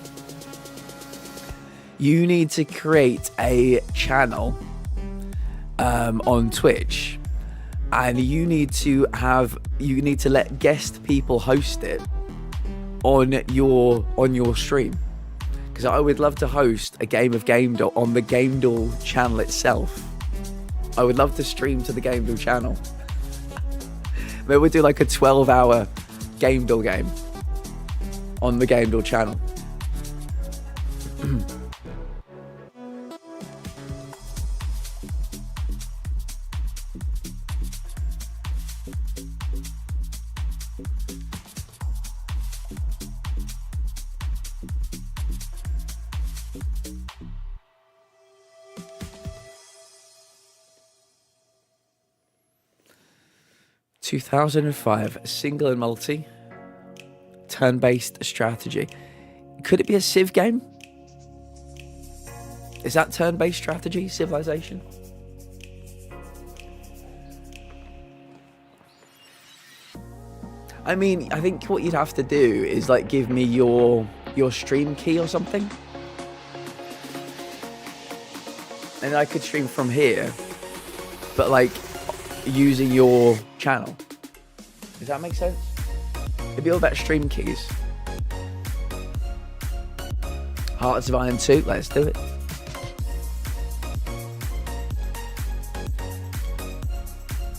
You need to create a channel on Twitch, and you need to let guest people host it on your stream, because I would love to host a game of Game Door on the Game Door channel itself. I would love to stream to the Game Door channel. Maybe we'll do like a 12-hour Game Door game on the Game Door channel. 2005, single and multi, turn-based strategy. Could it be a Civ game? Is that turn-based strategy, Civilization? I mean, I think what you'd have to do is like give me your stream key or something, and I could stream from here, but like using your channel. Does that make sense? It'd be all about stream keys. Hearts of Iron 2, let's do it.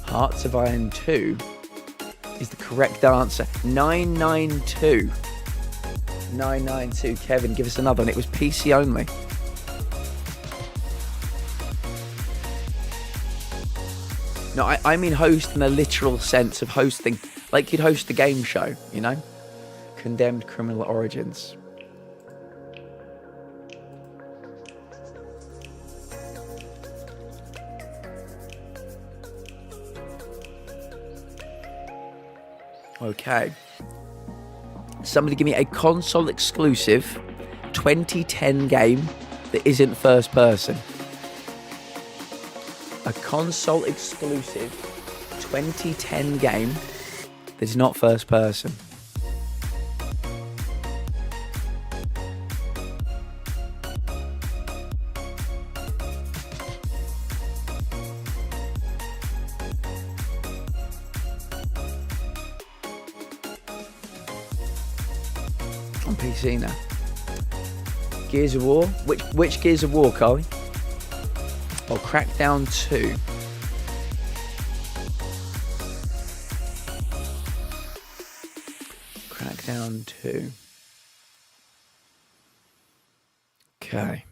Hearts of Iron 2 is the correct answer. 992. 992. Kevin, give us another one. It was PC only. No, I mean host in the literal sense of hosting. Like you'd host a game show, you know? Condemned Criminal Origins. Okay. Somebody give me a console exclusive 2010 game that isn't first person. A console exclusive 2010 game that is not first person. On PC now. Gears of War? Which Gears of War, Carly? Or Crackdown 2. Crackdown 2. Okay.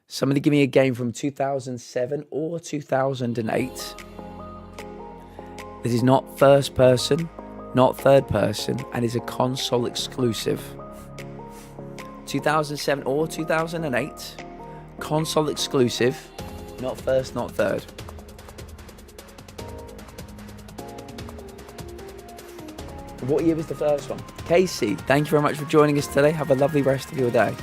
Somebody give me a game from 2007 or 2008. This is not first person, not third person, and is a console exclusive. 2007 or 2008. Console exclusive. Not first, not third. What year was the first one? Casey, thank you very much for joining us today. Have a lovely rest of your day.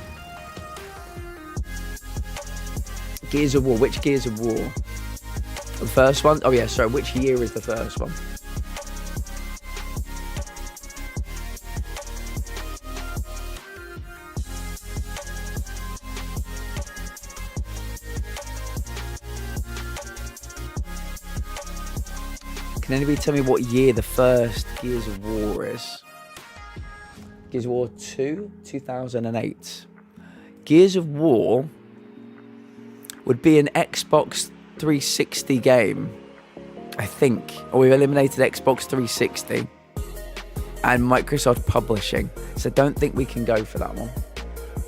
Gears of War. Which Gears of War? The first one? Oh yeah, sorry. Which year is the first one? Can anybody tell me what year the first Gears of War is? Gears of War 2, 2008. Gears of War would be an Xbox 360 game, I think. Or we've eliminated Xbox 360 and Microsoft Publishing. So I don't think we can go for that one.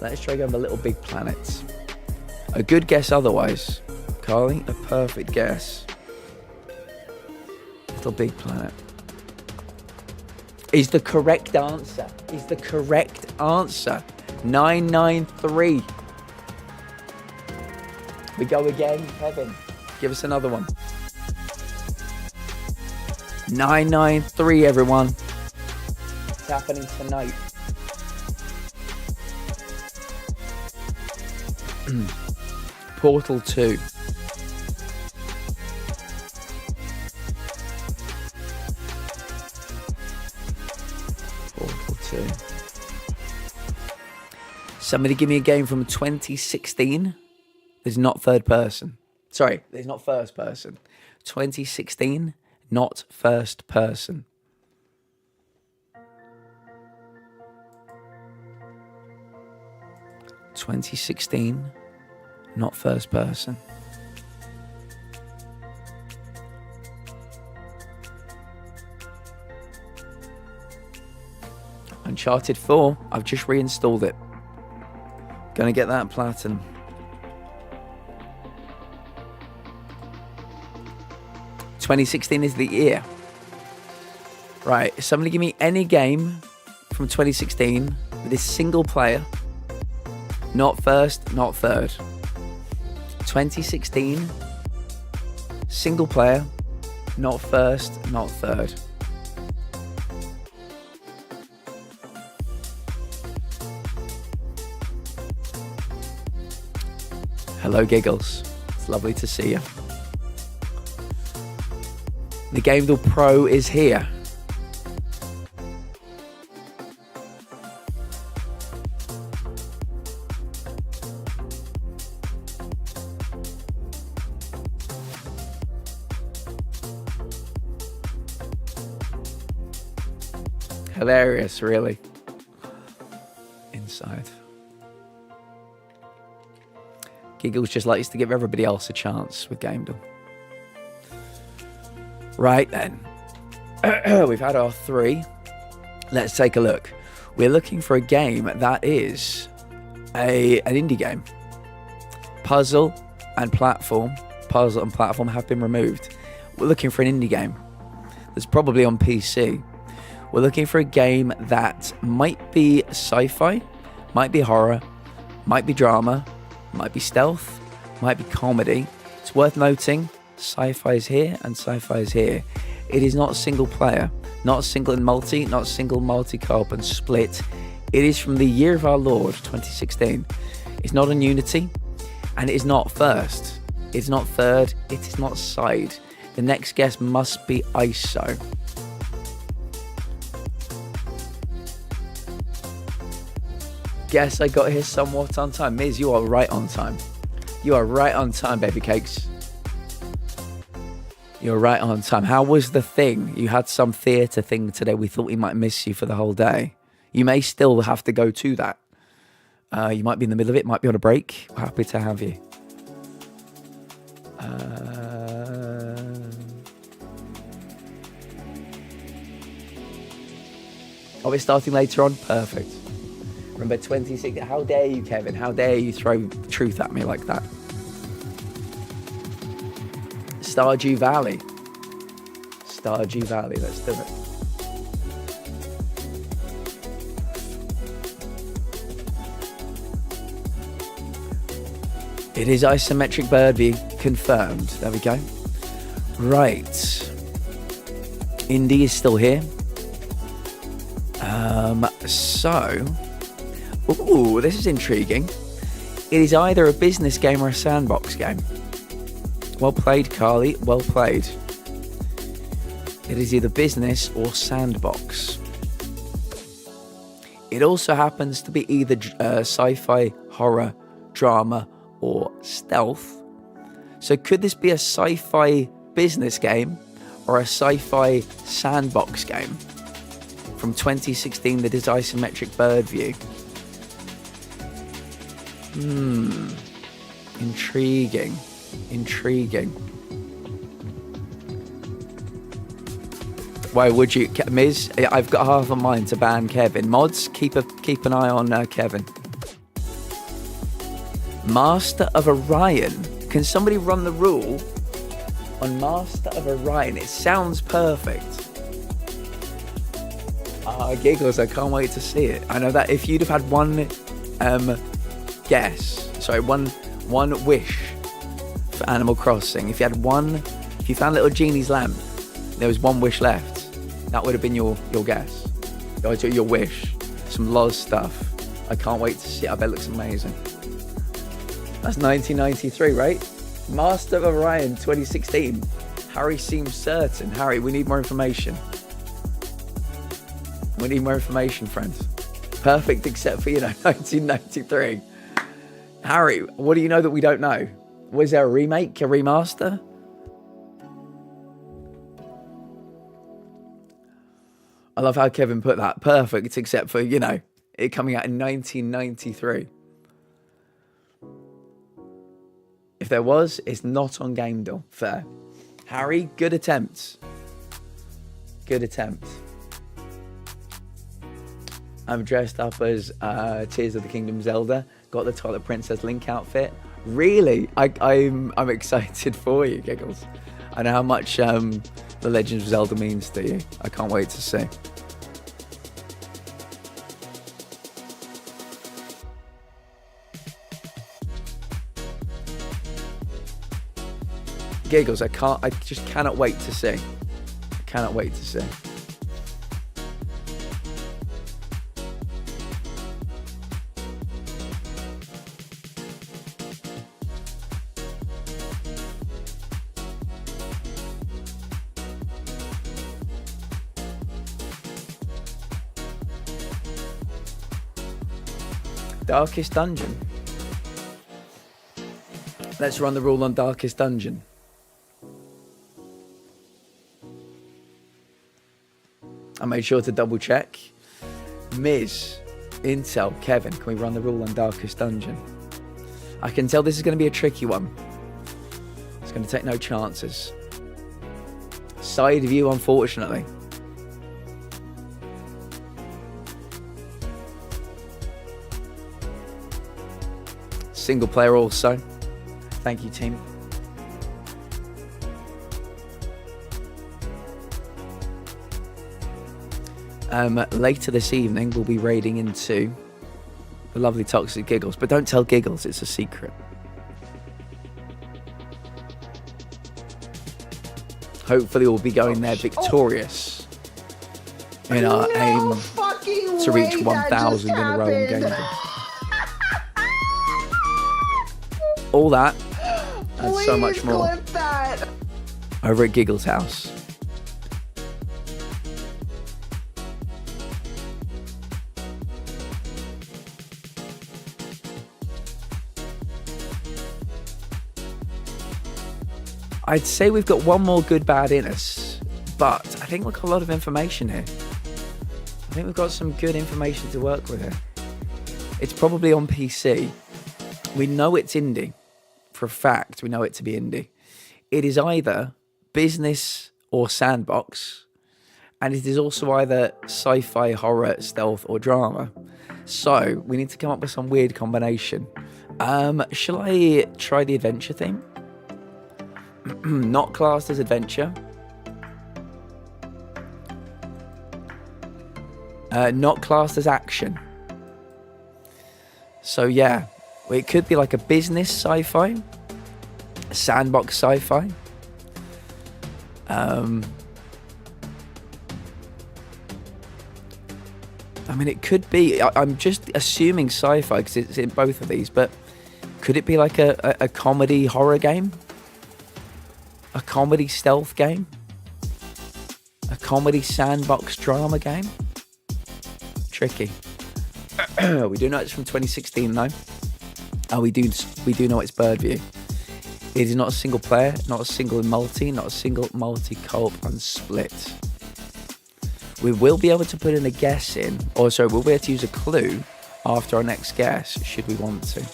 Let's try going for Little Big Planet. A good guess otherwise. Carly, a perfect guess. Little Big Planet is the correct answer. 993. We go again, Kevin. Give us another one. 993, everyone. It's happening tonight. Portal 2. Portal 2. Somebody give me a game from 2016. There's not third person. Sorry, there's not first person. 2016, not first person. (2016), not first person. Uncharted 4, I've just reinstalled it. Gonna get that platinum. (2016) is the year. Right, somebody give me any game from 2016 with a single player. Not first, not third. 2016, single player, not first, not third. Hello, Giggles. It's lovely to see you. The Game Duel Pro is here. Hilarious, really. Inside. Giggles just likes to give everybody else a chance with Game Duel. Right then. We've had our 3. Let's take a look. We're looking for a game that is an indie game. Puzzle and platform have been removed. We're looking for an indie game that's probably on PC. We're looking for a game that might be sci-fi, might be horror, might be drama, might be stealth, might be comedy. It's worth noting, sci-fi is here and sci-fi is here. It is not single player, not single and multi, not single multi-co-op and split. It is from the year of our Lord, 2016. It's not on Unity, and it is not first. It's not third, it is not side. The next guess must be ISO. Guess I got here somewhat on time. Miz, you are right on time. You are right on time, baby cakes. You're right on time. How was the thing? You had some theatre thing today. We thought we might miss you for the whole day. You may still have to go to that. You might be in the middle of it, might be on a break. We're happy to have you. Are we starting later on? Perfect. Remember 26. How dare you, Kevin? How dare you throw truth at me like that? Stardew Valley. Stardew Valley. Let's do it. It is isometric birdie confirmed. There we go. Right. Indie is still here. Ooh, this is intriguing. It is either a business game or a sandbox game. Well played, Carly. Well played. It is either business or sandbox. It also happens to be either sci-fi, horror, drama, or stealth. So could this be a sci-fi business game or a sci-fi sandbox game? From 2016, that is isometric bird view. Intriguing. Why would you, Miz? I've got half a mind to ban Kevin. Mods, keep an eye on Kevin. Master of Orion. Can somebody run the rule on Master of Orion? It sounds perfect. Giggles, I can't wait to see it. I know that if you'd have had one one wish for Animal Crossing, if you found Little Genie's lamp, there was one wish left, that would have been your guess. Your wish. Some Loz stuff. I can't wait to see it. I bet it looks amazing. That's 1993, right? Master of Orion 2016. Harry seems certain. Harry, we need more information. We need more information, friends. Perfect except for, 1993. Harry, what do you know that we don't know? Was there a remake, a remaster? I love how Kevin put that. Perfect except for, it coming out in 1993. If there was, it's not on GameDeal. Fair. Harry, good attempt. Good attempt. I'm dressed up as Tears of the Kingdom Zelda. Got the Twilight Princess Link outfit. Really? I'm excited for you, Giggles. I know how much The Legend of Zelda means to you. I can't wait to see. Giggles, I just cannot wait to see. I cannot wait to see. Darkest Dungeon. Let's run the rule on Darkest Dungeon. I made sure to double check. Miz, Intel, Kevin, can we run the rule on Darkest Dungeon? I can tell this is going to be a tricky one. It's going to take no chances. Side view, unfortunately. Single player also. Thank you, team. Later this evening, we'll be raiding into the lovely Toxic Giggles, but don't tell Giggles, it's a secret. Hopefully, we'll be going there victorious in our aim to reach 1,000 in a row in gaming. All that and so much more over at Giggles' house. I'd say we've got one more good bad in us, but I think we've got a lot of information here. I think we've got some good information to work with here. It's probably on PC. We know it's indie. For a fact, we know it to be indie. It is either business or sandbox, and it is also either sci-fi, horror, stealth, or drama. So we need to come up with some weird combination. Shall I try the adventure theme? Not classed as adventure. Not classed as action. So yeah, it could be like a business sci-fi, a sandbox sci-fi. I mean, it could be. I'm just assuming sci-fi because it's in both of these, but could it be like a comedy horror game? A comedy stealth game? A comedy sandbox drama game? Tricky. We do know it's from 2016 though. Oh, we do know it's bird view. It is not a single player, not a single multi, not a single multi-co-op and split. We will be able to put in a guess in, or sorry, we'll be able to use a clue after our next guess, should we want to.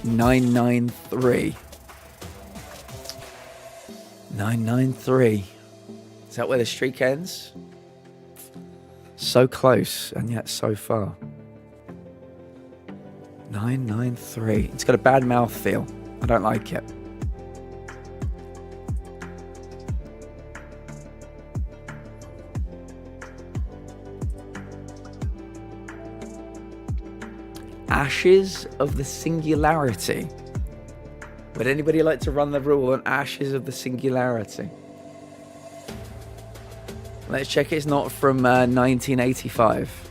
(993). 993. Is that where the streak ends? So close, and yet so far. 993. It's got a bad mouth feel. I don't like it. Ashes of the Singularity. Would anybody like to run the rule on Ashes of the Singularity? Let's check it's not from 1985.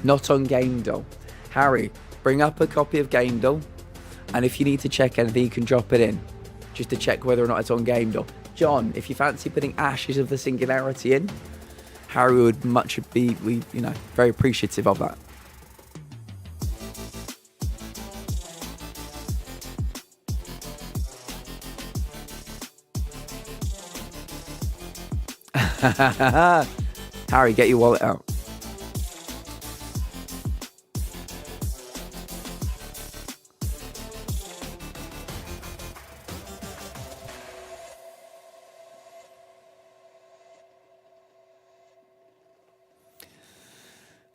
Not on GameDoll. Harry, bring up a copy of GameDoll, and if you need to check anything, you can drop it in, just to check whether or not it's on GameDoll. John, if you fancy putting Ashes of the Singularity in, Harry would be very appreciative of that. Harry, get your wallet out.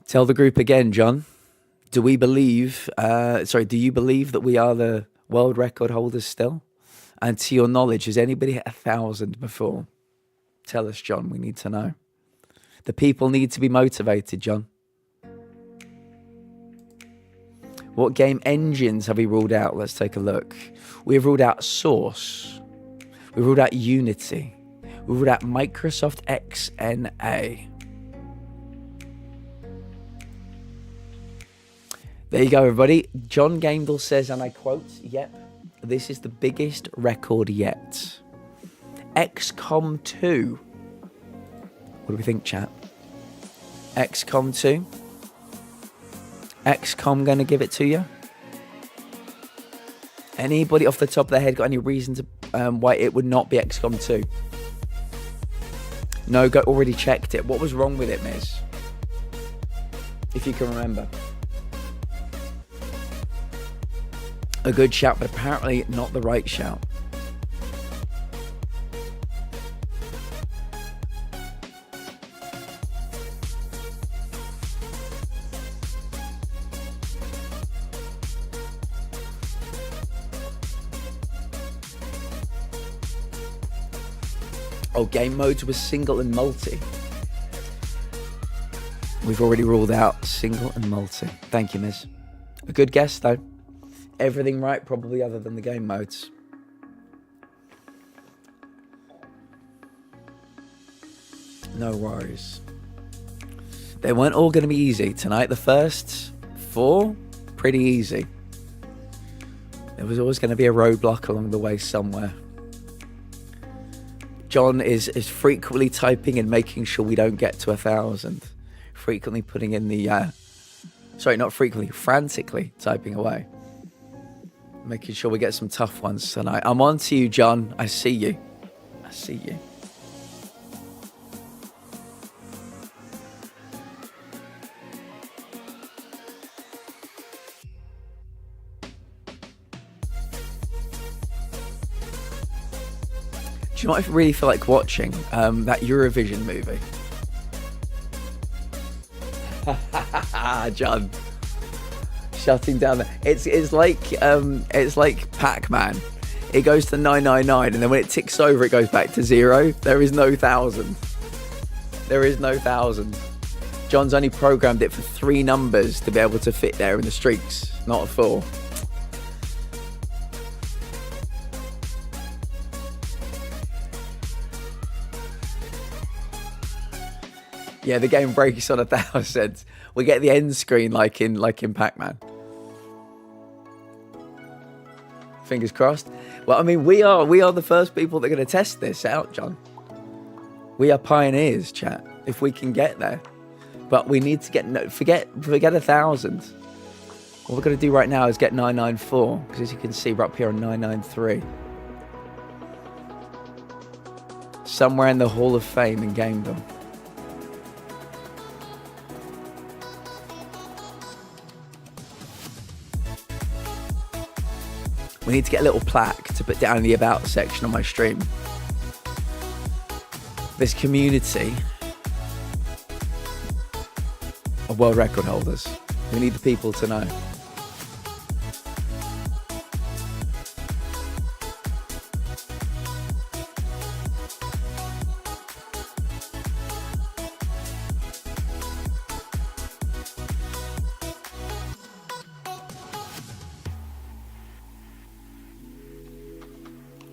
Tell the group again, John. Do you believe that we are the world record holders still? And to your knowledge, has anybody hit 1,000 before? Tell us, John. We need to know. The people need to be motivated, John. What game engines have we ruled out? Let's take a look. We've ruled out Source. We've ruled out Unity. We've ruled out Microsoft XNA. There you go, everybody. John Gamble says, and I quote, "Yep, this is the biggest record yet." XCOM 2. What do we think, chat? XCOM 2? XCOM going to give it to you? Anybody off the top of their head got any reason to why it would not be XCOM 2? No, already checked it. What was wrong with it, Miz? If you can remember. A good shout, but apparently not the right shout. Oh, game modes was single and multi. We've already ruled out single and multi. Thank you, Miz. A good guess, though. Everything right, probably, other than the game modes. No worries. They weren't all going to be easy tonight. The first 4, pretty easy. There was always going to be a roadblock along the way somewhere. John is frequently typing and making sure we don't get to 1,000. Frequently putting in the... sorry, not frequently. Frantically typing away. Making sure we get some tough ones tonight. I'm on to you, John. I see you. I see you. Do you know what I really feel like watching? That Eurovision movie. John. Shutting down there. It's like Pac-Man. It goes to 999, and then when it ticks over, it goes back to 0. There is no 1,000. There is no 1,000. John's only programmed it for 3 numbers to be able to fit there in the streaks, not a 4. Yeah, the game breaks on 1,000. We get the end screen like in Pac-Man. Fingers crossed. Well, I mean, we are the first people that are going to test this out, John. We are pioneers, chat. If we can get there, but we need to get forget 1,000. What we're going to do right now is get 994, because as you can see, we're up here on 993. Somewhere in the Hall of Fame in Gamedom. We need to get a little plaque to put down in the About section on my stream. This community of world record holders. We need the people to know.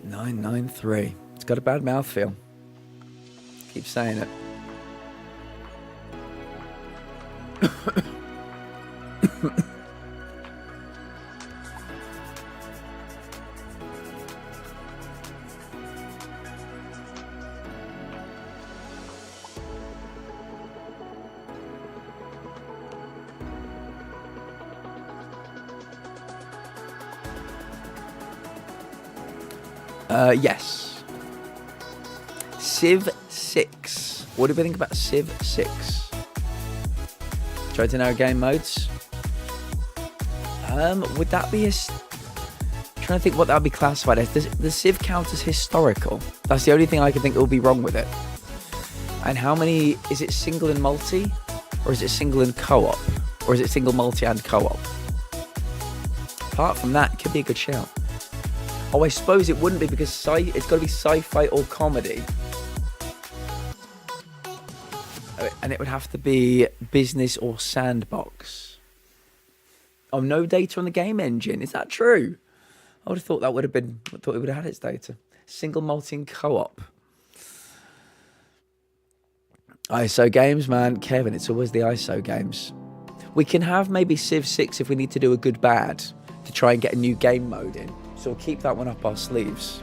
.993. It's got a bad mouthfeel. Keep saying it. Yes. Civ 6. What do we think about Civ 6? Try to know game modes. Would that be trying to think what that would be classified as. Does the Civ count as historical? That's the only thing I can think will be wrong with it. And how many, is it single and multi? Or is it single and co-op? Or is it single, multi and co-op? Apart from that, it could be a good shout. Oh, I suppose it wouldn't be because it's got to be sci-fi or comedy. And it would have to be business or sandbox. Oh, no data on the game engine. Is that true? I would have thought that would have been, I thought it would have had its data. Single, multi and co-op. ISO games, man. Kevin, it's always the ISO games. We can have maybe Civ 6 if we need to do a good bad to try and get a new game mode in. So we'll keep that one up our sleeves.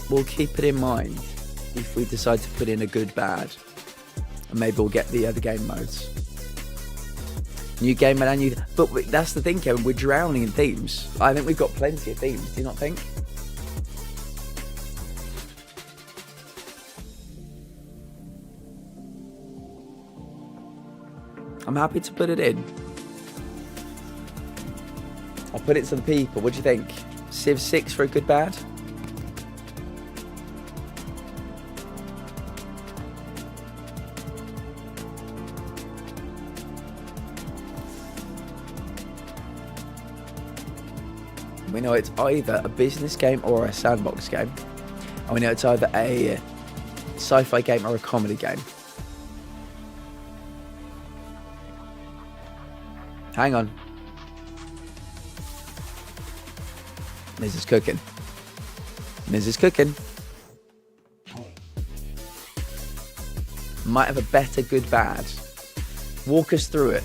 We'll keep it in mind if we decide to put in a good bad, and maybe we'll get the other game modes. New game mode and new, but that's the thing, Kevin, we're drowning in themes. I think we've got plenty of themes, do you not think? I'm happy to put it in. I'll put it to the people. What do you think? Civ 6 for a good bad? We know it's either a business game or a sandbox game. And we know it's either a sci-fi game or a comedy game. Hang on. Miz is cooking. Miz is cooking. Might have a better good bad. Walk us through it.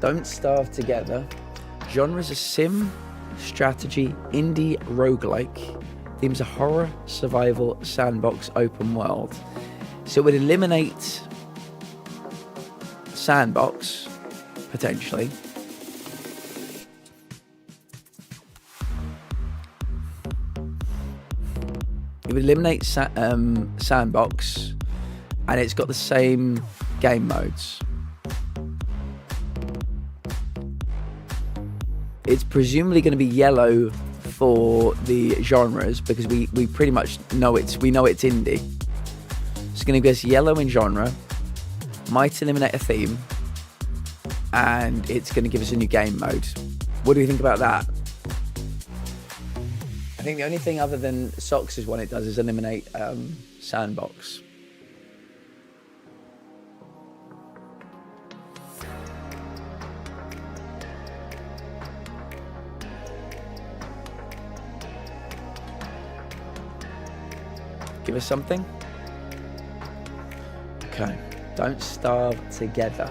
Don't Starve Together. Genres are sim, strategy, indie, roguelike. Themes are horror, survival, sandbox, open world. So it would eliminate sandbox, potentially. It would eliminate sandbox, and it's got the same game modes. It's presumably going to be yellow for the genres because we pretty much know it's indie. It's going to be yellow in genre, might eliminate a theme, and it's going to give us a new game mode. What do you think about that? I think the only thing other than Socks' one it does is eliminate sandbox. Give us something. Okay. Don't starve together.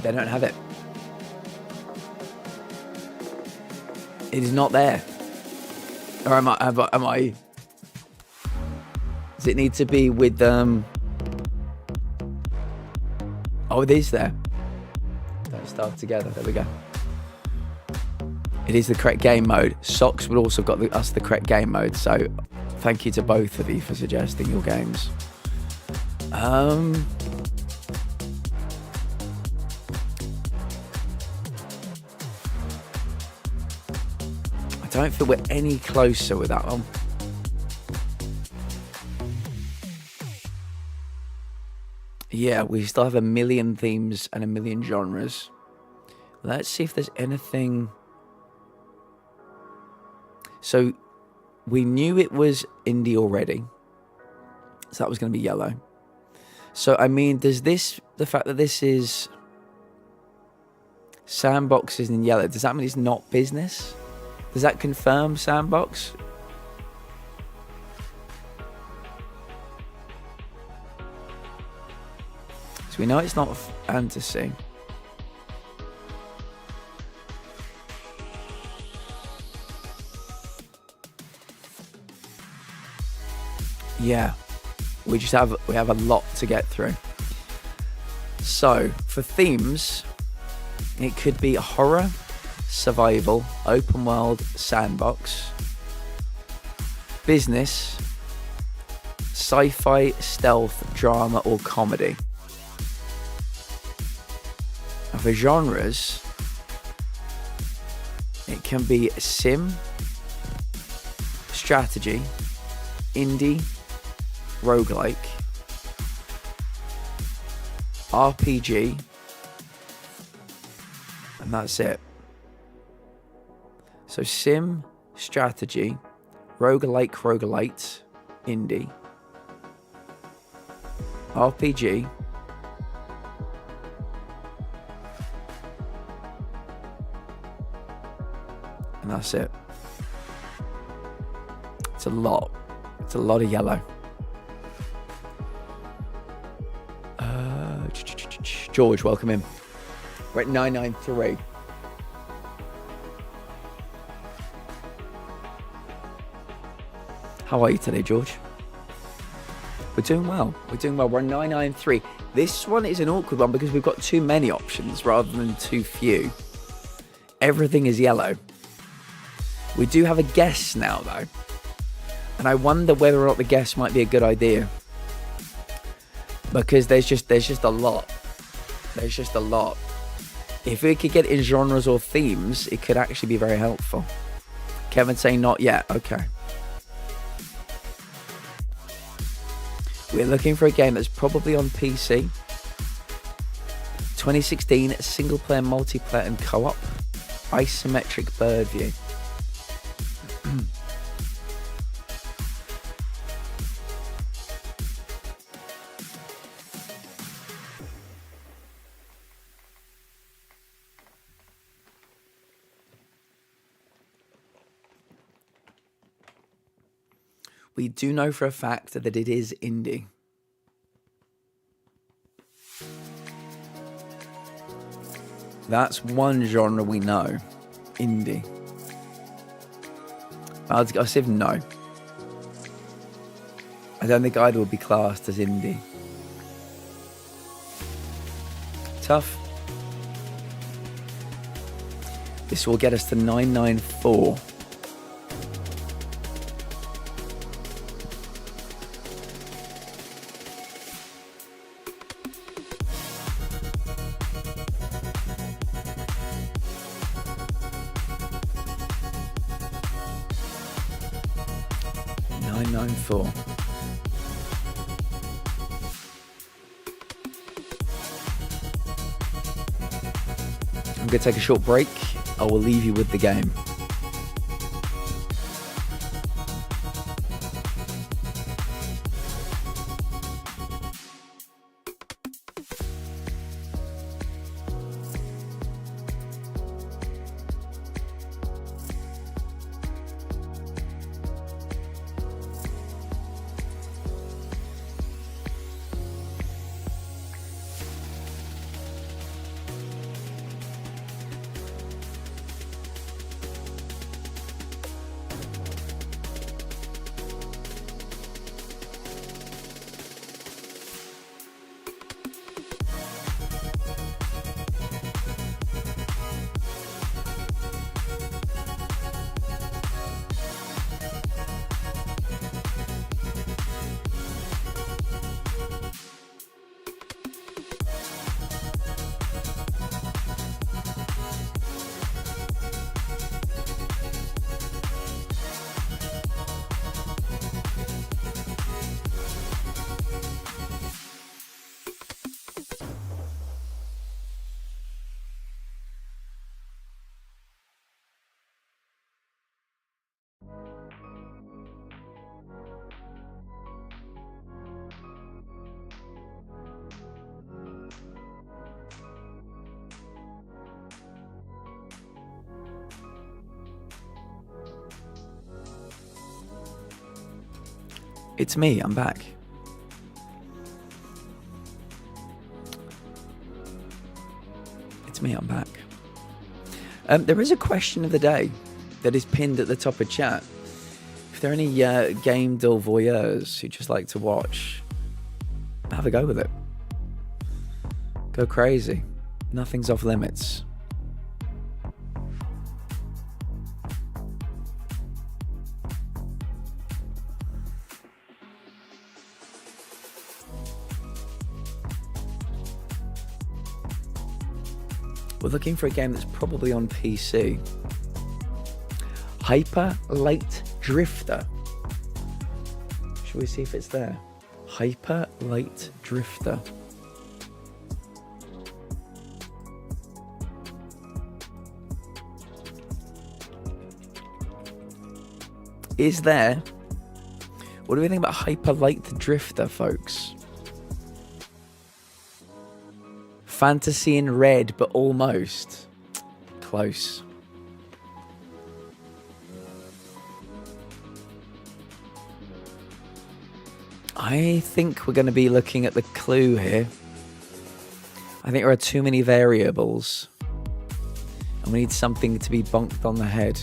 They don't have it. It is not there. Or am I? Does it need to be with Oh, it is there. Don't starve together. There we go. It is the correct game mode. Socks would also have got us the correct game mode. So, thank you to both of you for suggesting your games. I don't feel we're any closer with that one. Yeah, we still have a million themes and a million genres. Let's see if there's anything. So we knew it was indie already. So that was going to be yellow. So, I mean, does this, the fact that this is sandbox is in yellow, does that mean it's not business? Does that confirm sandbox? So we know it's not fantasy. Yeah, we have a lot to get through. So for themes, it could be horror, survival, open world, sandbox, business, sci-fi, stealth, drama, or comedy. And for genres, it can be sim, strategy, indie, roguelike, RPG, and that's it. So sim, strategy, roguelite, indie, RPG, and that's it. It's a lot. It's a lot of yellow. George, welcome in. We're at 993. How are you today, George? We're doing well. We're 993. This one is an awkward one because we've got too many options rather than too few. Everything is yellow. We do have a guess now, though. And I wonder whether or not the guess might be a good idea. Because there's just a lot. There's just a lot. If we could get in genres or themes, it could actually be very helpful. Kevin saying not yet. Okay. We're looking for a game that's probably on PC. 2016, single player, multiplayer, and co-op. Isometric bird view. We do know for a fact that it is indie. That's one genre we know. Indie. I'll say no. I don't think Idol would be classed as indie. Tough. This will get us to 994. I'm going to take a short break. I will leave you with the game. It's me, I'm back. It's me, I'm back. There is a question of the day that is pinned at the top of chat. If there are any game dull voyeurs who just like to watch, have a go with it. Go crazy. Nothing's off limits. We're looking for a game that's probably on PC. Hyper Light Drifter. Shall we see if it's there? Hyper Light Drifter. Is there? What do we think about Hyper Light Drifter, folks? Fantasy in red, but almost. Close. I think we're going to be looking at the clue here. I think there are too many variables. And we need something to be bonked on the head.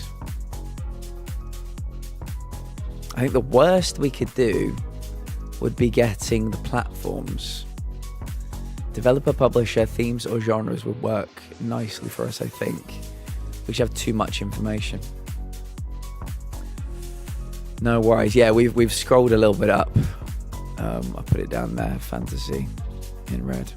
I think the worst we could do would be getting the platforms. Developer, publisher, themes or genres would work nicely for us, I think. We should have too much information. No worries. Yeah, we've scrolled a little bit up. I put it down there, fantasy in red.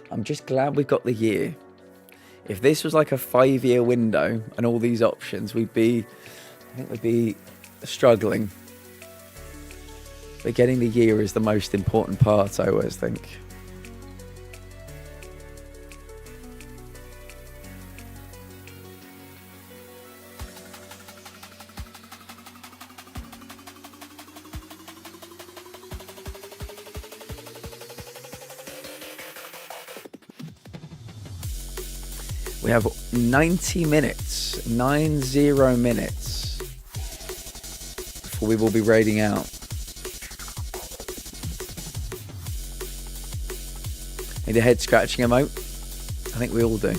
I'm just glad we've got the year. If this was like a 5-year window and all these options, I think we'd be struggling. But getting the year is the most important part, I always think. We have 90 minutes, 90 minutes before we will be raiding out. Need a head scratching emote? I think we all do.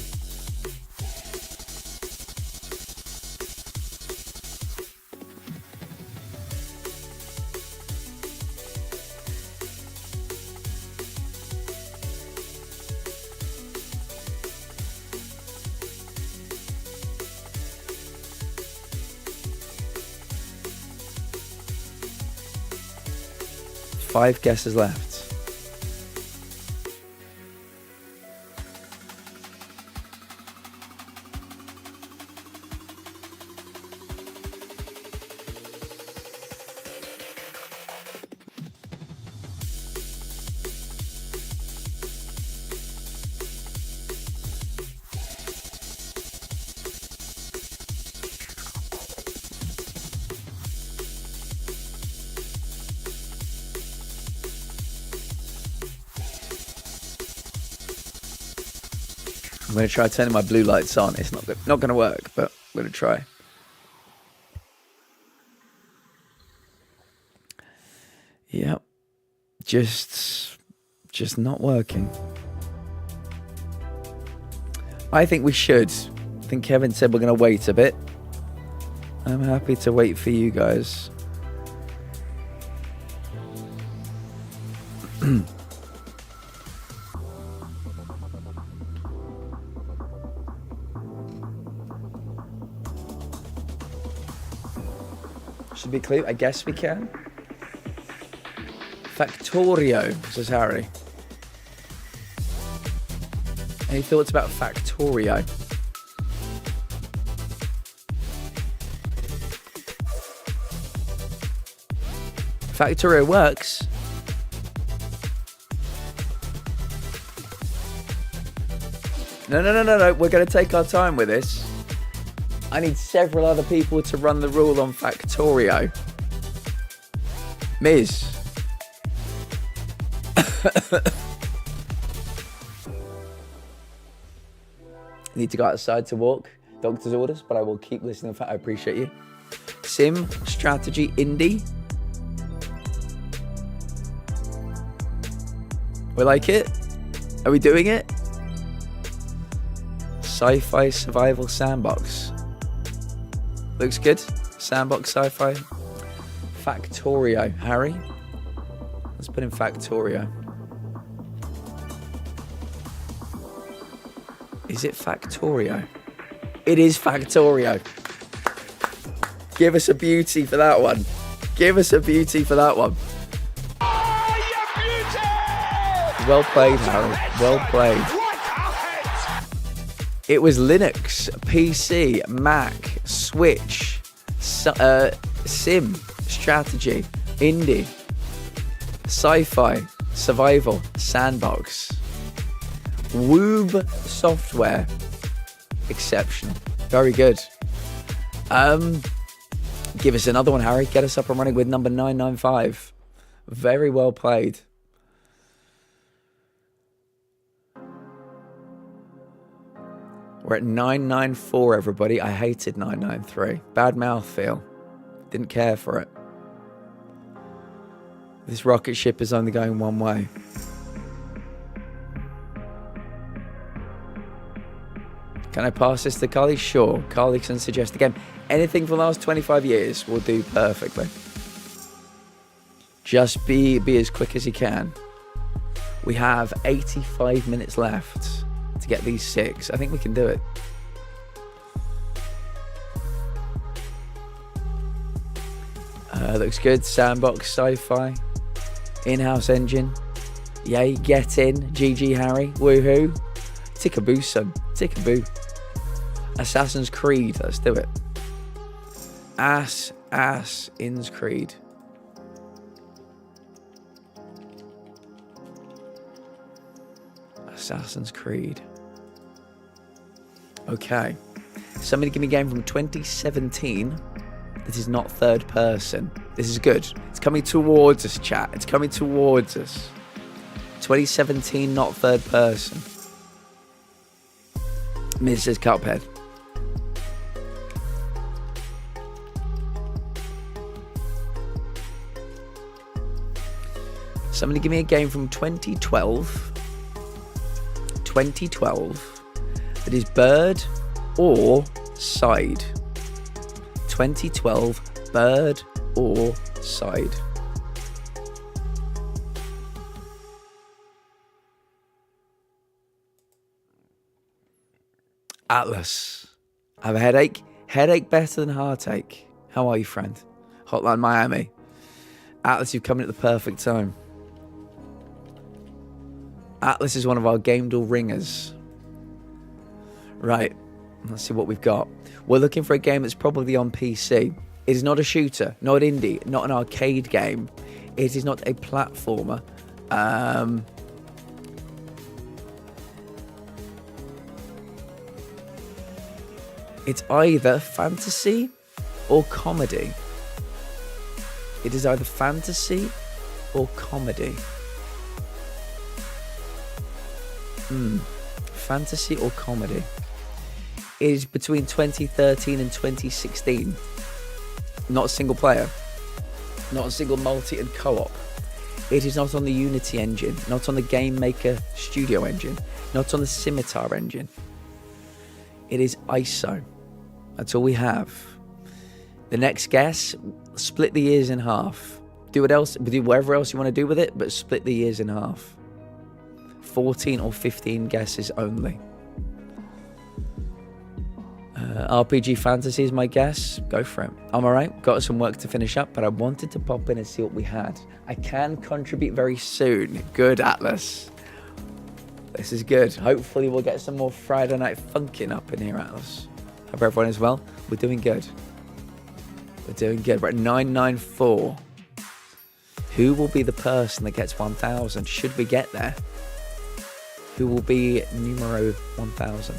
Five guesses left. I'm going to try turning my blue lights on. It's not going to work, but I'm going to try. Yep. Just not working. I think we should. I think Kevin said we're going to wait a bit. I'm happy to wait for you guys. Should be clear. I guess we can. Factorio, says Harry. Any thoughts about Factorio? Factorio works. No. We're going to take our time with this. I need several other people to run the rule on Factorio. Miz. Need to go outside to walk. Doctor's orders, but I will keep listening. I appreciate you. Sim, strategy, indie. We like it? Are we doing it? Sci-fi survival sandbox. Looks good. Sandbox sci-fi. Factorio. Harry? Let's put in Factorio. Is it Factorio? It is Factorio. Give us a beauty for that one. Give us a beauty for that one. Well played, Harry. Well played. It was Linux, PC, Mac, Switch, Sim, Strategy, Indie, Sci-Fi, Survival, Sandbox, Woob Software. Exceptional. Very good. Give us another one, Harry. Get us up and running with number 995. Very well played. We're at 994, everybody. I hated 993. Bad mouthfeel. Didn't care for it. This rocket ship is only going one way. Can I pass this to Carly? Sure. Carly can suggest again. Anything from the last 25 years will do perfectly. Just be as quick as you can. We have 85 minutes left to get these 6. I think we can do it. Looks good. Sandbox, sci-fi, in-house engine. Yay, get in. GG Harry. Woohoo. Tickaboo, son. Tickaboo. Assassin's Creed. Let's do it. Assassin's Creed. Assassin's Creed. Okay. Somebody give me a game from 2017. This is not third person. This is good. It's coming towards us, chat. It's coming towards us. 2017, not third person. Mrs. Cuphead. Somebody give me a game from 2012. 2012 that is bird or side. 2012 bird or side. Atlas. I have a headache. Headache better than heartache. How are you, friend? Hotline Miami. Atlas, you've come in at the perfect time. Atlas is one of our game door ringers. Right, let's see what we've got. We're looking for a game that's probably on PC. It is not a shooter, not indie, not an arcade game. It is not a platformer. It's either fantasy or comedy. It is either fantasy or comedy. Fantasy or comedy. It is between 2013 and 2016. Not a single player. Not a single multi and co-op. It is not on the Unity engine. Not on the Game Maker Studio engine. Not on the Scimitar engine. It is ISO. That's all we have. The next guess, split the years in half. Do whatever else you want to do with it, but split the years in half. 14 or 15 guesses only. RPG fantasy is my guess. Go for it. I'm alright. Got some work to finish up, but I wanted to pop in and see what we had. I can contribute very soon. Good, Atlas. This is good. Hopefully we'll get some more Friday night funkin' up in here, Atlas. Hope everyone is well. We're doing good. We're doing good. We're at 994. Who will be the person that gets 1,000? Should we get there? Who will be numero 1,000?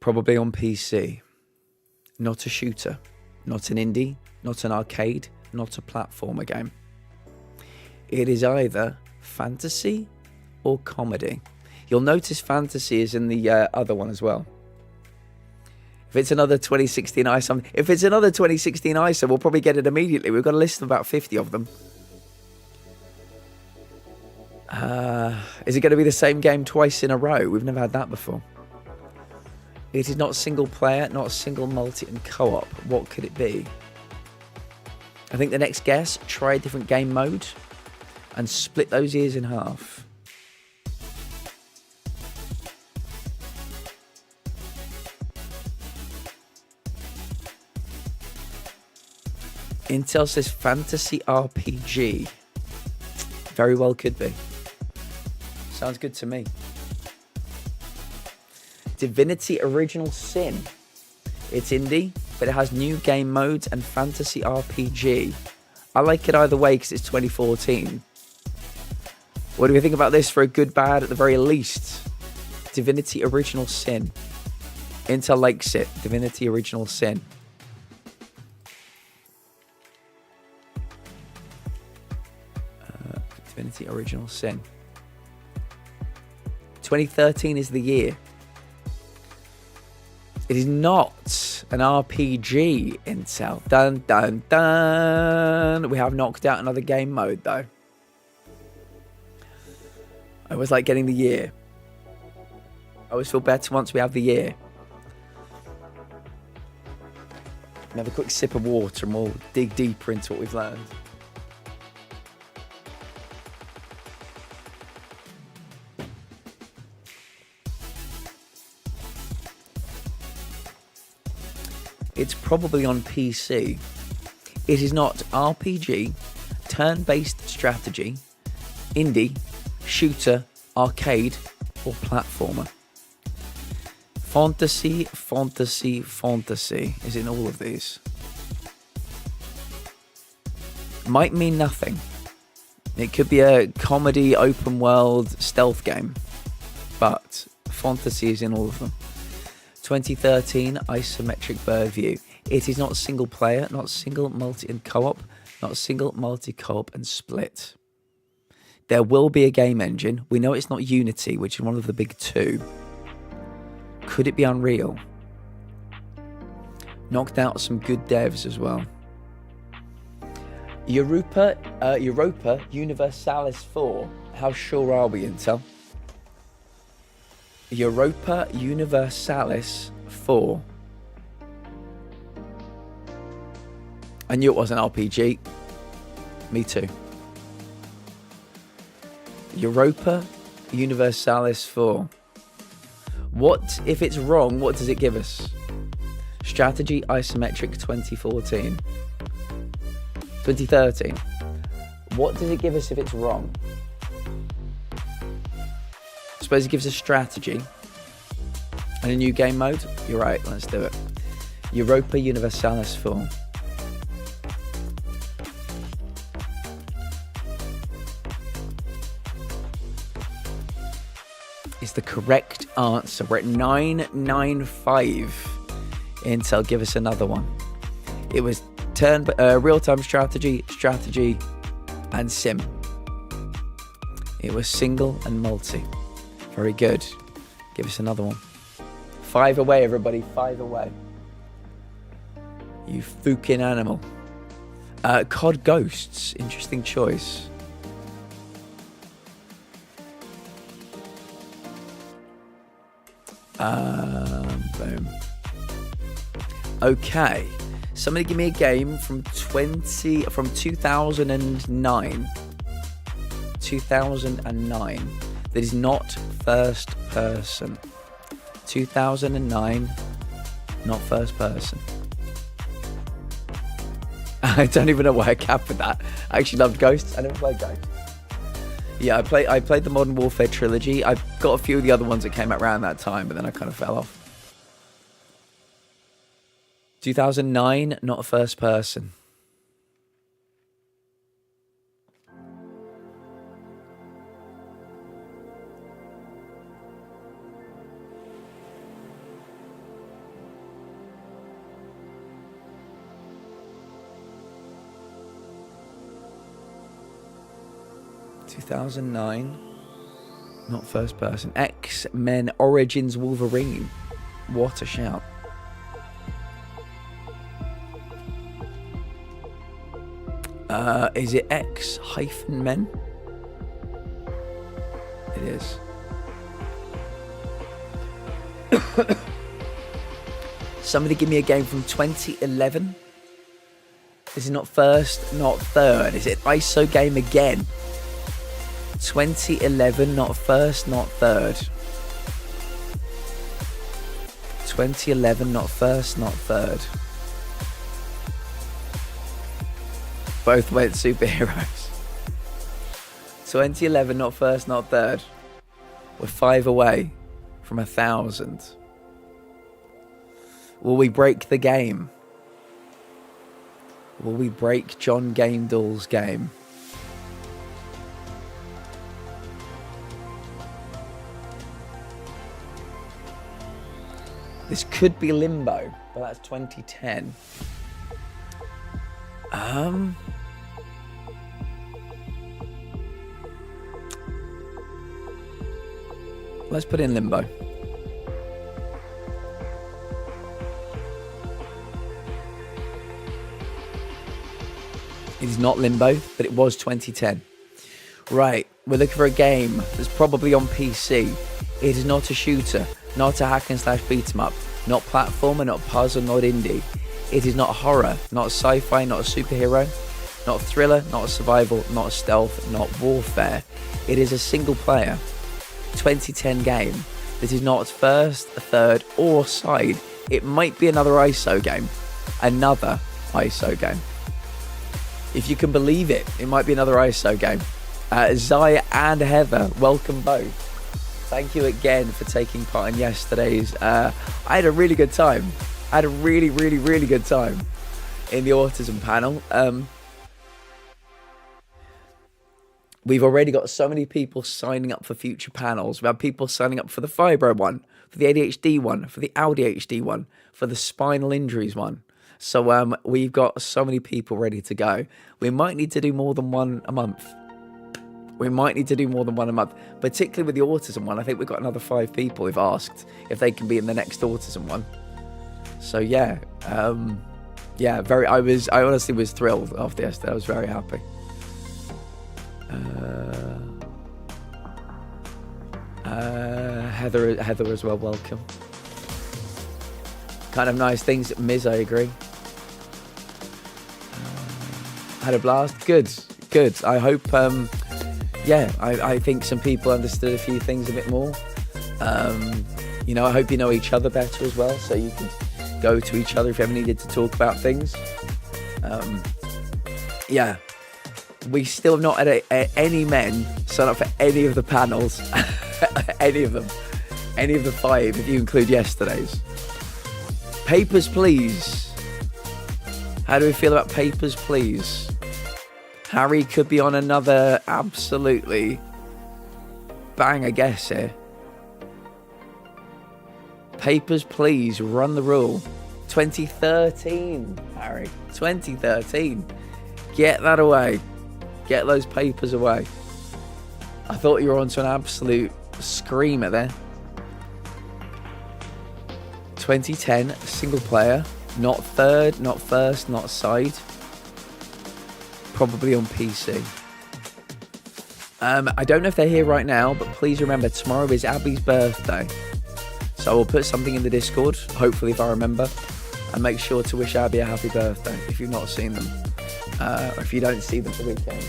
Probably on PC. Not a shooter. Not an indie. Not an arcade. Not a platformer game. It is either fantasy or comedy. You'll notice fantasy is in the other one as well. If it's another 2016 ISO, we'll probably get it immediately. We've got a list of about 50 of them. Is it going to be the same game twice in a row? We've never had that before. It is not single player, not single multi and co-op. What could it be? I think the next guess, try a different game mode and split those years in half. Intel says fantasy RPG. Very well could be. Sounds good to me. Divinity Original Sin. It's indie, but it has new game modes and fantasy RPG. I like it either way because it's 2014. What do we think about this for a good bad at the very least? Divinity Original Sin. Intel likes it. Divinity Original Sin. Divinity Original Sin. 2013 is the year. It is not an RPG, Intel. Dun, dun, dun. We have knocked out another game mode, though. I always like getting the year. I always feel better once we have the year. Have a quick sip of water and we'll dig deeper into what we've learned. It's probably on PC. It is not RPG, turn-based strategy, indie, shooter, arcade, or platformer. Fantasy, fantasy, fantasy is in all of these. Might mean nothing. It could be a comedy, open world, stealth game, but fantasy is in all of them. 2013 isometric bird view. It is not single player, not single, multi, and co-op, not single, multi, co-op, and split. There will be a game engine. We know it's not Unity, which is one of the big two. Could it be Unreal? Knocked out some good devs as well. Europa Universalis 4. How sure are we, Intel? Europa Universalis 4. I knew it was an RPG. Me too. Europa Universalis 4. What, if it's wrong, what does it give us? Strategy Isometric 2014. 2013. What does it give us if it's wrong? I suppose it gives us strategy and a new game mode. You're right, let's do it. Europa Universalis 4. Is the correct answer. We're at 995. Intel, give us another one. It was real-time strategy, and sim. It was single and multi. Very good. Give us another one. 5 away, everybody. 5 away. You fucking animal. COD Ghosts. Interesting choice. Boom. Okay. Somebody give me a game from 2009. 2009. That is not first person. 2009. Not first person. I don't even know why I capped with that. I actually loved Ghosts. I never played Ghosts. Yeah, I played the Modern Warfare trilogy. I've got a few of the other ones that came out around that time, but then I kind of fell off. 2009, not first person. (2009), not first person. X-Men Origins Wolverine. What a shout. Is it X-Men? It is. Somebody give me a game from 2011. This is not first, not third. Is it ISO game again? 2011, not first, not third. 2011, not first, not third. Both went superheroes. 2011, not first, not third. We're 5 away from 1,000. Will we break the game? Will we break John Gamedoll's game? This could be Limbo, but that's 2010. Let's put in Limbo. It is not Limbo, but it was 2010. Right, we're looking for a game that's probably on PC. It is not a shooter, not a hack and slash beat 'em up, not platformer, not puzzle, not indie. It is not horror, not sci-fi, not a superhero, not thriller, not survival, not stealth, not warfare. It is a single player 2010 game that is not first, third, or side. It might be another ISO game. Another ISO game. If you can believe it, it might be another ISO game. Zaya and Heather, welcome both. Thank you again for taking part in yesterday's. I had a really good time. I had a really, really, really good time in the autism panel. We've already got so many people signing up for future panels. We have people signing up for the fibro one, for the ADHD one, for the ADHD one, for the spinal injuries one. So we've got so many people ready to go. We might need to do more than one a month. Particularly with the autism one. I think we've got another 5 people who've asked if they can be in the next autism one. So yeah, I honestly was thrilled after yesterday. I was very happy. Heather as well, welcome. Kind of nice things. Miz, I agree. Had a blast. Good. I hope, I think some people understood a few things a bit more. I hope you know each other better as well, so you can go to each other if you ever needed to talk about things. We still have not had any men sign up for any of the panels. Any of them. Any of the 5, if you include yesterday's. Papers, Please. How do we feel about Papers, Please? Harry could be on another absolutely bang, I guess, here. Papers, Please. Run the rule. 2013, Harry. 2013. Get that away. Get those papers away. I thought you were onto an absolute screamer there. 2010, single player. Not third, not first, not side. Probably on PC. I don't know if they're here right now, but please remember, tomorrow is Abby's birthday. So I will put something in the Discord, hopefully if I remember. And make sure to wish Abby a happy birthday if you've not seen them. Or if you don't see them for the weekend.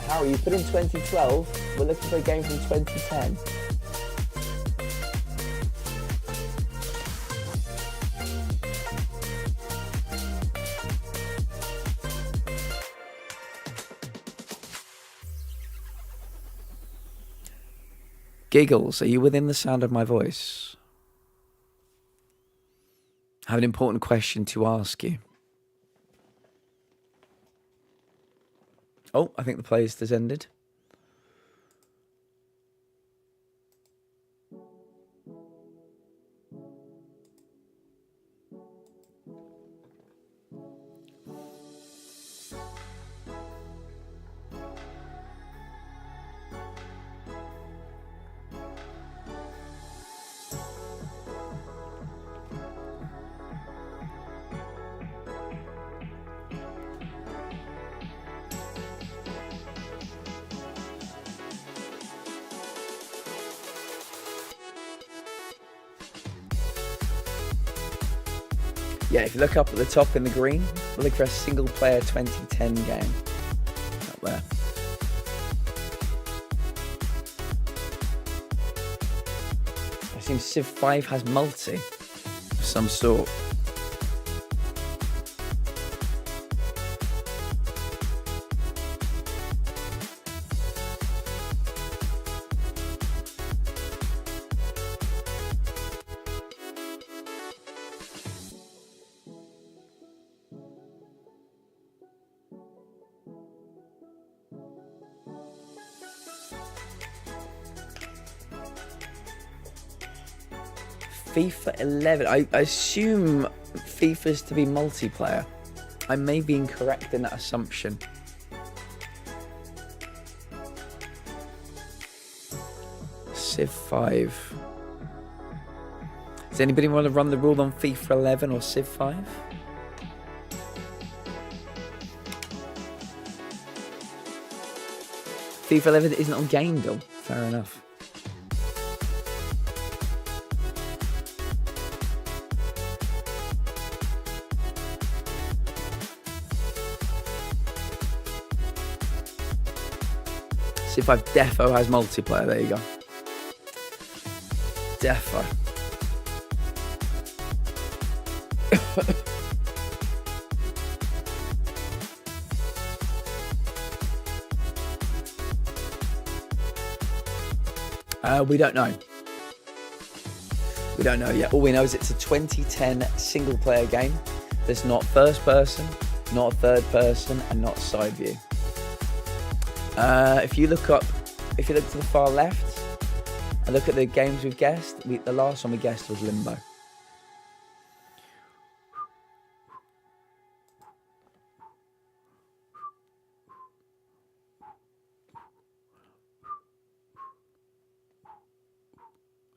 Harry, you put in 2012. We're looking for a game from 2010. Giggles, are you within the sound of my voice? I have an important question to ask you. Oh, I think the playlist has ended. Yeah, if you look up at the top in the green, we're looking for a single player 2010 game. Up there. I assume Civ 5 has multi of some sort. FIFA 11. I assume FIFA's to be multiplayer. I may be incorrect in that assumption. Civ 5. Does anybody want to run the rule on FIFA 11 or Civ 5? FIFA 11 isn't on game deal. Fair enough. Civ 5 defo has multiplayer. There you go. Defo. We don't know. We don't know yet. All we know is it's a 2010 single player game that's not first person, not third person, and not side view. If you look to the far left and look at the games we've guessed, the last one we guessed was Limbo.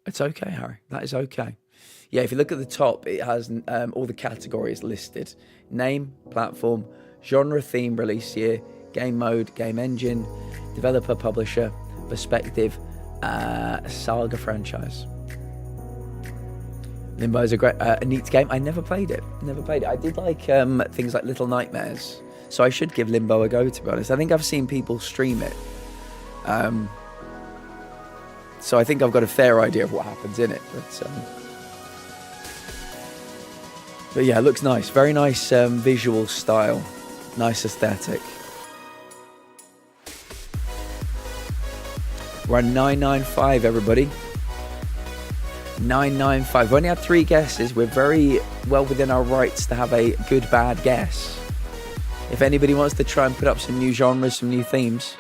It's okay, Harry. That is okay. Yeah, if you look at the top, it has all the categories listed. Name, platform, genre, theme, release year, game mode, game engine, developer, publisher, perspective, saga franchise. Limbo is a neat game. I never played it. I did like things like Little Nightmares. So I should give Limbo a go, to be honest. I think I've seen people stream it. So I think I've got a fair idea of what happens in it. But yeah, it looks nice. Very nice visual style. Nice aesthetic. We're at 995, everybody. 995. We've only had 3 guesses. We're very well within our rights to have a good, bad guess. If anybody wants to try and put up some new genres, some new themes,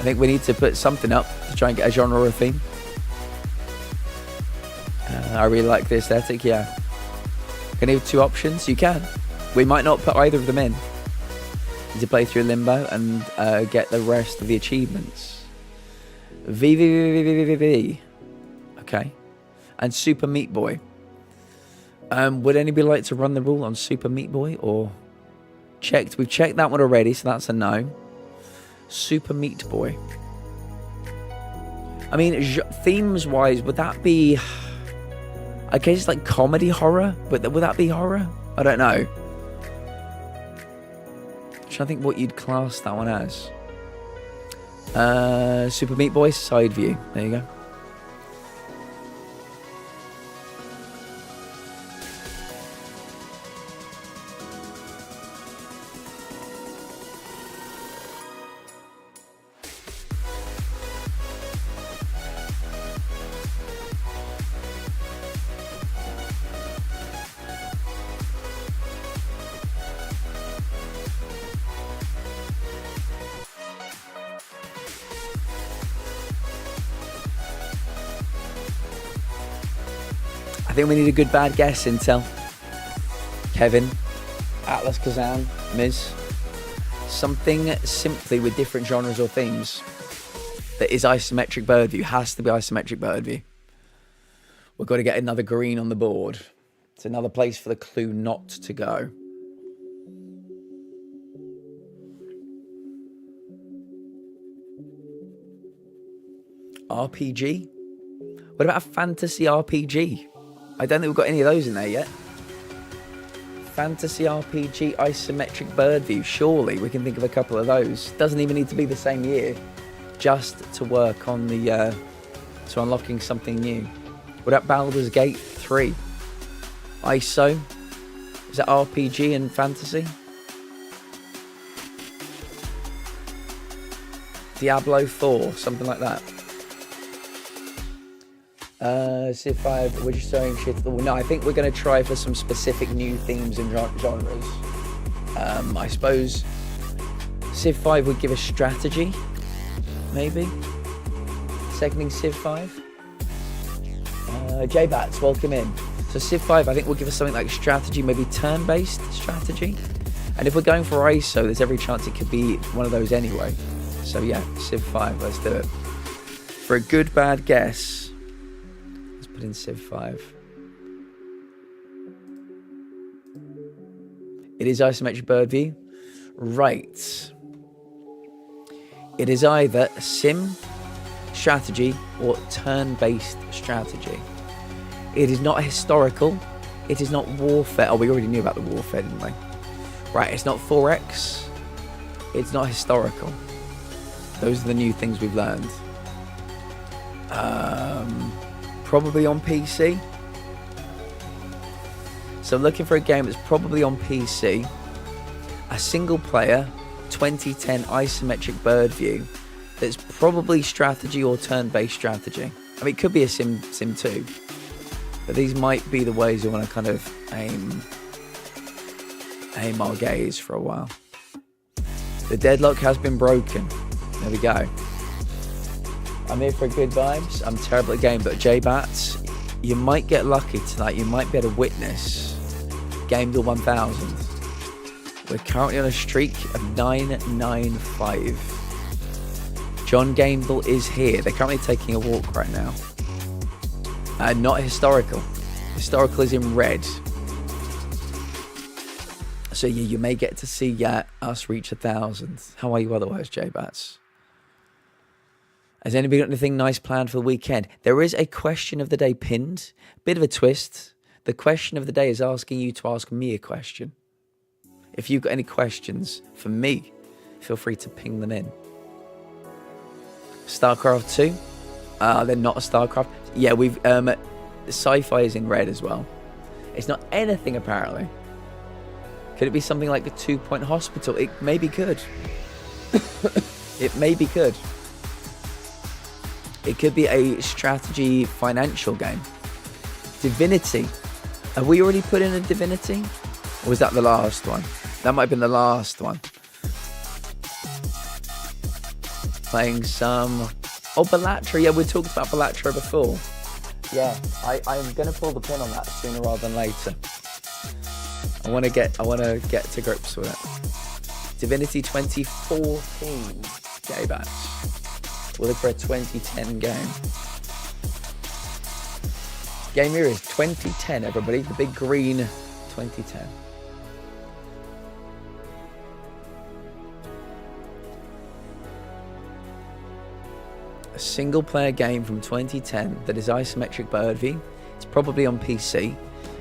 I think we need to put something up to try and get a genre or a theme. I really like the aesthetic, yeah. Can you have 2 options? You can. We might not put either of them in. Need to play through Limbo and get the rest of the achievements. V. Okay. And Super Meat Boy. Would anybody like to run the rule on Super Meat Boy or checked? We've checked that one already, so that's a no. Super Meat Boy. I mean, themes wise, would that be? I guess it's like comedy horror, but would that be horror? I don't know. I'm trying to think what you'd class that one as. Super Meat Boy side view. There you go. I think we need a good bad guess, Intel. Kevin, Atlas Kazan, Miz. Something simply with different genres or themes that is isometric bird view. Has to be isometric bird view. We've got to get another green on the board. It's another place for the clue not to go. RPG? What about a fantasy RPG? I don't think we've got any of those in there yet. Fantasy RPG isometric bird view. Surely we can think of a couple of those. Doesn't even need to be the same year. Just to work on the to unlocking something new. What about Baldur's Gate 3? ISO? Is that RPG and fantasy? Diablo 4, something like that. Civ 5, we're just throwing shit at the wall. No, I think we're going to try for some specific new themes and genres. I suppose Civ 5 would give us strategy, maybe. Seconding Civ 5. J-Bats, welcome in. So Civ 5, I think will give us something like strategy, maybe turn-based strategy. And if we're going for ISO, there's every chance it could be one of those anyway. So yeah, Civ 5, let's do it. For a good, bad guess, put in Civ 5. It is isometric bird view. Right. It is either sim, strategy, or turn-based strategy. It is not historical. It is not warfare. Oh, we already knew about the warfare, didn't we? Right, it's not 4X. It's not historical. Those are the new things we've learned. Probably on PC. So I'm looking for a game that's probably on PC. A single player, 2010 isometric bird view that's probably strategy or turn-based strategy. I mean, it could be a Sim 2. But these might be the ways you want to kind of aim our gaze for a while. The deadlock has been broken. There we go. I'm here for good vibes. I'm terrible at game, but J-Bats, you might get lucky tonight. You might be able to witness Game to 1000. We're currently on a streak of 995. John Gamble is here. They're currently taking a walk right now. Not historical. Historical is in red. So yeah, you may get to see us reach 1,000. How are you otherwise, J-Bats? Has anybody got anything nice planned for the weekend? There is a question of the day pinned. Bit of a twist. The question of the day is asking you to ask me a question. If you've got any questions for me, feel free to ping them in. StarCraft 2? They're not a StarCraft. Yeah, we've sci-fi is in red as well. It's not anything apparently. Could it be something like a 2 Point Hospital? It maybe could. It maybe could. It could be a strategy financial game. Divinity. Have we already put in a Divinity? Or was that the last one? That might have been the last one. Playing some... Oh, Bellatra. Yeah, we talked about Bellatra before. Yeah, I'm going to pull the pin on that sooner rather than later. I want to get to grips with it. Divinity 2014. J-Bats. We'll look for a 2010 game. Game year is 2010, everybody. The big green 2010. A single player game from 2010 that is isometric bird view. It's probably on PC.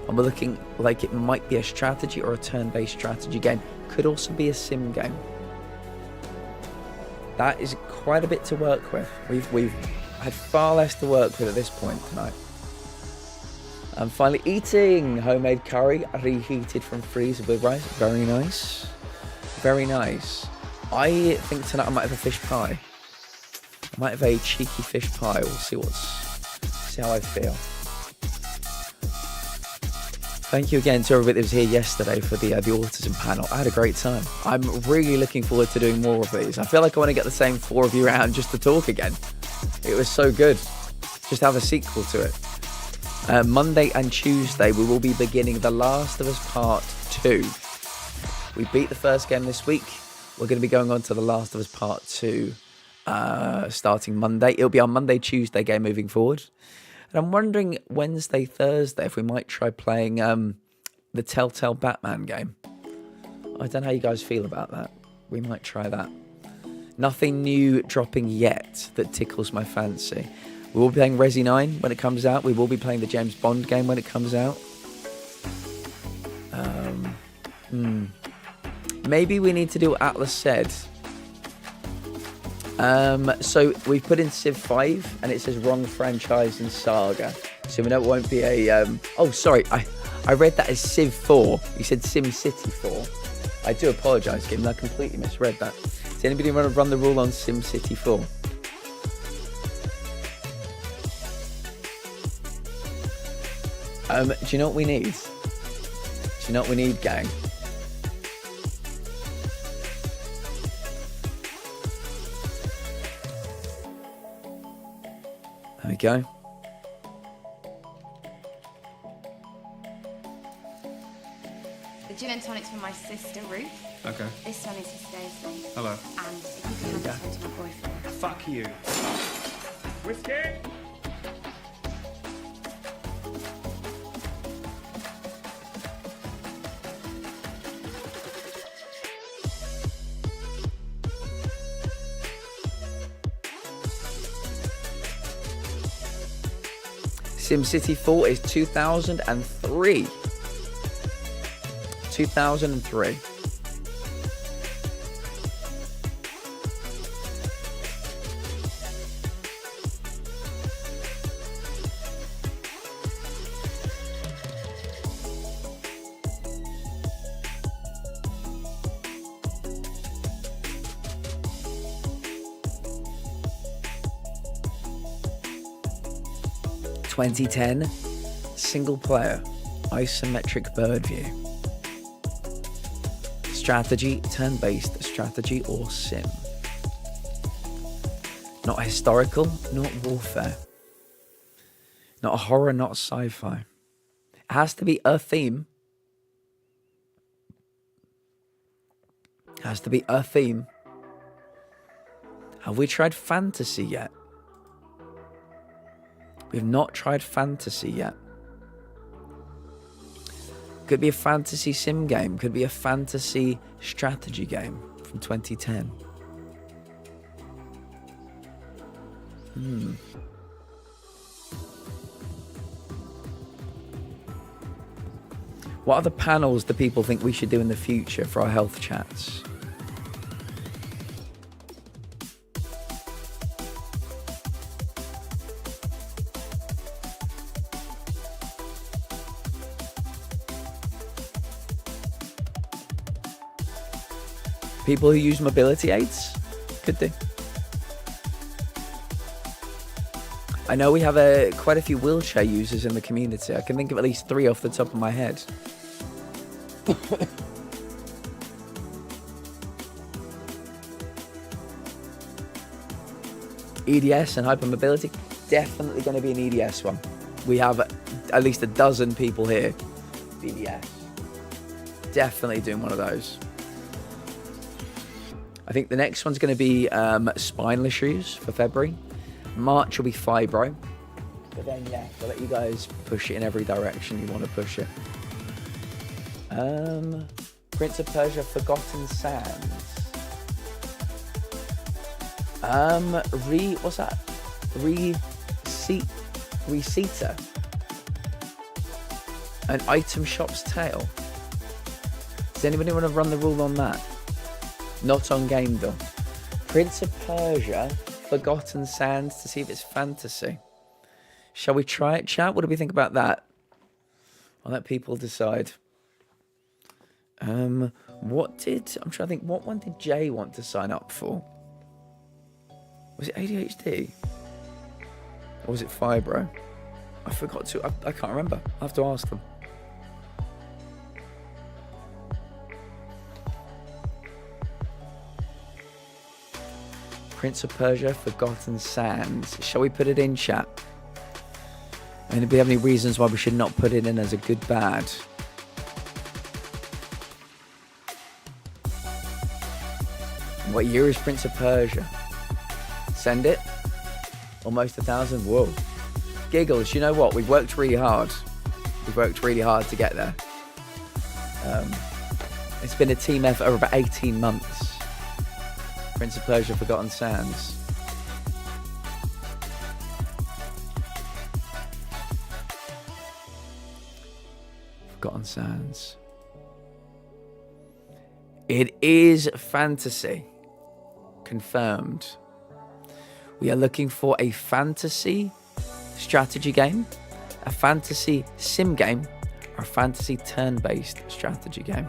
And we're looking like it might be a strategy or a turn-based strategy game. Could also be a sim game. That is quite a bit to work with. We've had far less to work with at this point tonight. I'm finally eating homemade curry, reheated from freezer with rice. Very nice. Very nice. I think tonight I might have a fish pie. I might have a cheeky fish pie. We'll see how I feel. Thank you again to everybody that was here yesterday for the autism panel. I had a great time. I'm really looking forward to doing more of these. I feel like I want to get the same 4 of you around just to talk again. It was so good. Just have a sequel to it. Monday and Tuesday, we will be beginning The Last of Us Part 2. We beat the first game this week. We're going to be going on to The Last of Us Part 2 starting Monday. It'll be our Monday, Tuesday game moving forward. And I'm wondering Wednesday, Thursday if we might try playing the Telltale Batman game. I don't know how you guys feel about that. We might try that. Nothing new dropping yet that tickles my fancy. We will be playing Resi 9 when it comes out. We will be playing the James Bond game when it comes out. Maybe we need to do what Atlas said. So we've put in Civ 5 and it says wrong franchise in Saga. So we know it won't be a... Oh, sorry. I read that as Civ 4. You said Sim City 4. I do apologise, Kim. I completely misread that. Does anybody want to run the rule on Sim City 4? Do you know what we need? Do you know what we need, gang? There we go. The gin and tonic's for my sister Ruth. Okay. This one is for Stacey. Hello. And if you can hand this one to my boyfriend. Fuck you. Whiskey? SimCity 4 is 2003. 2003. (2010) single player isometric bird view Strategy, turn-based strategy or sim. Not historical, not warfare. Not horror, not sci-fi. It has to be a theme. It has to be a theme. Have we tried fantasy yet? We've not tried fantasy yet. Could be a fantasy sim game. Could be a fantasy strategy game from 2010. What other panels do people think we should do in the future for our health chats? People who use mobility aids? Could do. I know we have quite a few wheelchair users in the community. I can think of at least 3 off the top of my head. EDS and hypermobility, definitely going to be an EDS one. We have at least a dozen people here. EDS. Definitely doing one of those. I think the next one's going to be spinal issues for February. March will be fibro. But then, yeah, we'll let you guys push it in every direction you want to push it. Prince of Persia, Forgotten Sands. What's that? Receiver. An item shop's tale. Does anybody want to run the rule on that? Not on game though. Prince of Persia, Forgotten Sands, to see if it's fantasy. Shall we try it, chat? What do we think about that? I'll let people decide. I'm trying to think, what one did Jay want to sign up for? Was it ADHD? Or was it fibro? I forgot to, I can't remember. I'll have to ask them. Prince of Persia, Forgotten Sands. Shall we put it in, chat? And do we have any reasons why we should not put it in as a good bad? What year is Prince of Persia? Send it. Almost 1,000. Whoa. Giggles, you know what? We've worked really hard. We've worked really hard to get there. It's been a team effort over about 18 months. Prince of Persia, Forgotten Sands. Forgotten Sands. It is fantasy. Confirmed. We are looking for a fantasy strategy game, a fantasy sim game, or a fantasy turn-based strategy game.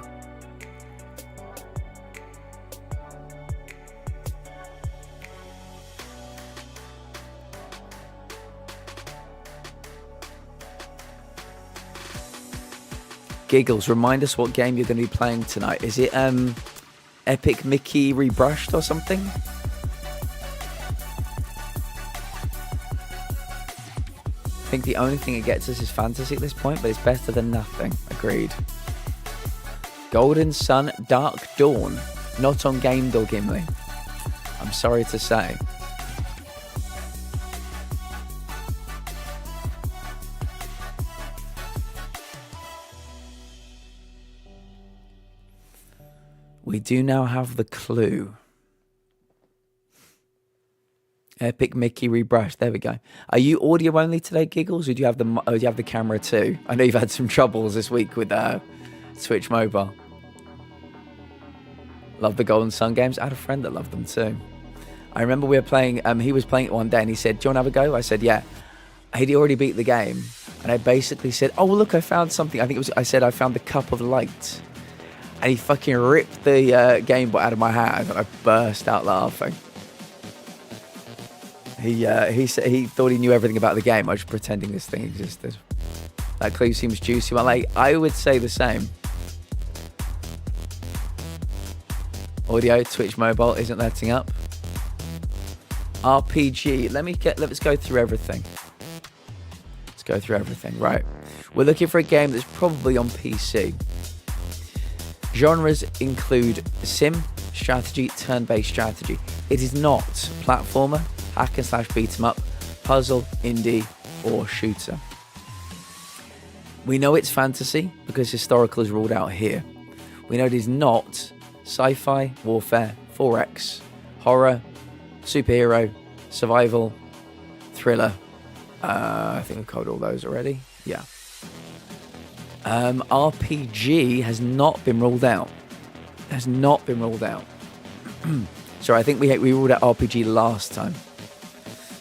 Giggles, remind us what game you're going to be playing tonight. Is it Epic Mickey Rebrushed or something? I think the only thing it gets us is fantasy at this point, but it's better than nothing. Agreed. Golden Sun, Dark Dawn. Not on Game Door, Gimli. I'm sorry to say. We do now have the clue. Epic Mickey Rebrushed. There we go. Are you audio only today, Giggles? Or do you have the camera too? I know you've had some troubles this week with Switch Mobile. Love the Golden Sun games. I had a friend that loved them too. I remember we were playing. He was playing it one day and he said, "Do you want to have a go?" I said, "Yeah." He'd already beat the game, and I basically said, "Oh look, I found something." I think it was. I said I found the Cup of Light. And he fucking ripped the Game Boy out of my hand, and I burst out laughing. He said he thought he knew everything about the game. I was pretending this thing existed. That clue seems juicy. Well, I would say the same. Audio, Twitch mobile isn't letting up. RPG. Let's go through everything. Let's go through everything. Right. We're looking for a game that's probably on PC. Genres include sim, strategy, turn-based strategy. It is not platformer, hack and slash beat 'em up, puzzle, indie, or shooter. We know it's fantasy because historical is ruled out here. We know it is not sci-fi, warfare, 4X, horror, superhero, survival, thriller. I think we've covered all those already. Yeah. RPG has not been ruled out. Has not been ruled out. Sorry, I think we ruled out RPG last time.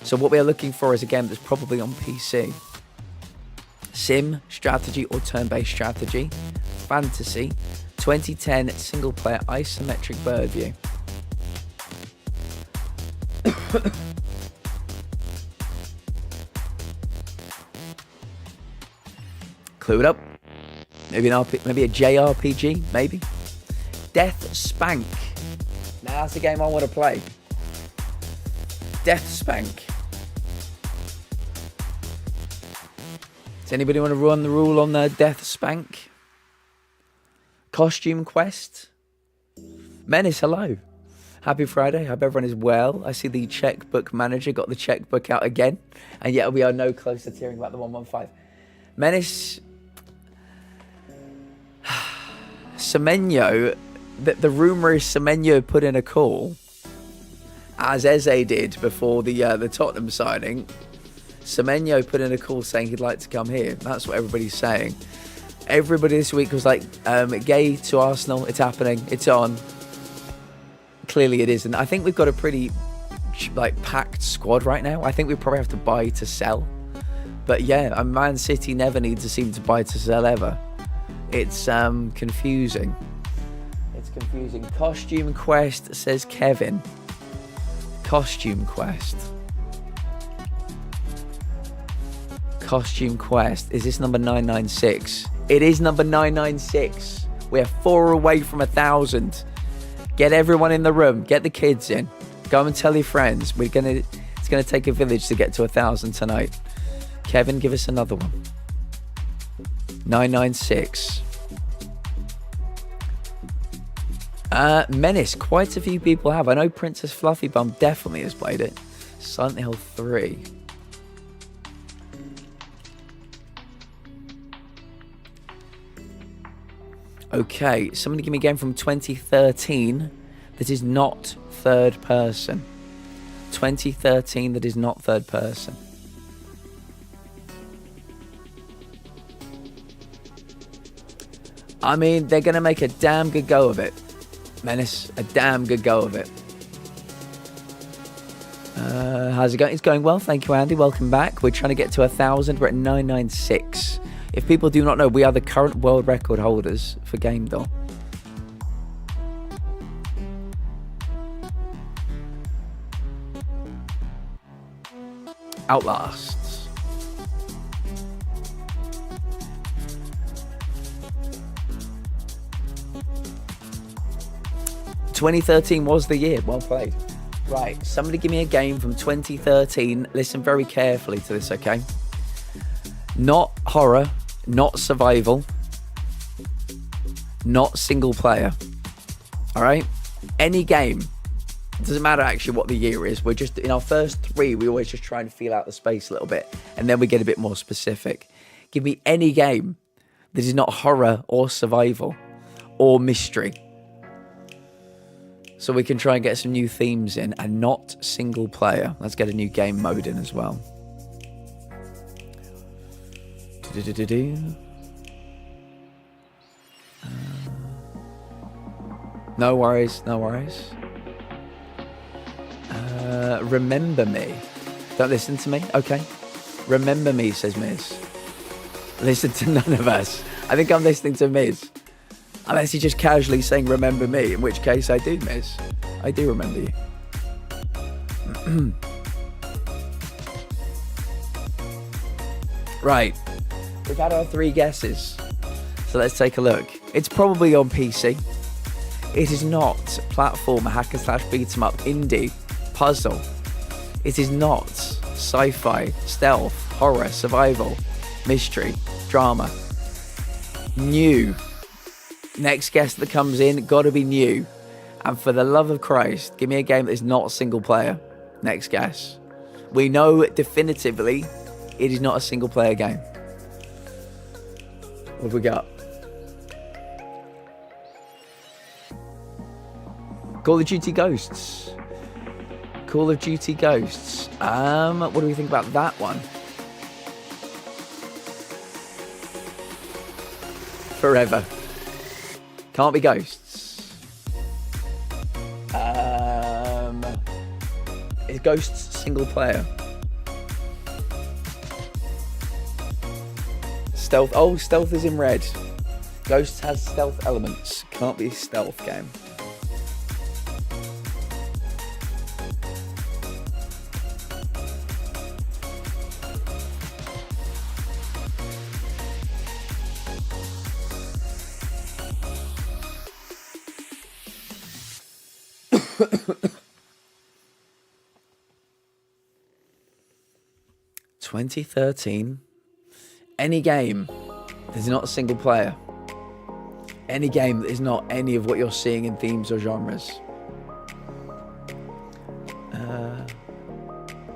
So what we are looking for is a game that's probably on PC. Sim, strategy or turn-based strategy. Fantasy. 2010 single-player isometric bird view. Clue it up. Maybe maybe a JRPG, maybe. Death Spank. Now that's the game I want to play. Death Spank. Does anybody want to run the rule on the Death Spank? Costume Quest. Menace, hello. Happy Friday. Hope everyone is well. I see the checkbook manager got the checkbook out again. And yet we are no closer to hearing about the 115. Menace. Semenyo. The rumour is Semenyo put in a call, as Eze did before the Tottenham signing. Semenyo put in a call saying he'd like to come here. That's what everybody's saying. Everybody this week was like, Gay to Arsenal, it's happening, it's on. Clearly it isn't. I think we've got a pretty packed squad right now. I think we probably have to buy to sell. But yeah, Man City never needs to seem to buy to sell ever. It's confusing. It's confusing. Costume Quest, says Kevin. Costume Quest. Costume Quest. Is this number 996? It is number 996. We're 4 away from 1,000. Get everyone in the room. Get the kids in. Go and tell your friends. It's gonna take a village to get to 1,000 tonight. Kevin, give us another one. 996. Menace. Quite a few people have. I know Princess Fluffy Bum definitely has played it. Silent Hill 3. Okay, somebody give me a game from 2013 that is not third person. 2013 that is not third person. I mean, they're going to make a damn good go of it. Menace, a damn good go of it. How's it going? It's going well, thank you, Andy. Welcome back. We're trying to get to 1,000. We're at 996. If people do not know, we are the current world record holders for Game Doll. Outlasts. "2013 was the year." Well played. Right, somebody give me a game from 2013. Listen very carefully to this, okay? Not horror, not survival, not single player. All right? Any game. It doesn't matter actually what the year is. We're just, in our first 3, we always just try and feel out the space a little bit. And then we get a bit more specific. Give me any game that is not horror or survival or mystery. So we can try and get some new themes in, and not single player. Let's get a new game mode in as well. No worries, no worries. Remember Me. Don't listen to me? Okay. Remember Me, says Miz. Listen to none of us. I think I'm listening to Miz. Unless you're just casually saying remember me, in which case I do, Miz. I do remember you. Right. We've had our 3 guesses. So let's take a look. It's probably on PC. It is not platform, hack and slash beat 'em up, indie, puzzle. It is not sci-fi, stealth, horror, survival, mystery, drama. New. Next guest that comes in, gotta be new. And for the love of Christ, give me a game that is not single player. Next guest. We know definitively it is not a single player game. What have we got? Call of Duty Ghosts. Call of Duty Ghosts. What do we think about that one? Forever. Can't be Ghosts. Is Ghosts single player? Stealth. Oh, stealth is in red. Ghosts has stealth elements. Can't be a stealth game. (2013) Any game that is not a single player. Any game that is not any of what you're seeing in themes or genres.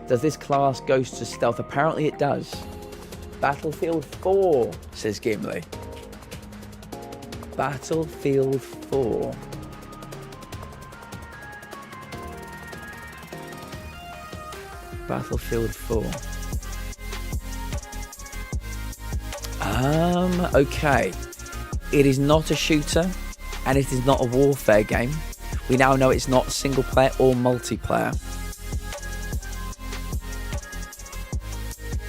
Does this class Ghosts as stealth? Apparently it does. Battlefield 4, says Gimli. Battlefield 4. Battlefield 4. Okay. It is not a shooter, and it is not a warfare game. We now know it's not single player or multiplayer.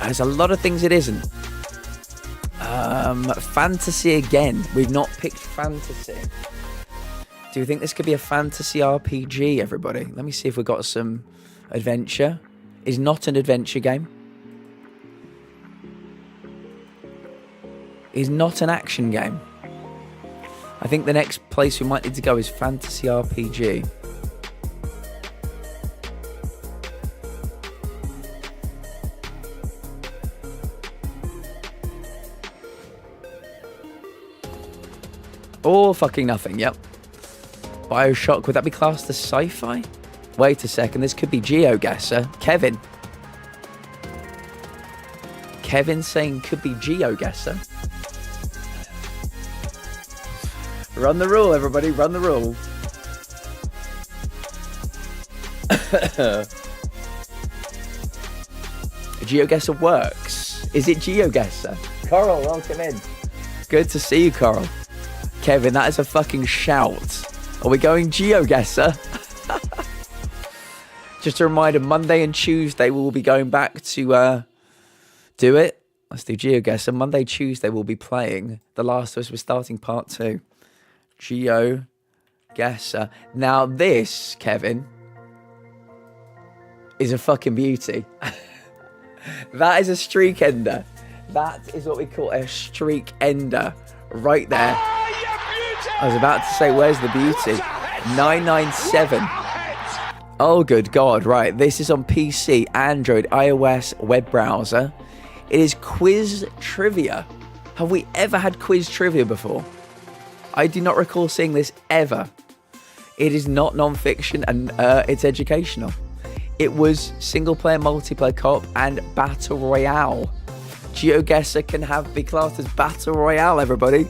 There's a lot of things it isn't. Fantasy again. We've not picked fantasy. Do you think this could be a fantasy RPG, everybody? Let me see if we've got some adventure. Is not an adventure game. Is not an action game. I think the next place we might need to go is fantasy RPG. Or fucking nothing, yep. Bioshock, would that be classed as sci-fi? Wait a second, this could be GeoGuessr. Kevin. Kevin saying could be GeoGuessr. Run the rule, everybody, run the rule. GeoGuessr works. Is it GeoGuessr? Coral, welcome in. Good to see you, Coral. Kevin, that is a fucking shout. Are we going GeoGuessr? Just a reminder, Monday and Tuesday we will be going back to do it. Let's do GeoGuessr. Monday, Tuesday we'll be playing The Last of Us. We're starting part 2. GeoGuessr. Now this, Kevin, is a fucking beauty. That is a streak ender. That is what we call a streak ender. Right there. I was about to say, where's the beauty? 997. Oh, good God. Right. This is on PC, Android, iOS, web browser. It is quiz trivia. Have we ever had quiz trivia before? I do not recall seeing this ever. It is not non-fiction and it's educational. It was single player, multiplayer, co-op, and battle royale. GeoGuessr can be classed as battle royale, everybody.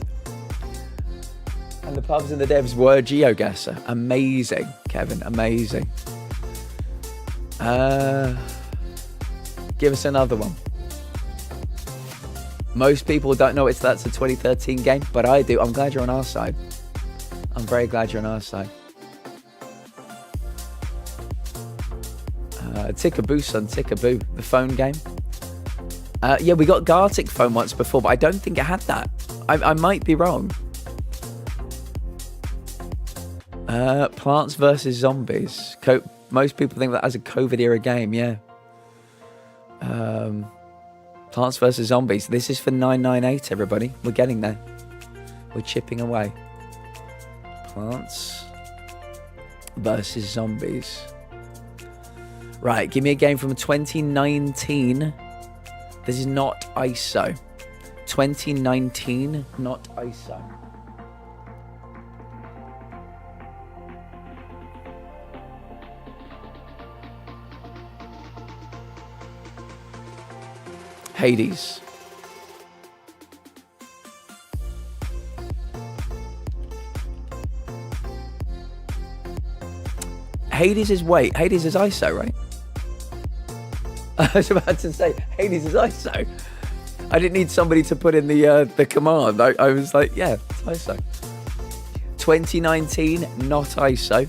And the pubs and the devs were GeoGuessr. Amazing, Kevin. Amazing. Give us another one. Most people don't know that's a 2013 game, but I do. I'm glad you're on our side. I'm very glad you're on our side. Tickaboo, son, Tickaboo. The phone game. Yeah, we got Gartic phone once before, but I don't think it had that. I might be wrong. Plants vs. Zombies. Most people think that as a COVID era game, yeah. Plants vs. Zombies. This is for 998, everybody. We're getting there. We're chipping away. Plants versus Zombies. Right, give me a game from 2019. This is not ISO. 2019, not ISO. Hades. Hades is ISO, right? I was about to say Hades is ISO. I didn't need somebody to put in the command. I was like, yeah, it's ISO. 2019, not ISO.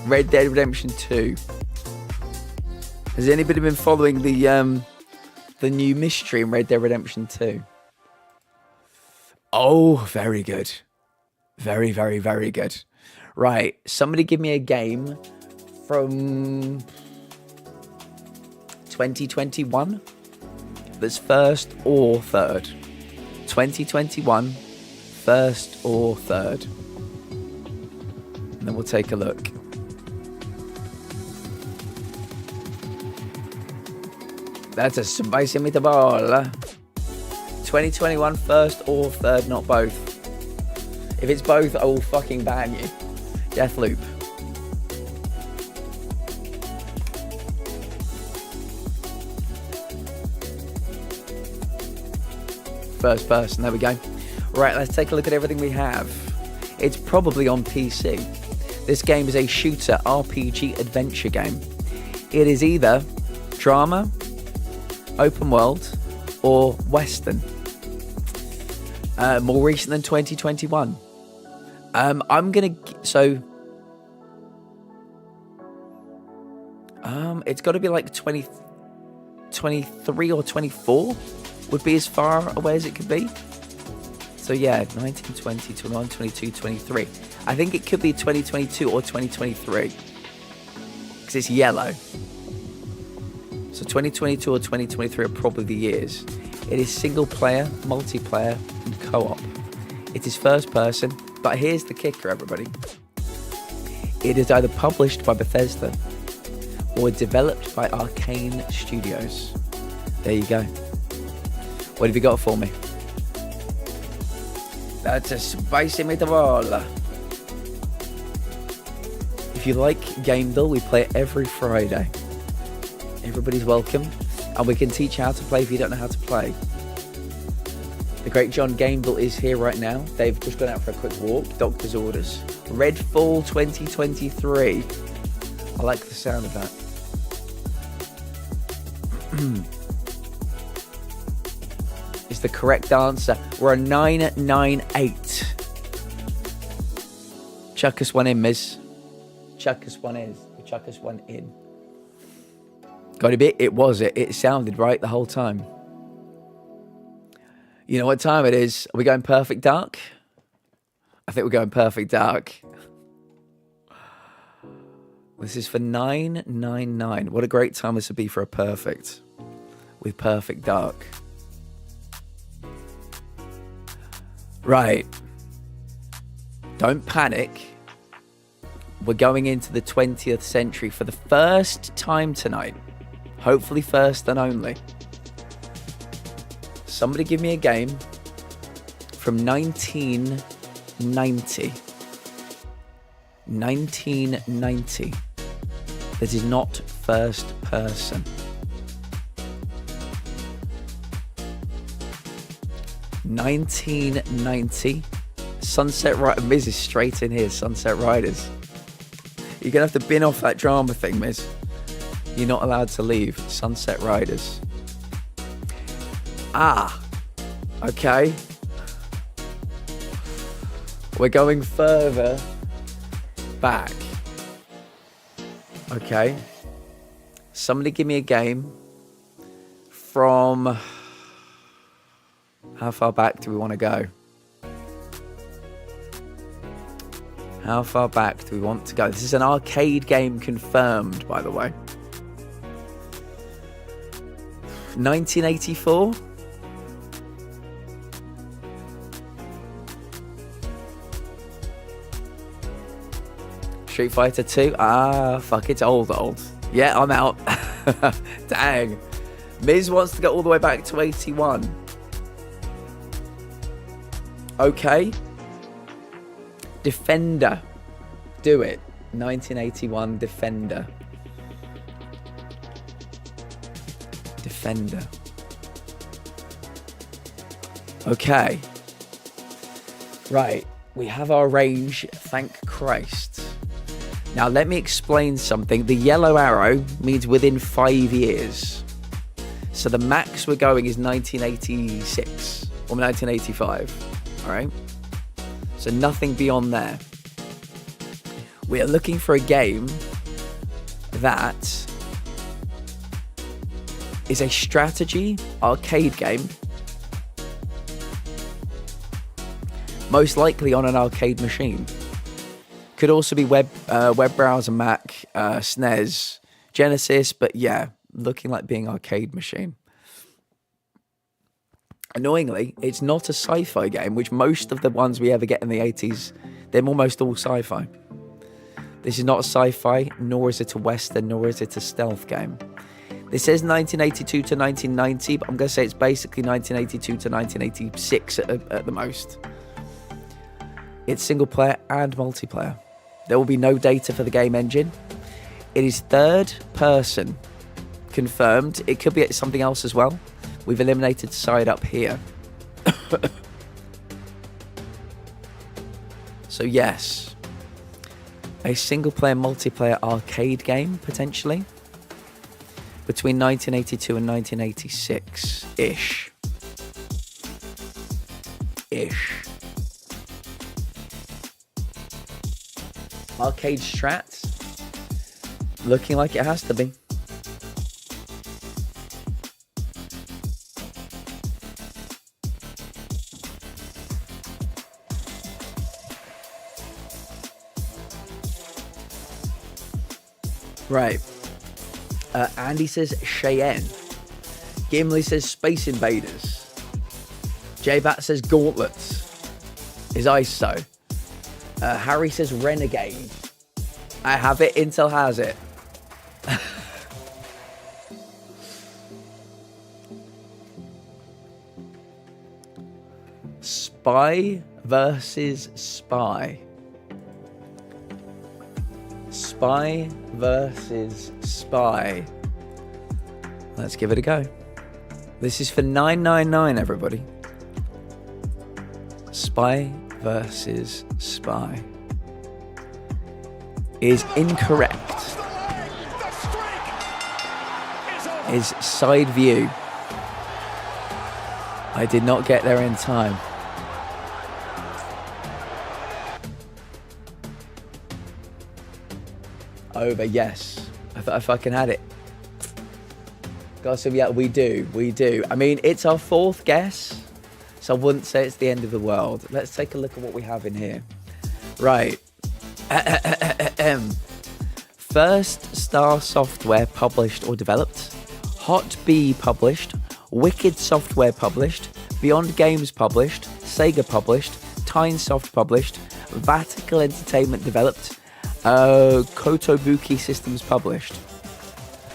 Red Dead Redemption 2. Has anybody been following the new mystery in Red Dead Redemption 2? Oh, very good. Very, very, very good. Right, somebody give me a game from 2021 that's first or third. 2021, first or third. And then we'll take a look. That's a spicy meatball. 2021, first or third, not both. If it's both, I will fucking ban you. Deathloop. First person, there we go. Right, let's take a look at everything we have. It's probably on PC. This game is a shooter RPG adventure game. It is either drama, open world, or western. More recent than 2021. It's got to be like 23 or 24 would be as far away as it could be. So yeah, 19, 20, 21, 22, 23. I think it could be 2022 or 2023 because it's yellow. So 2022 or 2023 are probably the years. It is single player, multiplayer, and co-op. It is first person, but here's the kicker, everybody. It is either published by Bethesda or developed by Arcane Studios. There you go. What have you got for me? That's a spicy meatball. If you like Gameville, we play it every Friday. Everybody's welcome, and we can teach you how to play if you don't know how to play. The great John Gameville is here right now. They've just gone out for a quick walk. Doctor's orders. Redfall 2023. I like the sound of that. Is the correct answer. We're a 998. Chuck us one in, Miz. Chuck us one in. Chuck us one in. Got a bit? It was it. It sounded right the whole time. You know what time it is? Are we going perfect dark? I think we're going perfect dark. This is for 999. What a great time this would be for a perfect. With perfect dark. Right. Don't panic. We're going into the 20th century for the first time tonight. Hopefully first and only. Somebody give me a game from 1990. 1990. That is not first person. 1990. Sunset Riders. Miz is straight in here. Sunset Riders. You're going to have to bin off that drama thing, Miz. You're not allowed to leave. Sunset Riders. Ah. Okay. We're going further back. Okay. Somebody give me a game from... How far back do we want to go? How far back do we want to go? This is an arcade game confirmed, by the way. 1984? Street Fighter 2. Ah, fuck, it's old. Yeah, I'm out. Dang. Miz wants to go all the way back to 81. Okay. Defender. Do it. 1981 Defender. Defender. Okay. Right. We have our range, thank Christ. Now let me explain something. The yellow arrow means within 5 years. So the max we're going is 1986 or 1985. All right. So nothing beyond there. We are looking for a game that is a strategy arcade game. Most likely on an arcade machine. Could also be web browser, Mac, SNES, Genesis, but yeah, looking like being arcade machine. Annoyingly, it's not a sci-fi game, which most of the ones we ever get in the 80s, they're almost all sci-fi. This is not a sci-fi, nor is it a Western, nor is it a stealth game. This says 1982 to 1990, but I'm going to say it's basically 1982 to 1986 at the most. It's single player and multiplayer. There will be no data for the game engine. It is third person confirmed. It could be something else as well. We've eliminated side up here. So yes, a single player multiplayer arcade game potentially between 1982 and 1986-ish. Arcade strats. Looking like it has to be. Right. Andy says Cheyenne. Gimli says Space Invaders. J-Bat says Gauntlets. Is ISO. Harry says Renegade. I have it. Intel has it. Spy versus Spy. Spy versus Spy. Let's give it a go. This is for $9.99, everybody. Spy versus Spy is incorrect. Is side view. I did not get there in time. Over, yes. I thought I fucking had it. God, so yeah, we do. I mean, it's our fourth guess, so I wouldn't say it's the end of the world. Let's take a look at what we have in here. Right. First Star Software published or developed. Hot Bee published. Wicked Software published. Beyond Games published. Sega published. Tynesoft published. Vatical Entertainment developed. Kotobuki Systems published.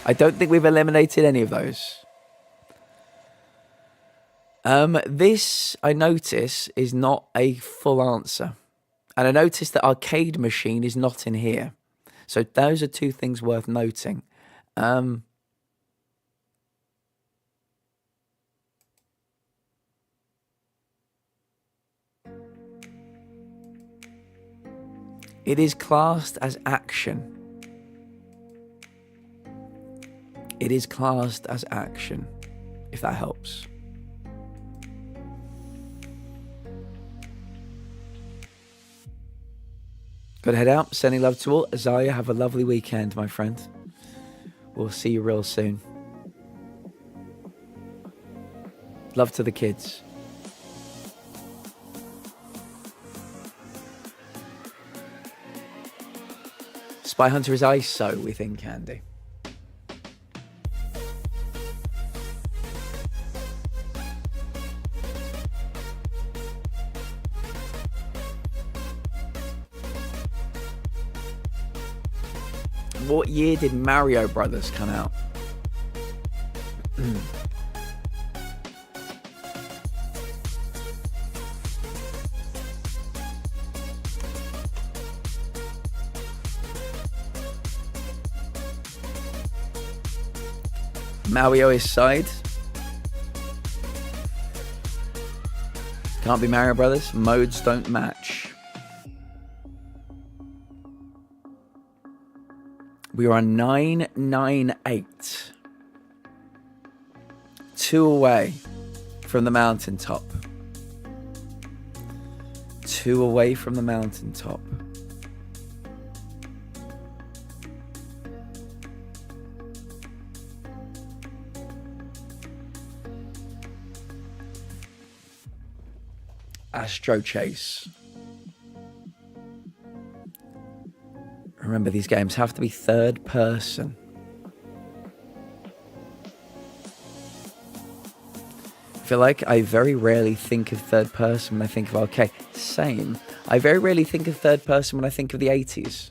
I don't think we've eliminated any of those. This, I notice, is not a full answer. And I notice that Arcade Machine is not in here. So those are two things worth noting. It is classed as action. It is classed as action, if that helps. Gotta head out. Sending love to all. Azaya, have a lovely weekend, my friend. We'll see you real soon. Love to the kids. Spy Hunter is ISO, we think, Andy. What year did Mario Brothers come out? Mario is side. Can't be Mario Brothers. Modes don't match. We are on 998. 2 away from the mountaintop. 2 away from the mountaintop. Astro Chase. Remember, these games have to be third person. I feel like I very rarely think of third person when I think of arcade. Same. I very rarely think of third person when I think of the 80s.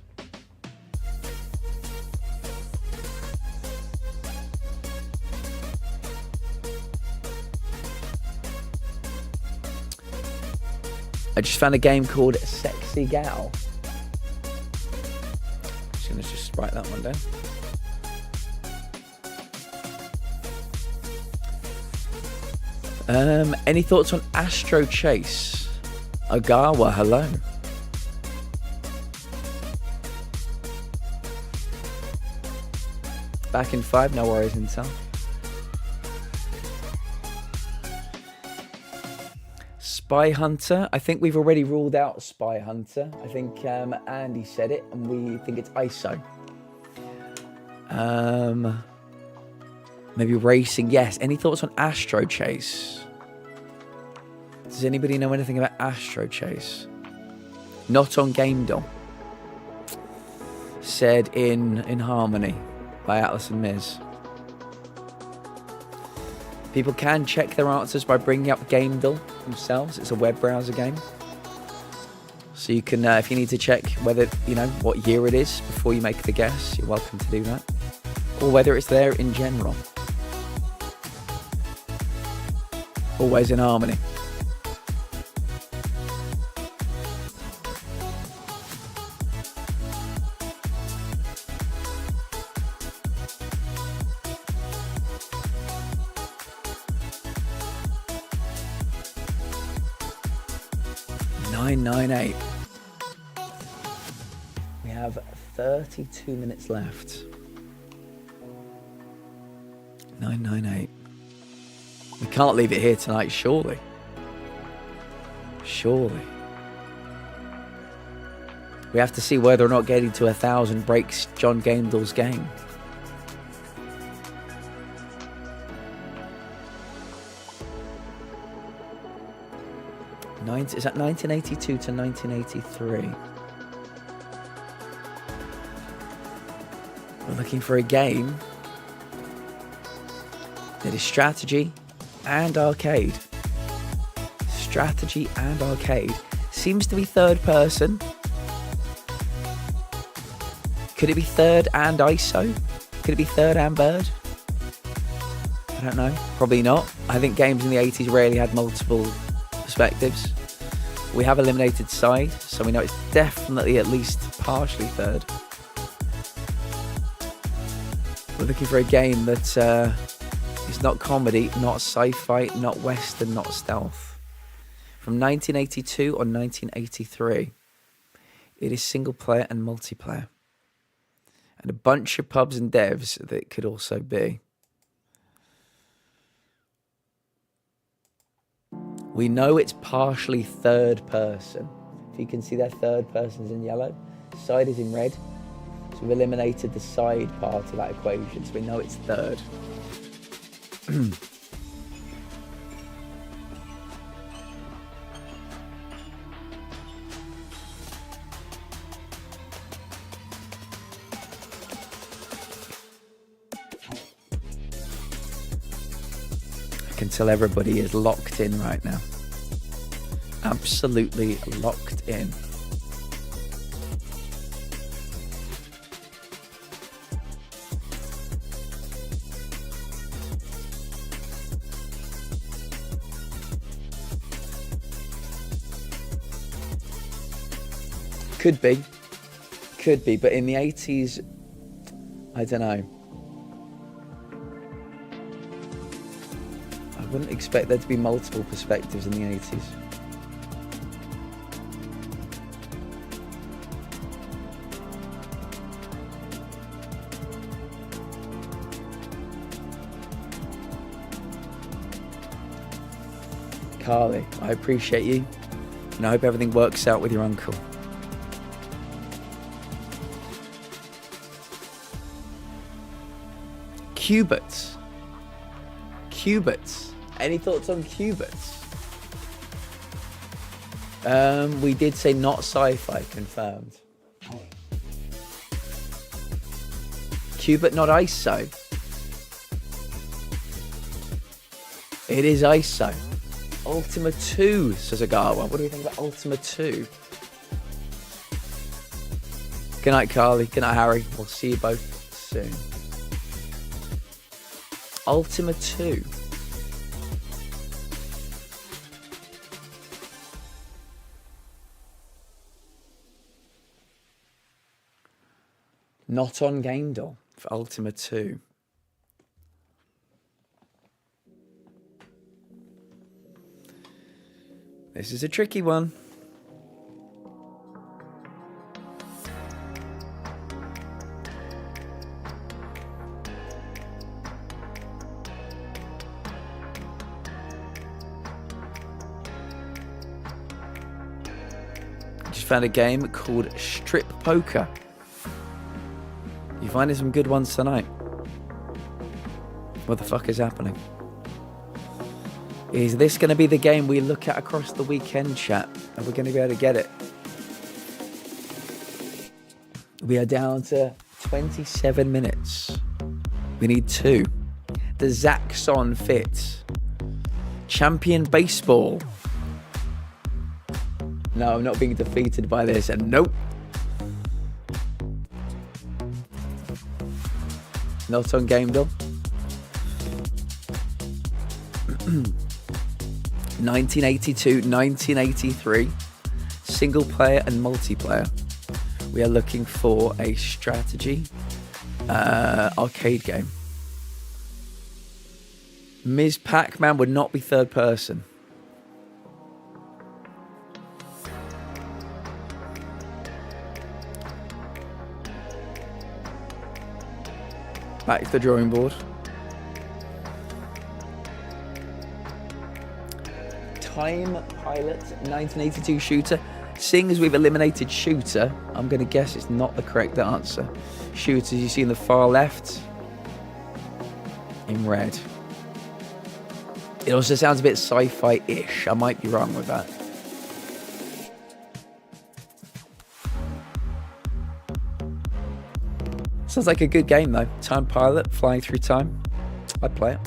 I just found a game called Sexy Gal. Just gonna write that one down. Any thoughts on Astro Chase? Agawa, hello. Back in 5, no worries, Intel. Spy Hunter. I think we've already ruled out Spy Hunter. I think Andy said it, and we think it's ISO. Maybe racing. Yes. Any thoughts on Astro Chase? Does anybody know anything about Astro Chase? Not on Game Doll. Said in Harmony by Atlas and Miz. People can check their answers by bringing up Game Doll themselves. It's a web browser game. So you can, if you need to check whether, you know, what year it is before you make the guess, you're welcome to do that. Or whether it's there in general. Always in Harmony. We have 32 minutes left. 998. We can't leave it here tonight, surely. Surely. We have to see whether or not getting to 1,000 breaks John Gamedoll's game. Is that 1982 to 1983? We're looking for a game that is strategy and arcade. Strategy and arcade. Seems to be third person. Could it be third and ISO? Could it be third and bird? I don't know. Probably not. I think games in the 80s rarely had multiple perspectives. We have eliminated side, so we know it's definitely at least partially third. We're looking for a game that is not comedy, not sci-fi, not western, not stealth. From 1982 or 1983. It is single player and multiplayer. And a bunch of pubs and devs that it could also be. We know it's partially third person. If you can see their third person's in yellow, side is in red. So we've eliminated the side part of that equation, so we know it's third. I can tell everybody is locked in right now. Absolutely locked in. Could be. Could be. But in the 80s, I don't know. I wouldn't expect there to be multiple perspectives in the 80s. Carly, I appreciate you, and I hope everything works out with your uncle. Qubits. Qubits. Any thoughts on qubits? We did say not sci-fi, confirmed. Qubit, not ISO. It is ISO. Ultima 2, says Agawa. What do we think about Ultima 2? Good night, Carly. Good night, Harry. We'll see you both soon. Ultima 2. Not on Gaindor for Ultima 2. This is a tricky one. Just found a game called Strip Poker. You're finding some good ones tonight. What the fuck is happening? Is this going to be the game we look at across the weekend, chat? Are we going to be able to get it? We are down to 27 minutes. We need 2. The Zaxxon Fit. Champion Baseball. No, I'm not being defeated by this. And nope. Not on Gaindor. 1982, 1983, single player and multiplayer. We are looking for a strategy arcade game. Ms. Pac-Man would not be third person. Back to the drawing board. Time Pilot 1982 shooter. Seeing as we've eliminated shooter, I'm going to guess it's not the correct answer. Shooters you see in the far left in red. It also sounds a bit sci-fi-ish. I might be wrong with that. Sounds like a good game though. Time Pilot, flying through time. I'd play it.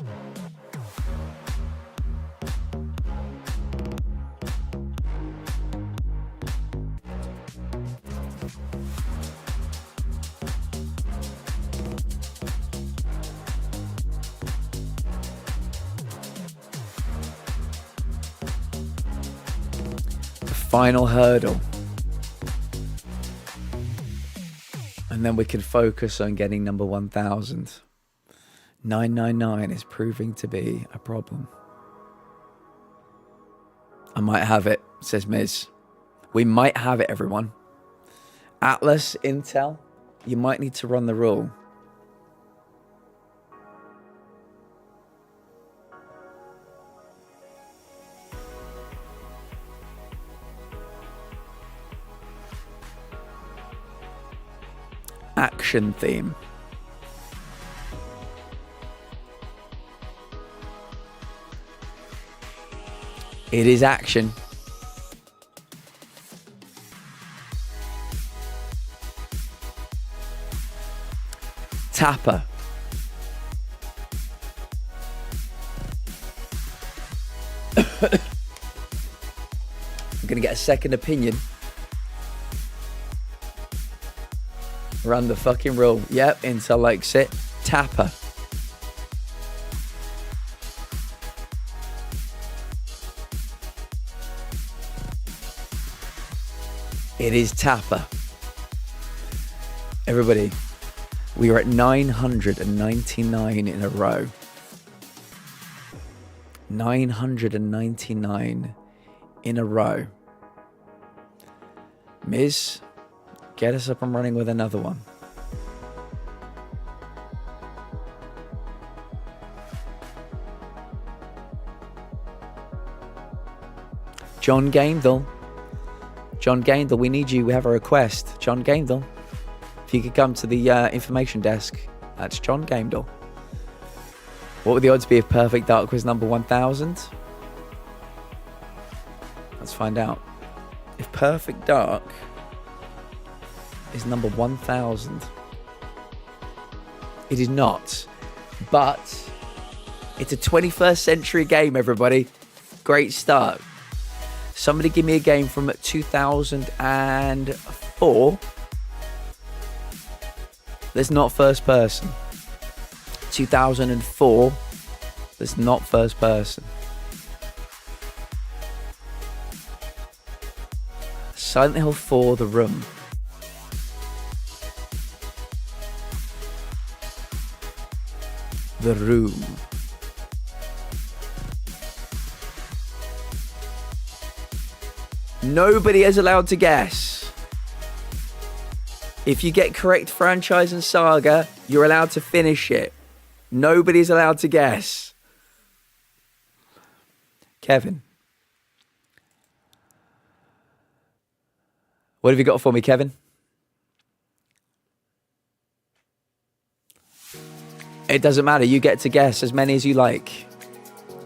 Final hurdle. And then we can focus on getting number 1000. 999 is proving to be a problem. I might have it, says Miz. We might have it, everyone. Atlas, Intel, you might need to run the rule. Action theme. It is action. Tapper. I'm going to get a second opinion. Run the fucking rule. Yep, Intel likes it. Tapper. It is Tapper. Everybody, we are at 999 in a row. 999 in a row. Miz, get us up and running with another one. John Gaindle. John Gaindle, we need you. We have a request. John Gaindle. If you could come to the information desk. That's John Gaindle. What would the odds be if Perfect Dark was number 1000? Let's find out. If Perfect Dark is number 1000. It is not. But it's a 21st century game, everybody. Great start. Somebody give me a game from 2004 that's not first person. 2004 that's not first person. Silent Hill 4 The Room. The Room. Nobody is allowed to guess. If you get correct franchise and saga, you're allowed to finish it. Nobody's allowed to guess. Kevin. What have you got for me, Kevin? It doesn't matter. You get to guess as many as you like.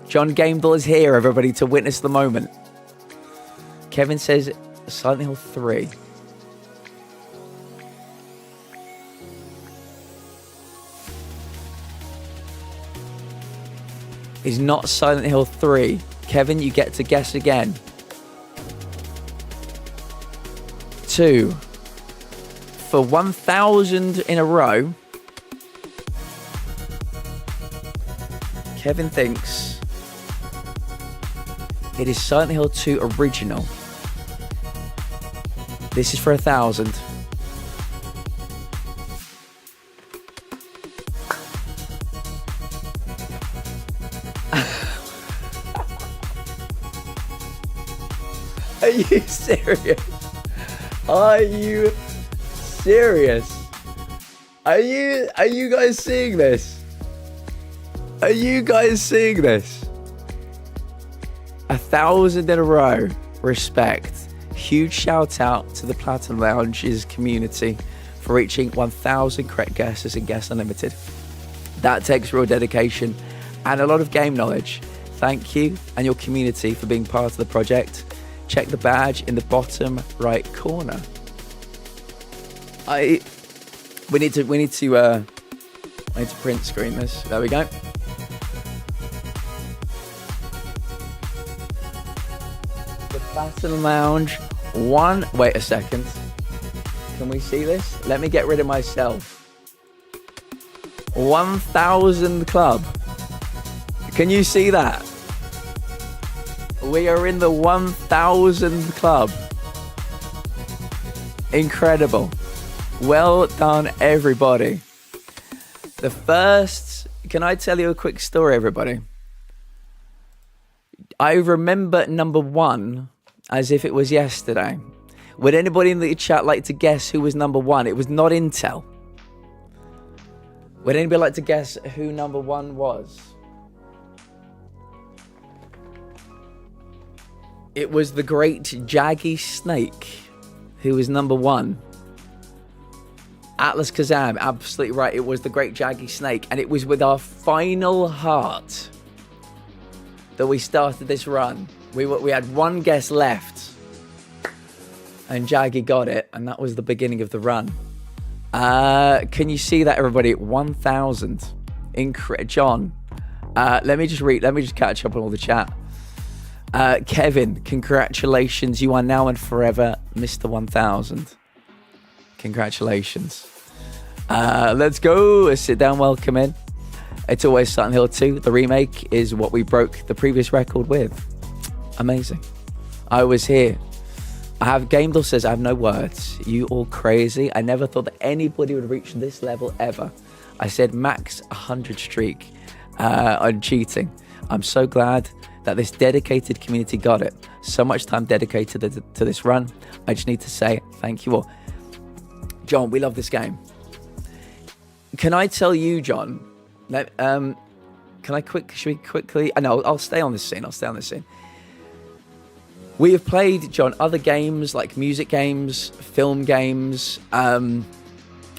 John Gamble is here, everybody, to witness the moment. Kevin says Silent Hill 3. Is not Silent Hill 3. Kevin, you get to guess again. 2. For 1000 in a row, Kevin thinks it is Silent Hill 2 original. This is for 1000. Are you serious? Are you serious? Are you guys seeing this? Are you guys seeing this? 1000 in a row. Respect. Huge shout out to the Platinum Lounge's community for reaching 1000 correct guesses in Guess Unlimited. That takes real dedication and a lot of game knowledge. Thank you and your community for being part of the project. Check the badge in the bottom right corner. We need to print screen this. There we go. The Platinum Lounge. Wait a second. Can we see this? Let me get rid of myself. 1000 club. Can you see that? We are in the 1000 club. Incredible. Well done, everybody. Can I tell you a quick story, everybody? I remember number 1 as if it was yesterday. Would anybody in the chat like to guess who was number 1? It was not Intel. Would anybody like to guess who number 1 was? It was the great Jaggy Snake who was number 1. Atlas Kazam, absolutely right. It was the great Jaggy Snake. And it was with our final heart that we started this run. We had one guess left. And Jaggy got it. And that was the beginning of the run. Can you see that, everybody? 1000. John. Let me just catch up on all the chat. Kevin, congratulations. You are now and forever Mr. 1000. Congratulations. Let's go. Sit down, welcome in. It's always Silent Hill 2. The remake is what we broke the previous record with. Amazing. I was here. Gamedor says, I have no words. You all crazy. I never thought that anybody would reach this level ever. I said max 100 streak on cheating. I'm so glad that this dedicated community got it. So much time dedicated to this run. I just need to say thank you all. John, we love this game. Can I tell you, John? Should we quickly? No, I'll stay on this scene. We have played, John, other games like music games, film games.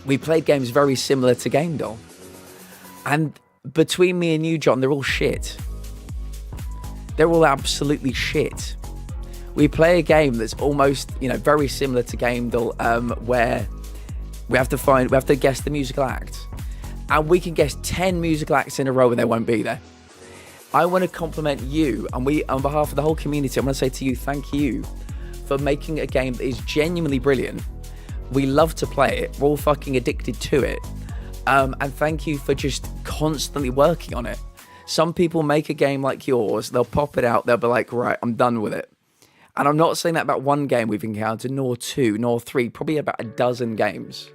We played games very similar to Gamedor. And between me and you, John, they're all shit. They're all absolutely shit. We play a game that's almost, very similar to Gamedor, where we have to guess the musical act. And we can guess 10 musical acts in a row and they won't be there. I want to compliment you, and on behalf of the whole community, I want to say to you, thank you for making a game that is genuinely brilliant. We love to play it. We're all fucking addicted to it. And thank you for just constantly working on it. Some people make a game like yours, they'll pop it out, they'll be like, right, I'm done with it. And I'm not saying that about one game we've encountered, nor two, nor three, probably about a dozen games.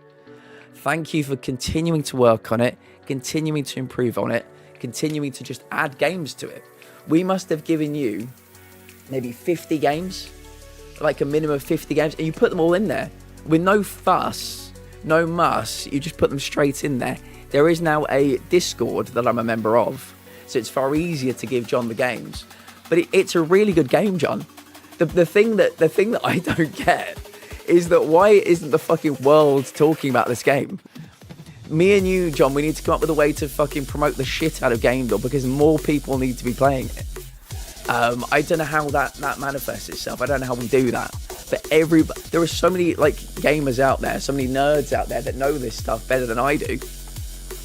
Thank you for continuing to work on it, continuing to improve on it, continuing to just add games to it. We must have given you maybe 50 games, like a minimum of 50 games, and you put them all in there with no fuss, no muss. You just put them straight in there. There is now a Discord that I'm a member of, so it's far easier to give John the games. But it's a really good game, John. The thing that I don't get is that why isn't the fucking world talking about this game? Me and you, John, we need to come up with a way to fucking promote the shit out of Gamedor because more people need to be playing it. I don't know how that manifests itself. I don't know how we do that. But there are so many gamers out there, so many nerds out there that know this stuff better than I do.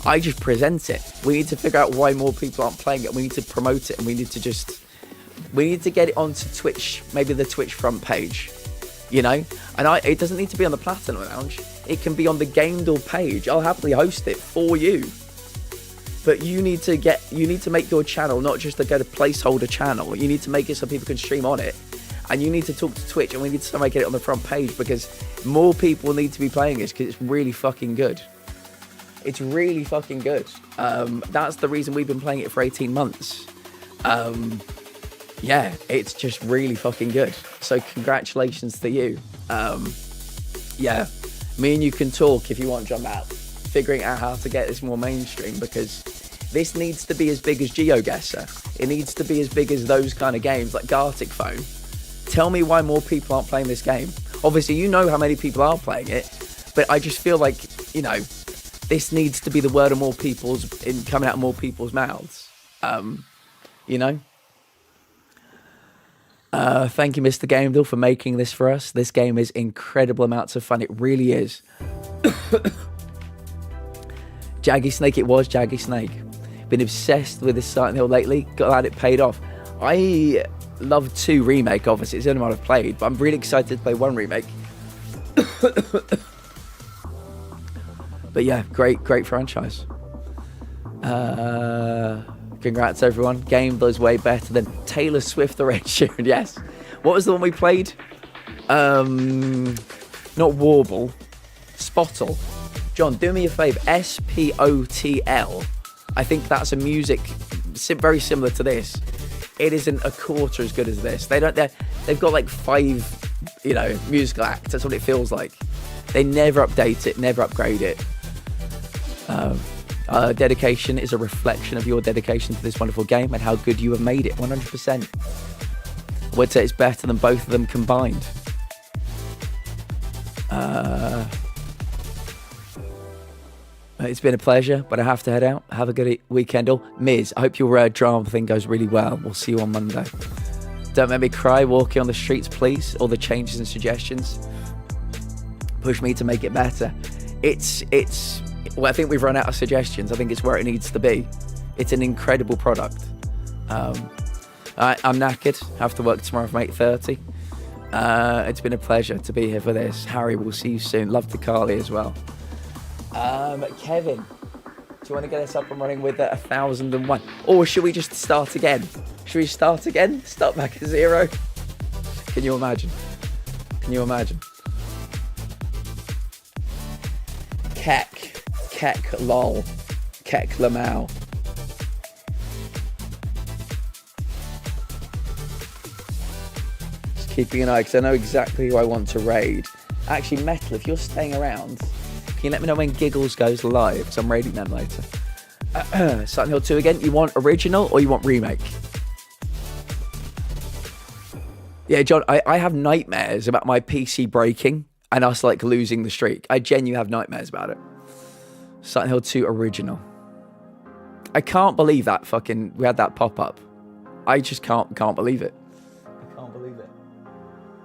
I just present it. We need to figure out why more people aren't playing it. We need to promote it, and we need to get it onto Twitch, maybe the Twitch front page. And it doesn't need to be on the Platinum Lounge. It can be on the Gamedor page. I'll happily host it for you. But you need to make your channel not just a placeholder channel. You need to make it so people can stream on it. And you need to talk to Twitch, and we need to somehow get it on the front page because more people need to be playing this because it's really fucking good. It's really fucking good. That's the reason we've been playing it for 18 months. Yeah, it's just really fucking good. So congratulations to you. Yeah, me and you can talk if you want, John, about figuring out how to get this more mainstream because this needs to be as big as GeoGuessr. It needs to be as big as those kind of games like Gartic Phone. Tell me why more people aren't playing this game. Obviously, you know how many people are playing it, but I just feel like, this needs to be the word of more people's, coming out of more people's mouths. Thank you, Mr. Gamedor, for making this for us. This game is incredible amounts of fun. It really is. Jaggy Snake, it was Jaggy Snake. Been obsessed with this Silent Hill lately. Glad it paid off. I love 2 remake, obviously. It's the only one I've played, but I'm really excited to play 1 remake. But yeah, great franchise. Congrats, everyone. Gamedor's way better than Taylor Swift the Red Sheeran. Yes. What was the one we played? Not Warble. Spottle. John, do me a favour. SPOTL. I think that's a music very similar to this. It isn't a quarter as good as this. They've got 5, musical acts. That's what it feels like. They never update it, never upgrade it. Dedication is a reflection of your dedication to this wonderful game and how good you have made it. 100%. I would say it's better than both of them combined. It's been a pleasure, but I have to head out. Have a good weekend all. Miz, I hope your drama thing goes really well. We'll see you on Monday. Don't make me cry walking on the streets, please. All the changes and suggestions push me to make it better. Well, I think we've run out of suggestions. I think it's where it needs to be. It's an incredible product. I'm knackered. Have to work tomorrow from 8:30. It's been a pleasure to be here for this. Harry, we'll see you soon. Love to Carly as well. Kevin, do you want to get us up and running with 1001? Or should we just start again? Should we start again? Start back at 0? Can you imagine? Can you imagine? Kek lol. Kek lamau. Just keeping an eye, because I know exactly who I want to raid. Actually, Metal, if you're staying around, can you let me know when Giggles goes live? Because I'm raiding them later. Silent Hill 2 again. You want original or you want remake? Yeah, John, I have nightmares about my PC breaking and us like losing the streak. I genuinely have nightmares about it. Silent Hill 2 original. I can't believe that fucking we had that pop up. I just can't believe it. I can't believe it.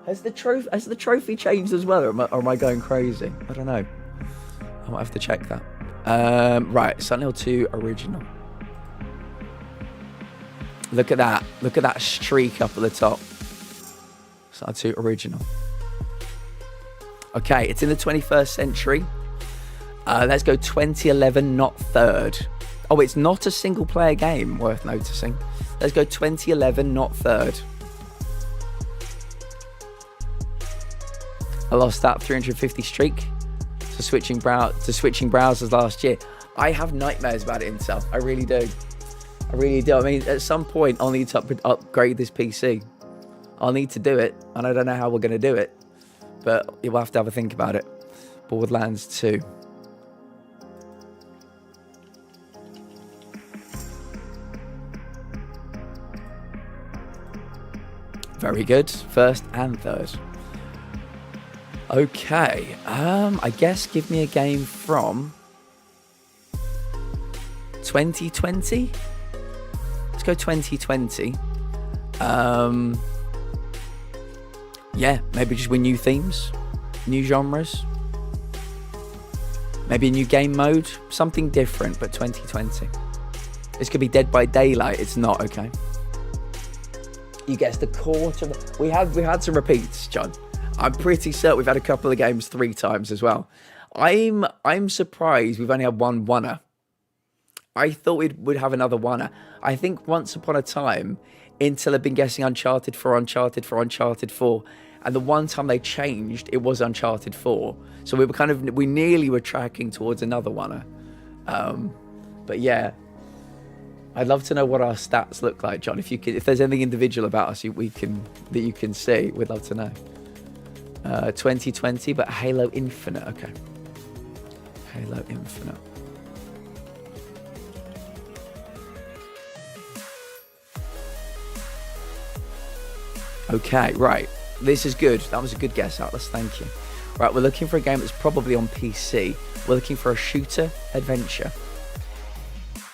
Has the trophy changed as well, or am I going crazy? I don't know. I might have to check that. Right, Silent Hill 2 original. Look at that. Look at that streak up at the top. Silent Hill 2 original. Okay, it's in the 21st century. Let's go 2011, not third. Oh, it's not a single player game, worth noticing. Let's go 2011, not third. I lost that 350 streak to switching browsers last year. I have nightmares about it in sub. I really do. I really do. I mean, at some point, I'll need to upgrade this PC. I'll need to do it, and I don't know how we're going to do it, but you'll have to have a think about it. Borderlands 2. Very good. First and third. Okay. I guess give me a game from 2020. Let's go 2020. Yeah, maybe just with new themes, new genres. Maybe a new game mode, something different, but 2020. This could be Dead by Daylight. It's not, okay. You guess the quarter. We had some repeats, John. I'm pretty certain we've had a couple of games 3 times as well. I'm surprised we've only had one oneer. I thought we'd have another oneer. I think once upon a time, Intel had been guessing Uncharted 4, and the one time they changed, it was Uncharted 4. So we nearly were tracking towards another oneer. But yeah, I'd love to know what our stats look like, John. If there's anything individual about us that you can see, we'd love to know. 2020, but Halo Infinite. Okay, Halo Infinite. Okay, right. This is good. That was a good guess, Atlas. Thank you. Right, we're looking for a game that's probably on PC. We're looking for a shooter adventure.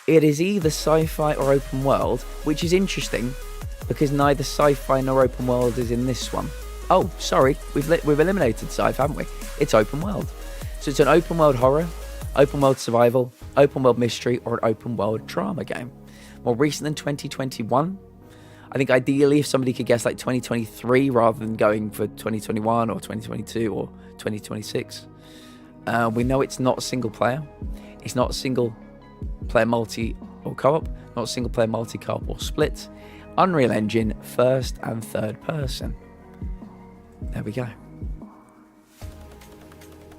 It is either sci-fi or open world, which is interesting because neither sci-fi nor open world is in this one. Oh, sorry, we've eliminated sci-fi, haven't we? It's open world. So it's an open world horror, open world survival, open world mystery, or an open world drama game. More recent than 2021. I think ideally if somebody could guess like 2023 rather than going for 2021 or 2022 or 2026. We know it's not single player. It's not single player multi or co-op, not single player multi co-op or split. Unreal Engine, first and third person. There we go.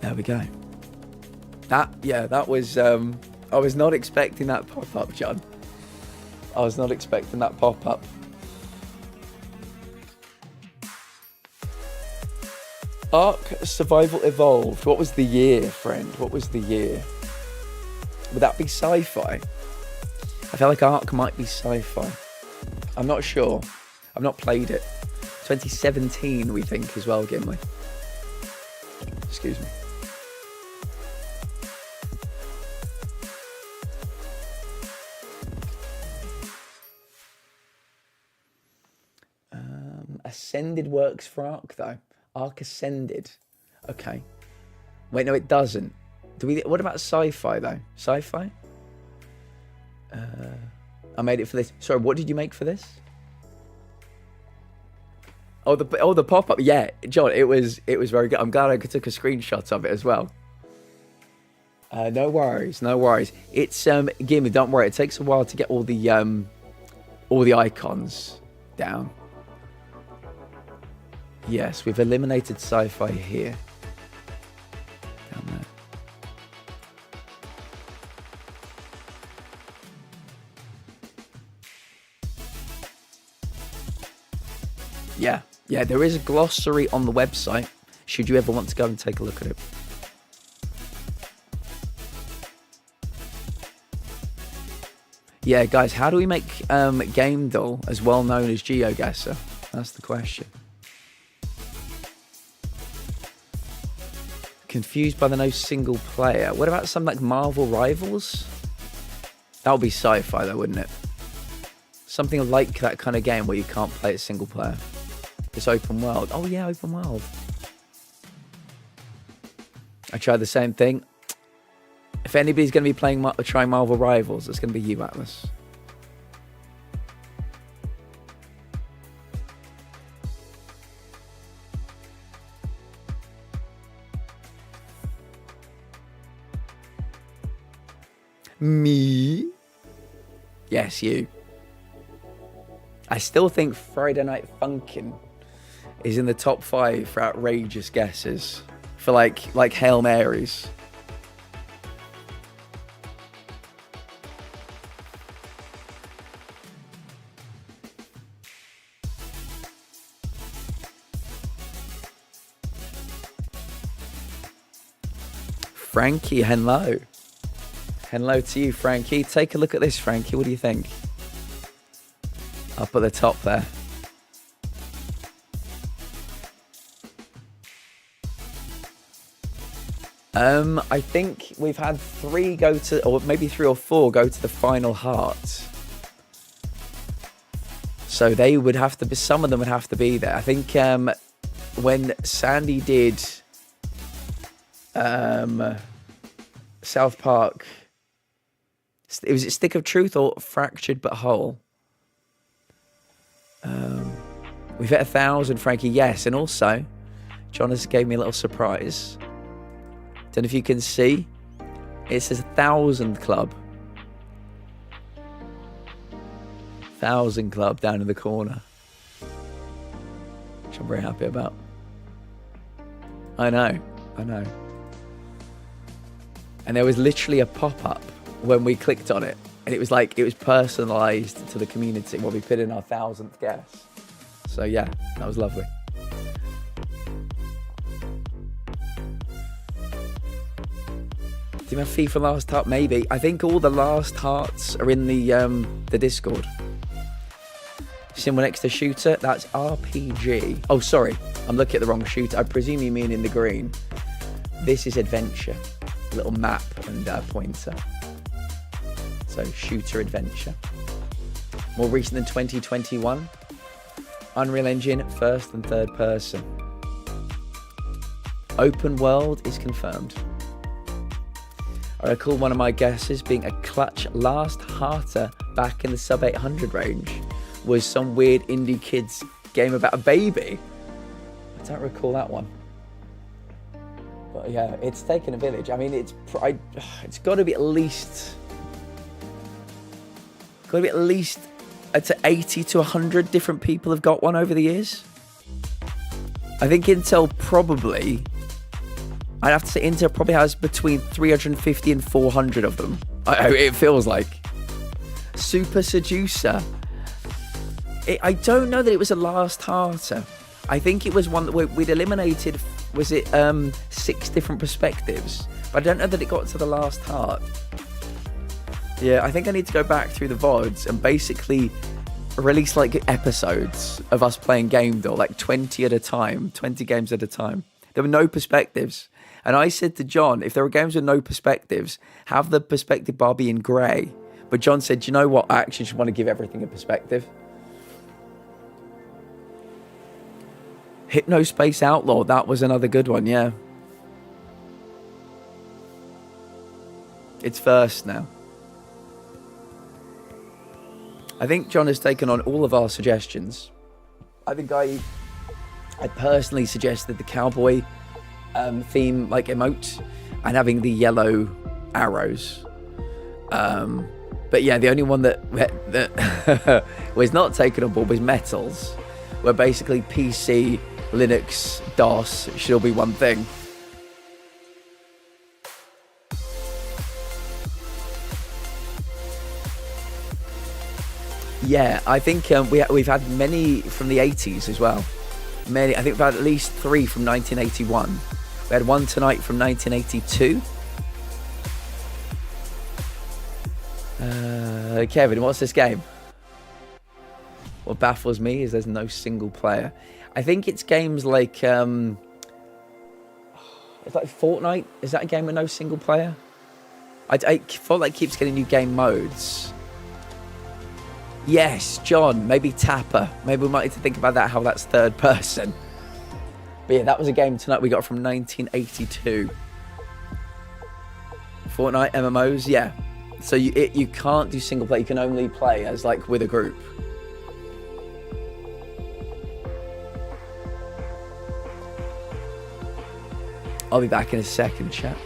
There we go. That was I was not expecting that pop-up, John. I was not expecting that pop-up. Ark Survival Evolved. What was the year, friend? What was the year? Would that be sci-fi? I feel like Ark might be sci-fi. I'm not sure. I've not played it. 2017, we think, as well, Gimli. Excuse me. Ascended works for Ark, though. Ark Ascended. Okay. Wait, no, it doesn't. What about sci-fi, though? Sci-fi? I made it for this. Sorry, what did you make for this? Oh, the pop-up. Yeah, John, it was very good. I'm glad I took a screenshot of it as well. No worries. It's Gimme, don't worry. It takes a while to get all the icons down. Yes, we've eliminated sci-fi here. Down there. Yeah, there is a glossary on the website, should you ever want to go and take a look at it. Yeah, guys, how do we make Game Doll as well known as GeoGuessr? That's the question. Confused by the no single player. What about something like Marvel Rivals? That would be sci-fi though, wouldn't it? Something like that kind of game where you can't play it single player. It's open world. Oh yeah, open world. I tried the same thing. If anybody's going to be trying Marvel Rivals, it's going to be you, Atlas. Me? Yes, you. I still think Friday Night Funkin' is in the top 5 for outrageous guesses. For like Hail Marys. Frankie, hello. Hello to you, Frankie. Take a look at this, Frankie. What do you think? Up at the top there. I think we've had 3 go to, or maybe 3 or 4 go to the final heart. So they would have to be, some of them would have to be there. I think when Sandy did South Park, was it Stick of Truth or Fractured But Whole? We've hit 1,000, Frankie. Yes, and also John has gave me a little surprise. Don't know if you can see. It says 1,000 Club. 1,000 Club down in the corner, which I'm very happy about. I know. And there was literally a pop-up when we clicked on it, and it was like, it was personalized to the community when we put in our 1,000th guess. So yeah, that was lovely. Do you have FIFA Last Heart? Maybe. I think all the Last Hearts are in the Discord. Symbol next to shooter, that's RPG. Oh, sorry, I'm looking at the wrong shooter. I presume you mean in the green. This is adventure. A little map and pointer. So shooter adventure. More recent than 2021. Unreal Engine, first and third person. Open world is confirmed. I recall one of my guesses being a clutch last hearter back in the sub 800 range was some weird indie kids game about a baby. I don't recall that one. But yeah, it's taken a village. I mean, it's got to be at least, I'd say 80 to 100 different people have got one over the years. I think Intel probably, I'd have to say Intel probably has between 350 and 400 of them. It feels like. Super Seducer. I don't know that it was a last hearter. I think it was one that we'd eliminated, was it 6 different perspectives? But I don't know that it got to the last heart. Yeah, I think I need to go back through the VODs and basically release like episodes of us playing Game Doll, like 20 at a time, 20 games at a time. There were no perspectives. And I said to John, if there are games with no perspectives, have the perspective bar be in grey. But John said, you know what? I actually just want to give everything a perspective. Hypnospace Outlaw, that was another good one, yeah. It's first now. I think John has taken on all of our suggestions. I think I personally suggested the cowboy theme, like emote, and having the yellow arrows. But yeah, the only one that was not taken on board was metals, where basically PC Linux, DOS, it should all be one thing. Yeah, I think we've had many from the 80s as well. Many, I think we've had at least 3 from 1981. We had one tonight from 1982. Kevin, what's this game? What baffles me is there's no single player. I think it's games like it's like Fortnite. Is that a game with no single player? I feel like it keeps getting new game modes. Yes, John, maybe Tapper. Maybe we might need to think about that, how that's third person. But yeah, that was a game tonight we got from 1982. Fortnite MMOs, yeah. So you can't do single play. You can only play as like with a group. I'll be back in a second, chat.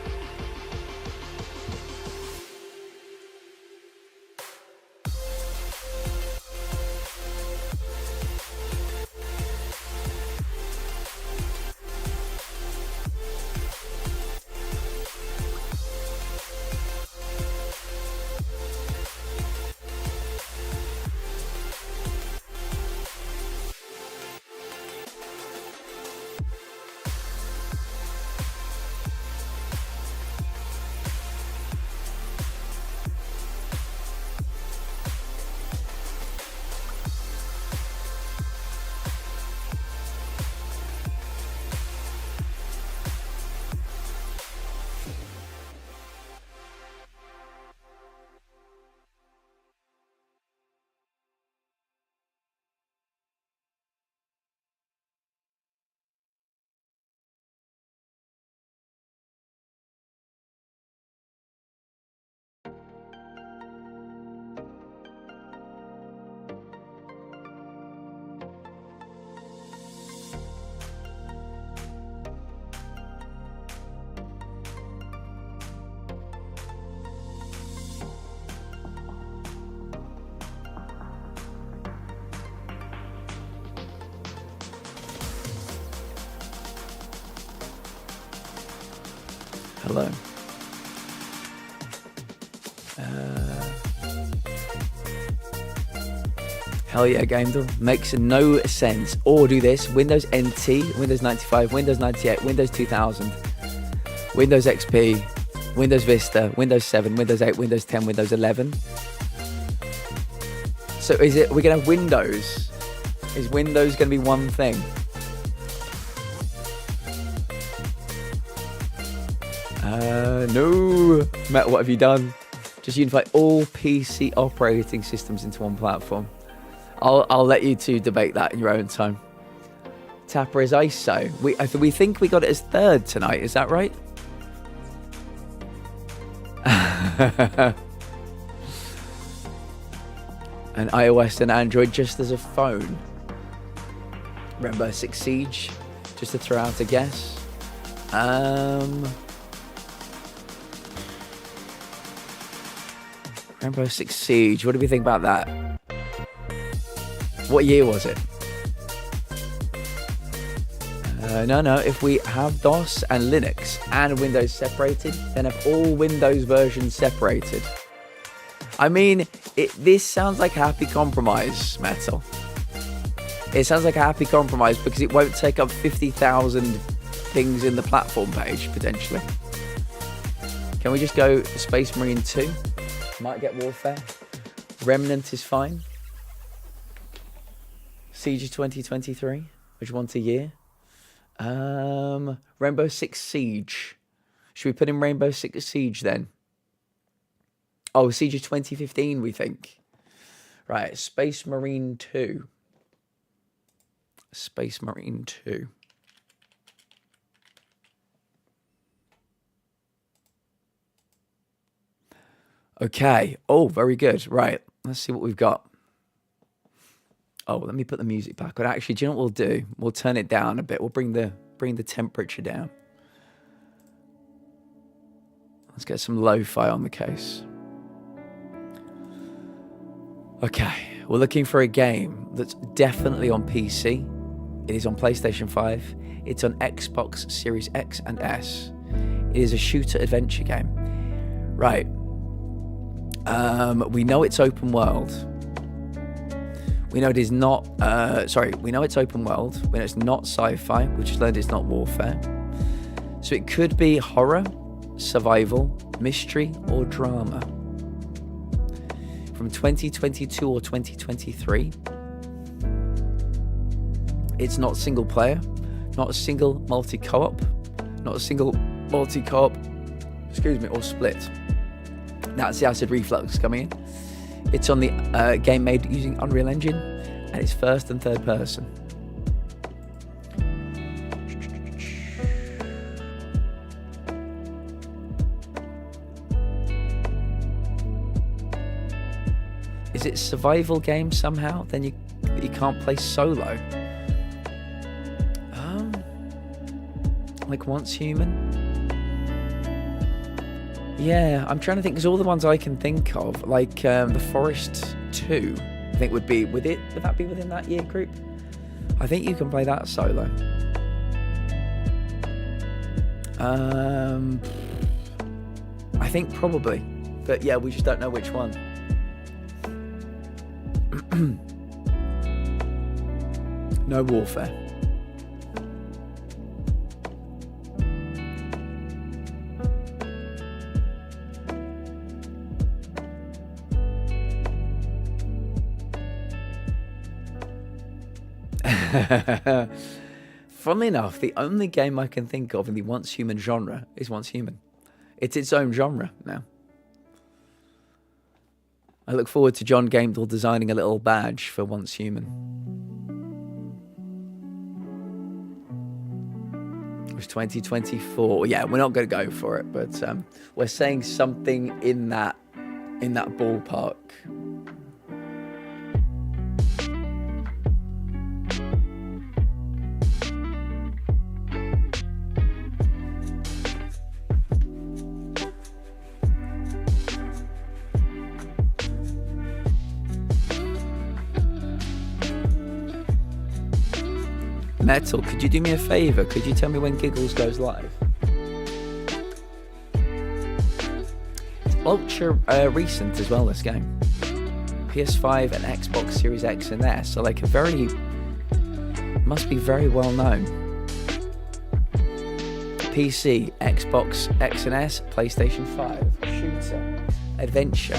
Hello. Hell yeah, Gamedom. Makes no sense. Or do this. Windows NT, Windows 95, Windows 98, Windows 2000, Windows XP, Windows Vista, Windows 7, Windows 8, Windows 10, Windows 11. So we're going to have Windows? Is Windows going to be one thing? No. Matt, what have you done? Just unify all PC operating systems into one platform. I'll let you two debate that in your own time. Tapper is ISO. We think we got it as third tonight. Is that right? And iOS and Android just as a phone. Rainbow Six Siege, just to throw out a guess. Rainbow Six Siege. What do we think about that? What year was it? No. If we have DOS and Linux and Windows separated, then have all Windows versions separated. I mean, this sounds like a happy compromise, Metal. It sounds like a happy compromise because it won't take up 50,000 things in the platform page, potentially. Can we just go Space Marine 2? Might get Warfare. Remnant is fine. Siege 2023, which one's a year? Rainbow Six Siege. Should we put in Rainbow Six Siege then? Oh, Siege of 2015, we think. Right, Space Marine 2. Space Marine 2. Okay. Oh, very good. Right. Let's see what we've got. Oh, let me put the music back on. Actually, do you know what we'll do? We'll turn it down a bit. We'll bring the temperature down. Let's get some lo-fi on the case. Okay. We're looking for a game that's definitely on PC. It is on PlayStation 5. It's on Xbox Series X and S. It is a shooter adventure game. Right. We know it's open world. We know it is not, we know it's open world. We know it's not sci-fi, which is learned it's not warfare. So it could be horror, survival, mystery, or drama. From 2022 or 2023. It's not single player, not a single multi-co-op, not a single multi-co-op, or split. That's the acid reflux coming in. It's on the game made using Unreal Engine, and it's first and third person. Is it survival game somehow? Then you can't play solo. Like Once Human. Yeah, I'm trying to think, because all the ones I can think of, like The Forest 2, I think would that be within that year group? I think you can play that solo. I think probably, but yeah, we just don't know which one. No warfare. Funnily enough, the only game I can think of in the Once Human genre is Once Human. It's its own genre now. I look forward to John Gamble designing a little badge for Once Human. It was 2024. Yeah, we're not going to go for it, but we're saying something in that ballpark. Metal, could you do me a favour? Could you tell me when Giggles goes live? It's ultra recent as well, this game. PS5 and Xbox Series X and S, so like must be very well known. PC, Xbox X and S, PlayStation 5, shooter, adventure,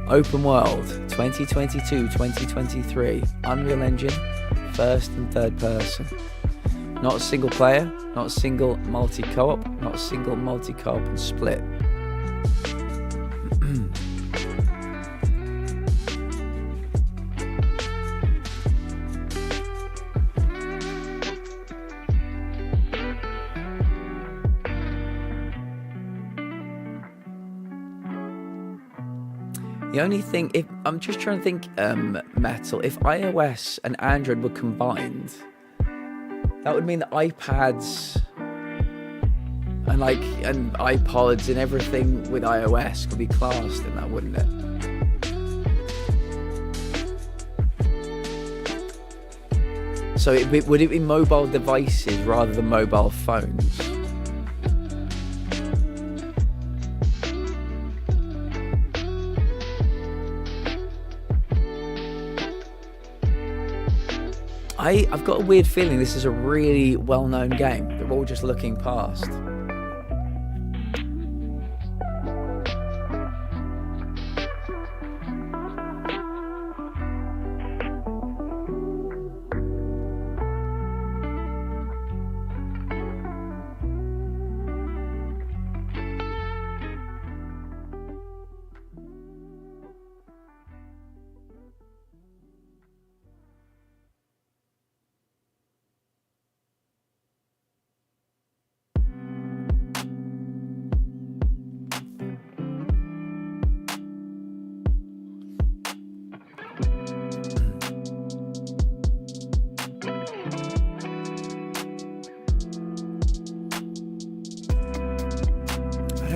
open world, 2022-2023, Unreal Engine, first and third person. Not a single player, not a single multi-co-op, not a single multi-co-op and split. The only thing, if I'm just trying to think, Metal, if iOS and Android were combined, that would mean that iPads and iPods and everything with iOS could be classed in that, wouldn't it? So would it be mobile devices rather than mobile phones? I've got a weird feeling this is a really well-known game that we're all just looking past.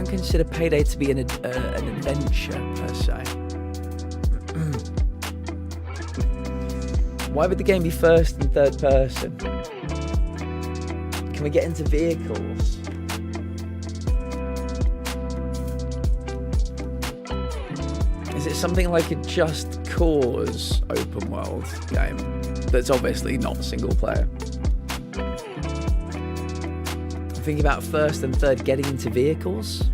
Consider Payday to be an adventure per se. Why would the game be first and third person? Can we get into vehicles? Is it something like a Just Cause open world game that's obviously not single player? I'm thinking about first and third getting into vehicles.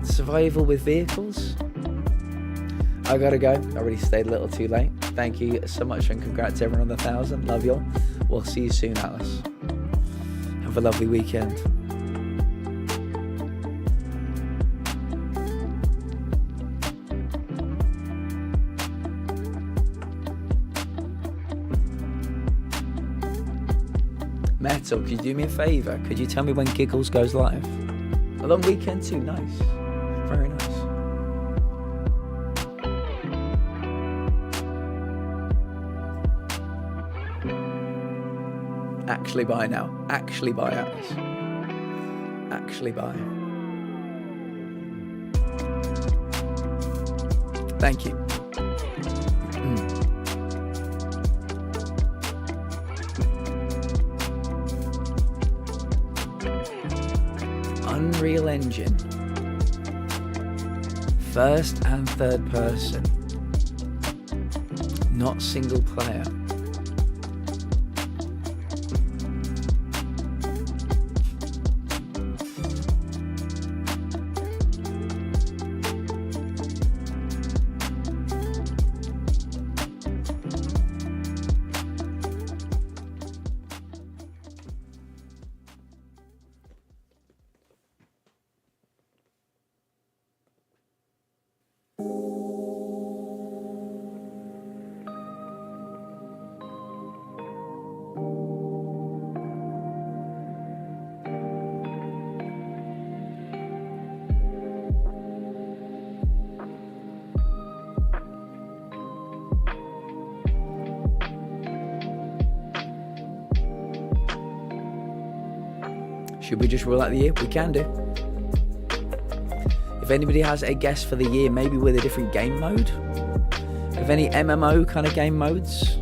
Survival with vehicles. I gotta go. I already stayed a little too late. Thank you so much and congrats everyone on the 1,000. Love y'all. We'll see you soon, Alice. Have a lovely weekend. Metal, could you do me a favour? Could you tell me when Giggles goes live? A long weekend too, nice. Very nice. Actually buy now. Actually buy, Atlas. Actually buy. Thank you. Unreal Engine. First and third person. Not single player. Should we just rule out the year? We can do. If anybody has a guess for the year, maybe with a different game mode? Have any MMO kind of game modes?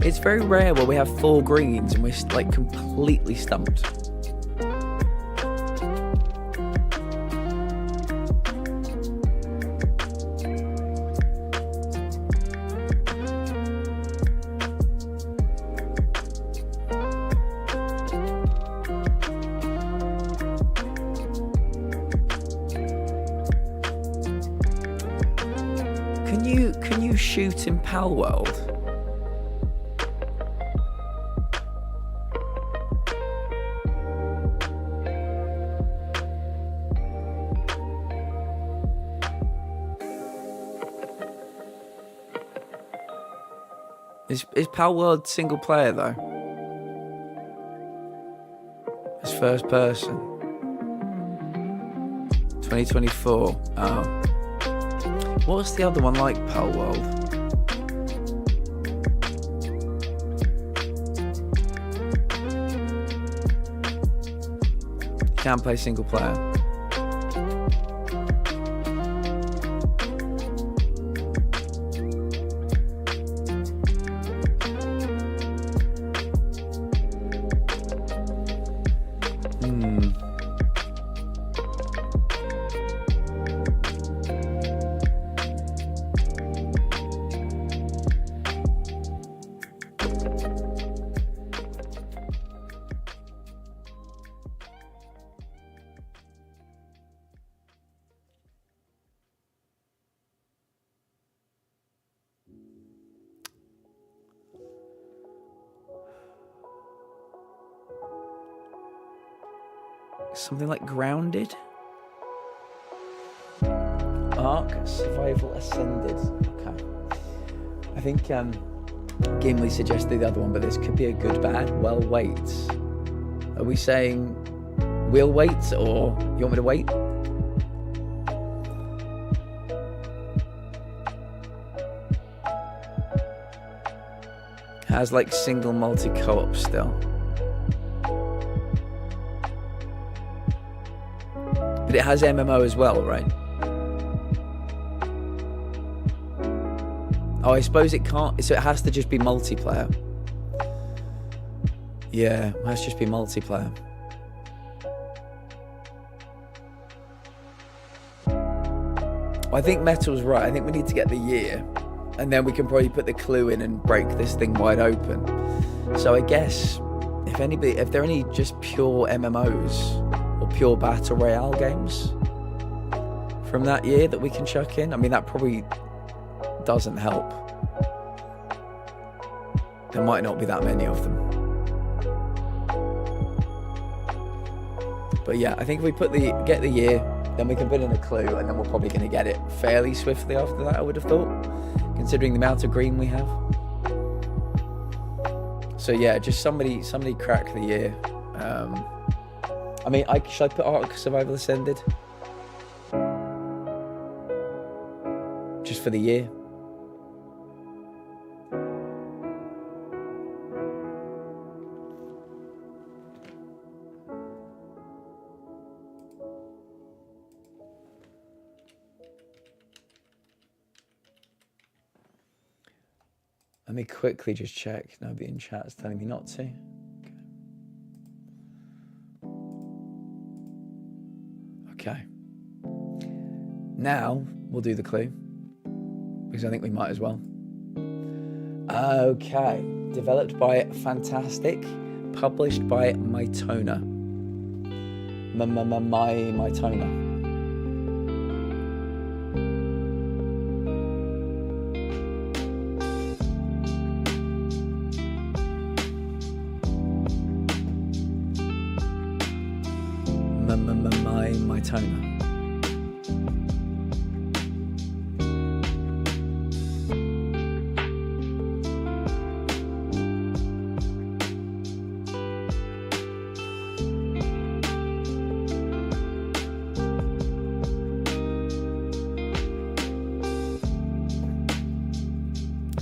It's very rare where we have 4 greens and we're like completely stumped. Can you shoot in Pal World? Is Pal World single player though? It's first person. 2024. Oh. What's the other one like, Pal World? You can't play single player. Something like Grounded? Ark Survival Ascended. Okay. I think Gimli suggested the other one, but this could be a good bad. Well, wait. Are we saying we'll wait, or you want me to wait? Has like single multi co-op still. But it has MMO as well, right? Oh, I suppose it can't. So it has to just be multiplayer. Yeah, it has to just be multiplayer. I think Metal's right. I think we need to get the year, and then we can probably put the clue in and break this thing wide open. So I guess if there are any just pure MMOs or pure battle royale games from that year that we can chuck in, I mean that probably doesn't help. There might not be that many of them. But yeah, I think if we get the year, then we can put in a clue, and then we're probably going to get it fairly swiftly after that, I would have thought, considering the amount of green we have. So yeah, just somebody crack the year. I mean, should I put Ark Survival Ascended? Just for the year? Let me quickly just check. Nobody in chat is telling me not to. Okay. Now we'll do the clue, because I think we might as well. Okay. Developed by Fantastic, published by Mytona. Mytona. Mytona.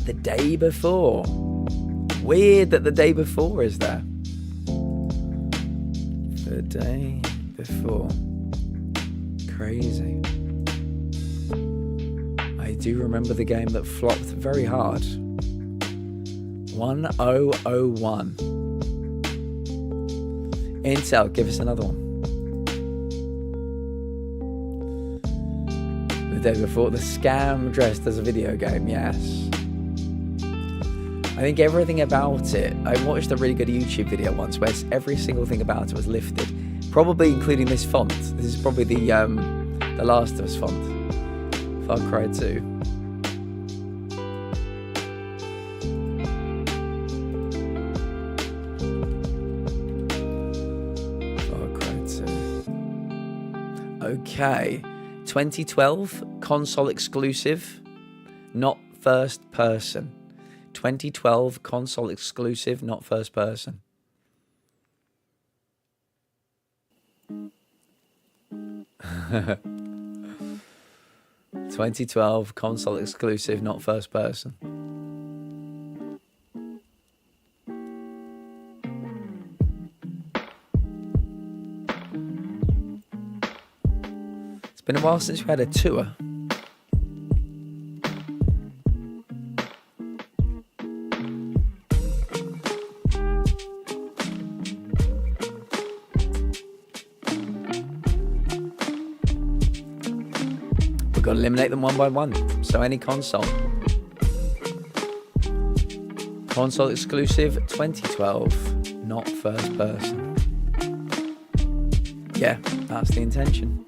The day before. Weird that the day before is there. The day before. Crazy. I do remember the game that flopped very hard. 1001. Intel, give us another one. The day before, the scam dressed as a video game, yes. I think everything about it, I watched a really good YouTube video once where every single thing about it was lifted. Probably including this font. This is probably the Last of Us font. Far Cry 2. Far Cry 2. Okay. 2012, console exclusive, not first person. 2012, console exclusive, not first person. (2012) 2012 console exclusive, not first person. It's been a while since we had a tour. We've got to eliminate them one by one. So any console. Console exclusive 2012, not first person. Yeah, that's the intention.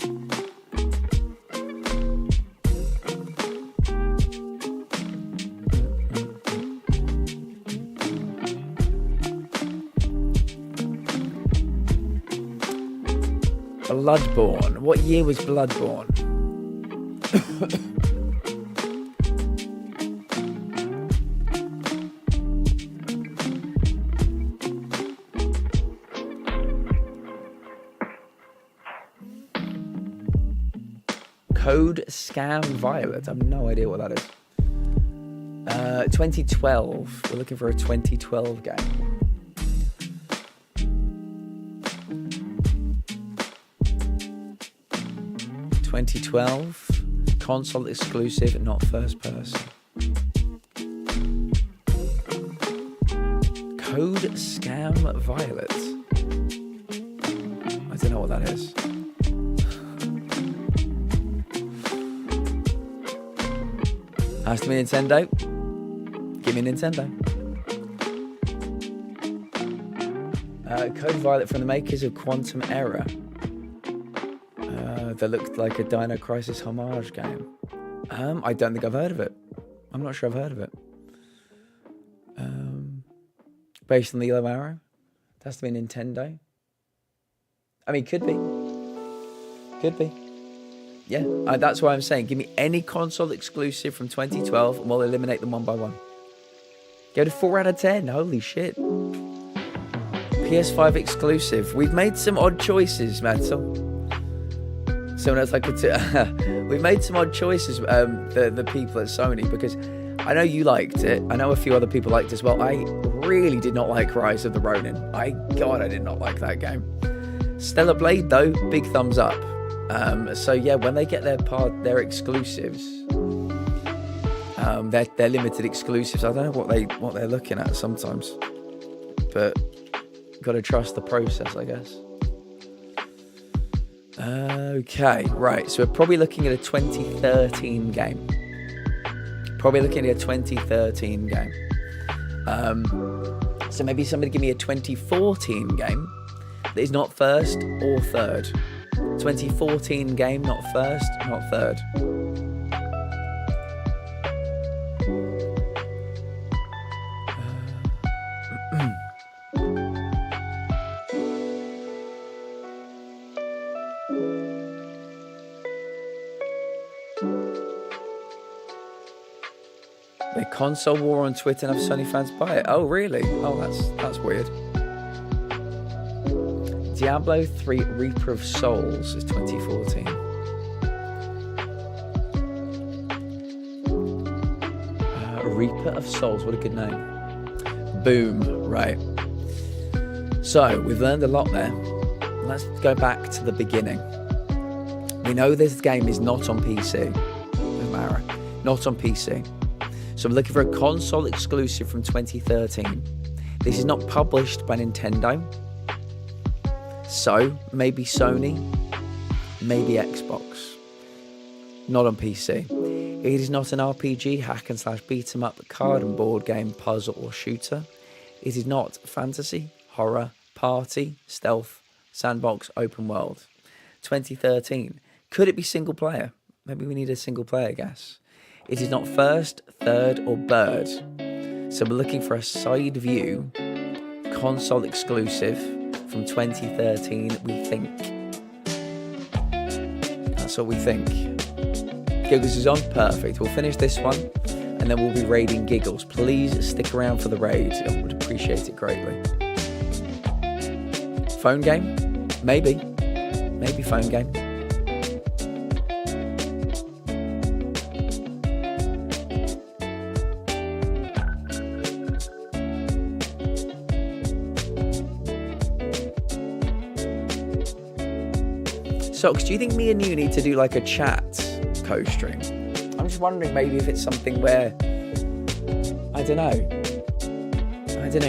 Bloodborne. What year was Bloodborne? Code Scam Violet. I have no idea what that is. 2012. We're looking for a 2012 game. 2012. Console exclusive, not first person. Code Scam Violet. I don't know what that is. Has to be Nintendo. Give me Nintendo. Code Violet from the makers of Quantum Error. That looked like a Dino Crisis homage game. I don't think I've heard of it. I'm not sure I've heard of it. Based on the Yellow Arrow. It has to be Nintendo. I mean, could be. Could be. Yeah, that's why I'm saying, give me any console exclusive from 2012 and we'll eliminate them one by one. Go to 4 out of 10. Holy shit. PS5 exclusive. We've made some odd choices, Metal. Someone else like we've made some odd choices, the people at Sony, because I know you liked it. I know a few other people liked it as well. I really did not like Rise of the Ronin. God, I did not like that game. Stellar Blade, though, big thumbs up. So yeah, when they get their exclusives, they're limited exclusives. I don't know what they're looking at sometimes, but got to trust the process, I guess. Okay, right. So we're probably looking at a 2013 game. So maybe somebody give me a 2014 game that is not first or third. 2014 game, not first, not third. The console war on Twitter and have Sony fans buy it. Oh, really? Oh, that's weird. Diablo 3 Reaper of Souls is 2014. Reaper of Souls, what a good name. Boom, right. So, we've learned a lot there. Let's go back to the beginning. We know this game is not on PC. Mara, not on PC. So we're looking for a console exclusive from 2013. This is not published by Nintendo. So, maybe Sony, maybe Xbox. Not on PC. It is not an RPG, hack and slash beat 'em up, card and board game, puzzle or shooter. It is not fantasy, horror, party, stealth, sandbox, open world. 2013. Could it be single player? Maybe we need a single player guess. It is not first, third or bird. So we're looking for a side view, console exclusive from 2013, we think. That's what we think. Giggles is on, perfect. We'll finish this one and then we'll be raiding Giggles. Please stick around for the raid. I would appreciate it greatly. Phone game? Maybe. Maybe phone game. Socks, do you think me and you need to do like a chat co-stream? I'm just wondering maybe if it's something where, I don't know,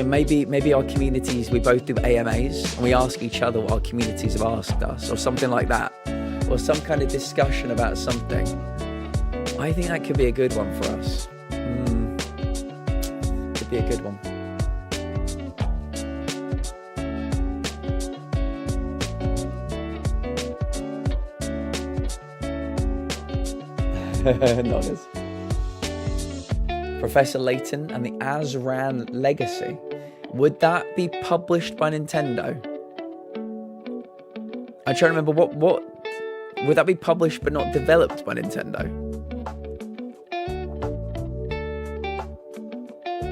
maybe our communities, we both do AMAs and we ask each other what our communities have asked us or something like that, or some kind of discussion about something. I think that could be a good one for us. Could be a good one. Nodders. Professor Layton and the Azran Legacy. Would that be published by Nintendo? I'm trying to remember what would that be published but not developed by Nintendo?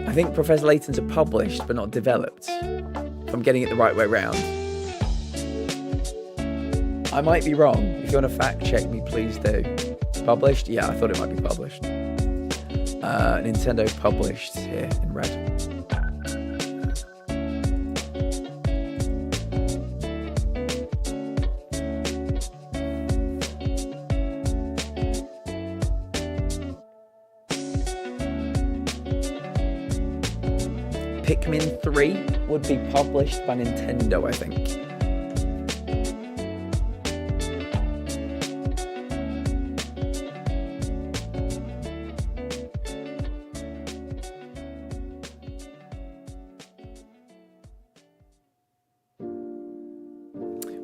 I think Professor Layton's are published but not developed. If I'm getting it the right way round. I might be wrong. If you want to fact check me, please do. Published? Yeah, I thought it might be published. Nintendo published here in red. Pikmin 3 would be published by Nintendo, I think.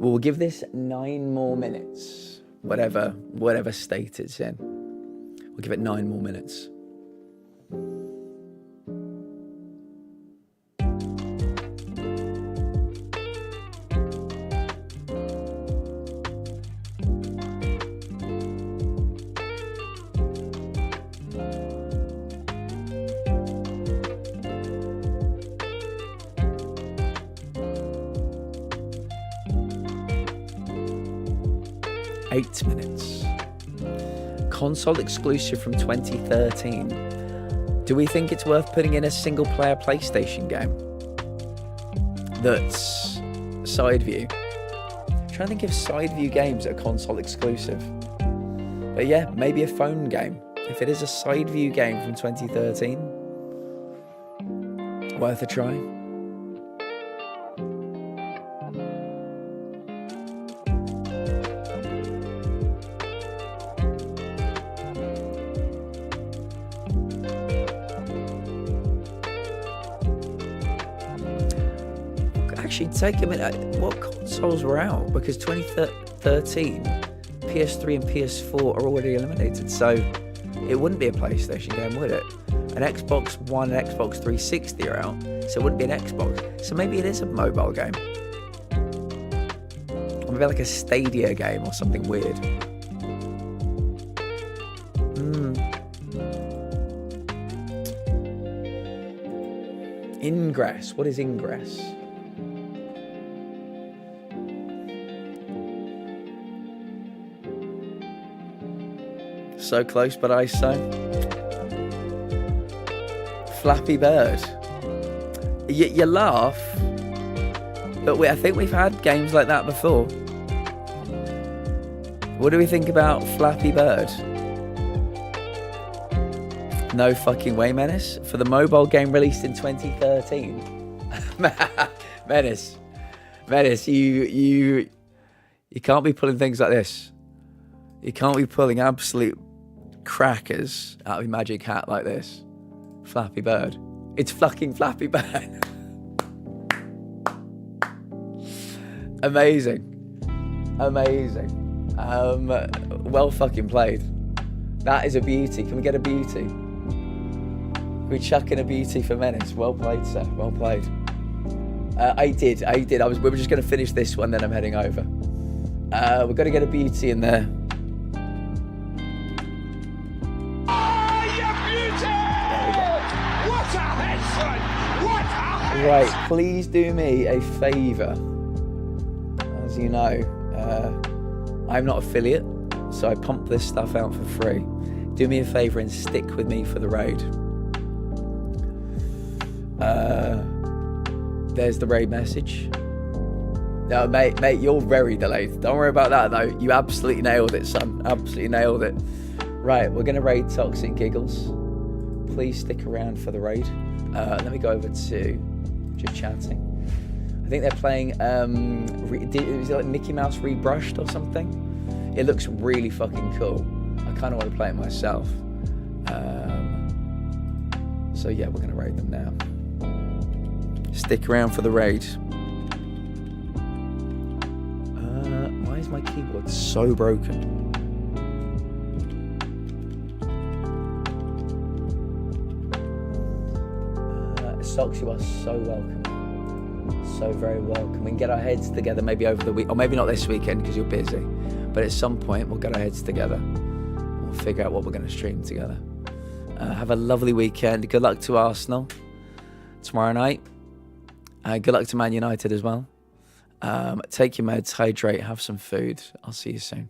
We'll give this 9 more minutes, whatever state it's in. We'll give it 9 more minutes. Eight minutes. Console exclusive from 2013. Do we think it's worth putting in a single player PlayStation game that's side view? I'm trying to think of side view games that are console exclusive. But yeah, maybe a phone game. If it is a side view game from 2013, worth a try. Actually, take a minute. What consoles were out? Because 2013, PS3 and PS4 are already eliminated, so it wouldn't be a PlayStation game, would it? An Xbox One and Xbox 360 are out, so it wouldn't be an Xbox. So maybe it is a mobile game. Or maybe like a Stadia game or something weird. Ingress. What is Ingress? So close, but I so. Flappy Bird. You laugh, but I think we've had games like that before. What do we think about Flappy Bird? No fucking way, Menace. For the mobile game released in 2013. Menace, you can't be pulling things like this. You can't be pulling absolute crackers out of your magic hat like this. Flappy Bird. It's fucking Flappy Bird. Amazing. Well fucking played. That is a beauty. Can we get a beauty? Can we chuck in a beauty for Menace? Well played, sir. Well played. I did. We were just going to finish this one, then I'm heading over. We've got to get a beauty in there. Right, please do me a favour. As you know, I'm not affiliate, so I pump this stuff out for free. Do me a favour and stick with me for the raid. There's the raid message. No, mate, you're very delayed. Don't worry about that, though. You absolutely nailed it, son. Absolutely nailed it. Right, we're going to raid Toxic Giggles. Please stick around for the raid. Let me go over to just chatting. I think they're playing, is it like Mickey Mouse Rebrushed or something? It looks really fucking cool. I kind of want to play it myself. So yeah, we're going to raid them now. Stick around for the raid. Why is my keyboard so broken? Socks, you are so welcome. So very welcome. We can get our heads together maybe over the week, or maybe not this weekend because you're busy, but at some point we'll get our heads together. We'll figure out what we're going to stream together. Have a lovely weekend. Good luck to Arsenal tomorrow night. Good luck to Man United as well. Take your meds, hydrate, have some food. I'll see you soon.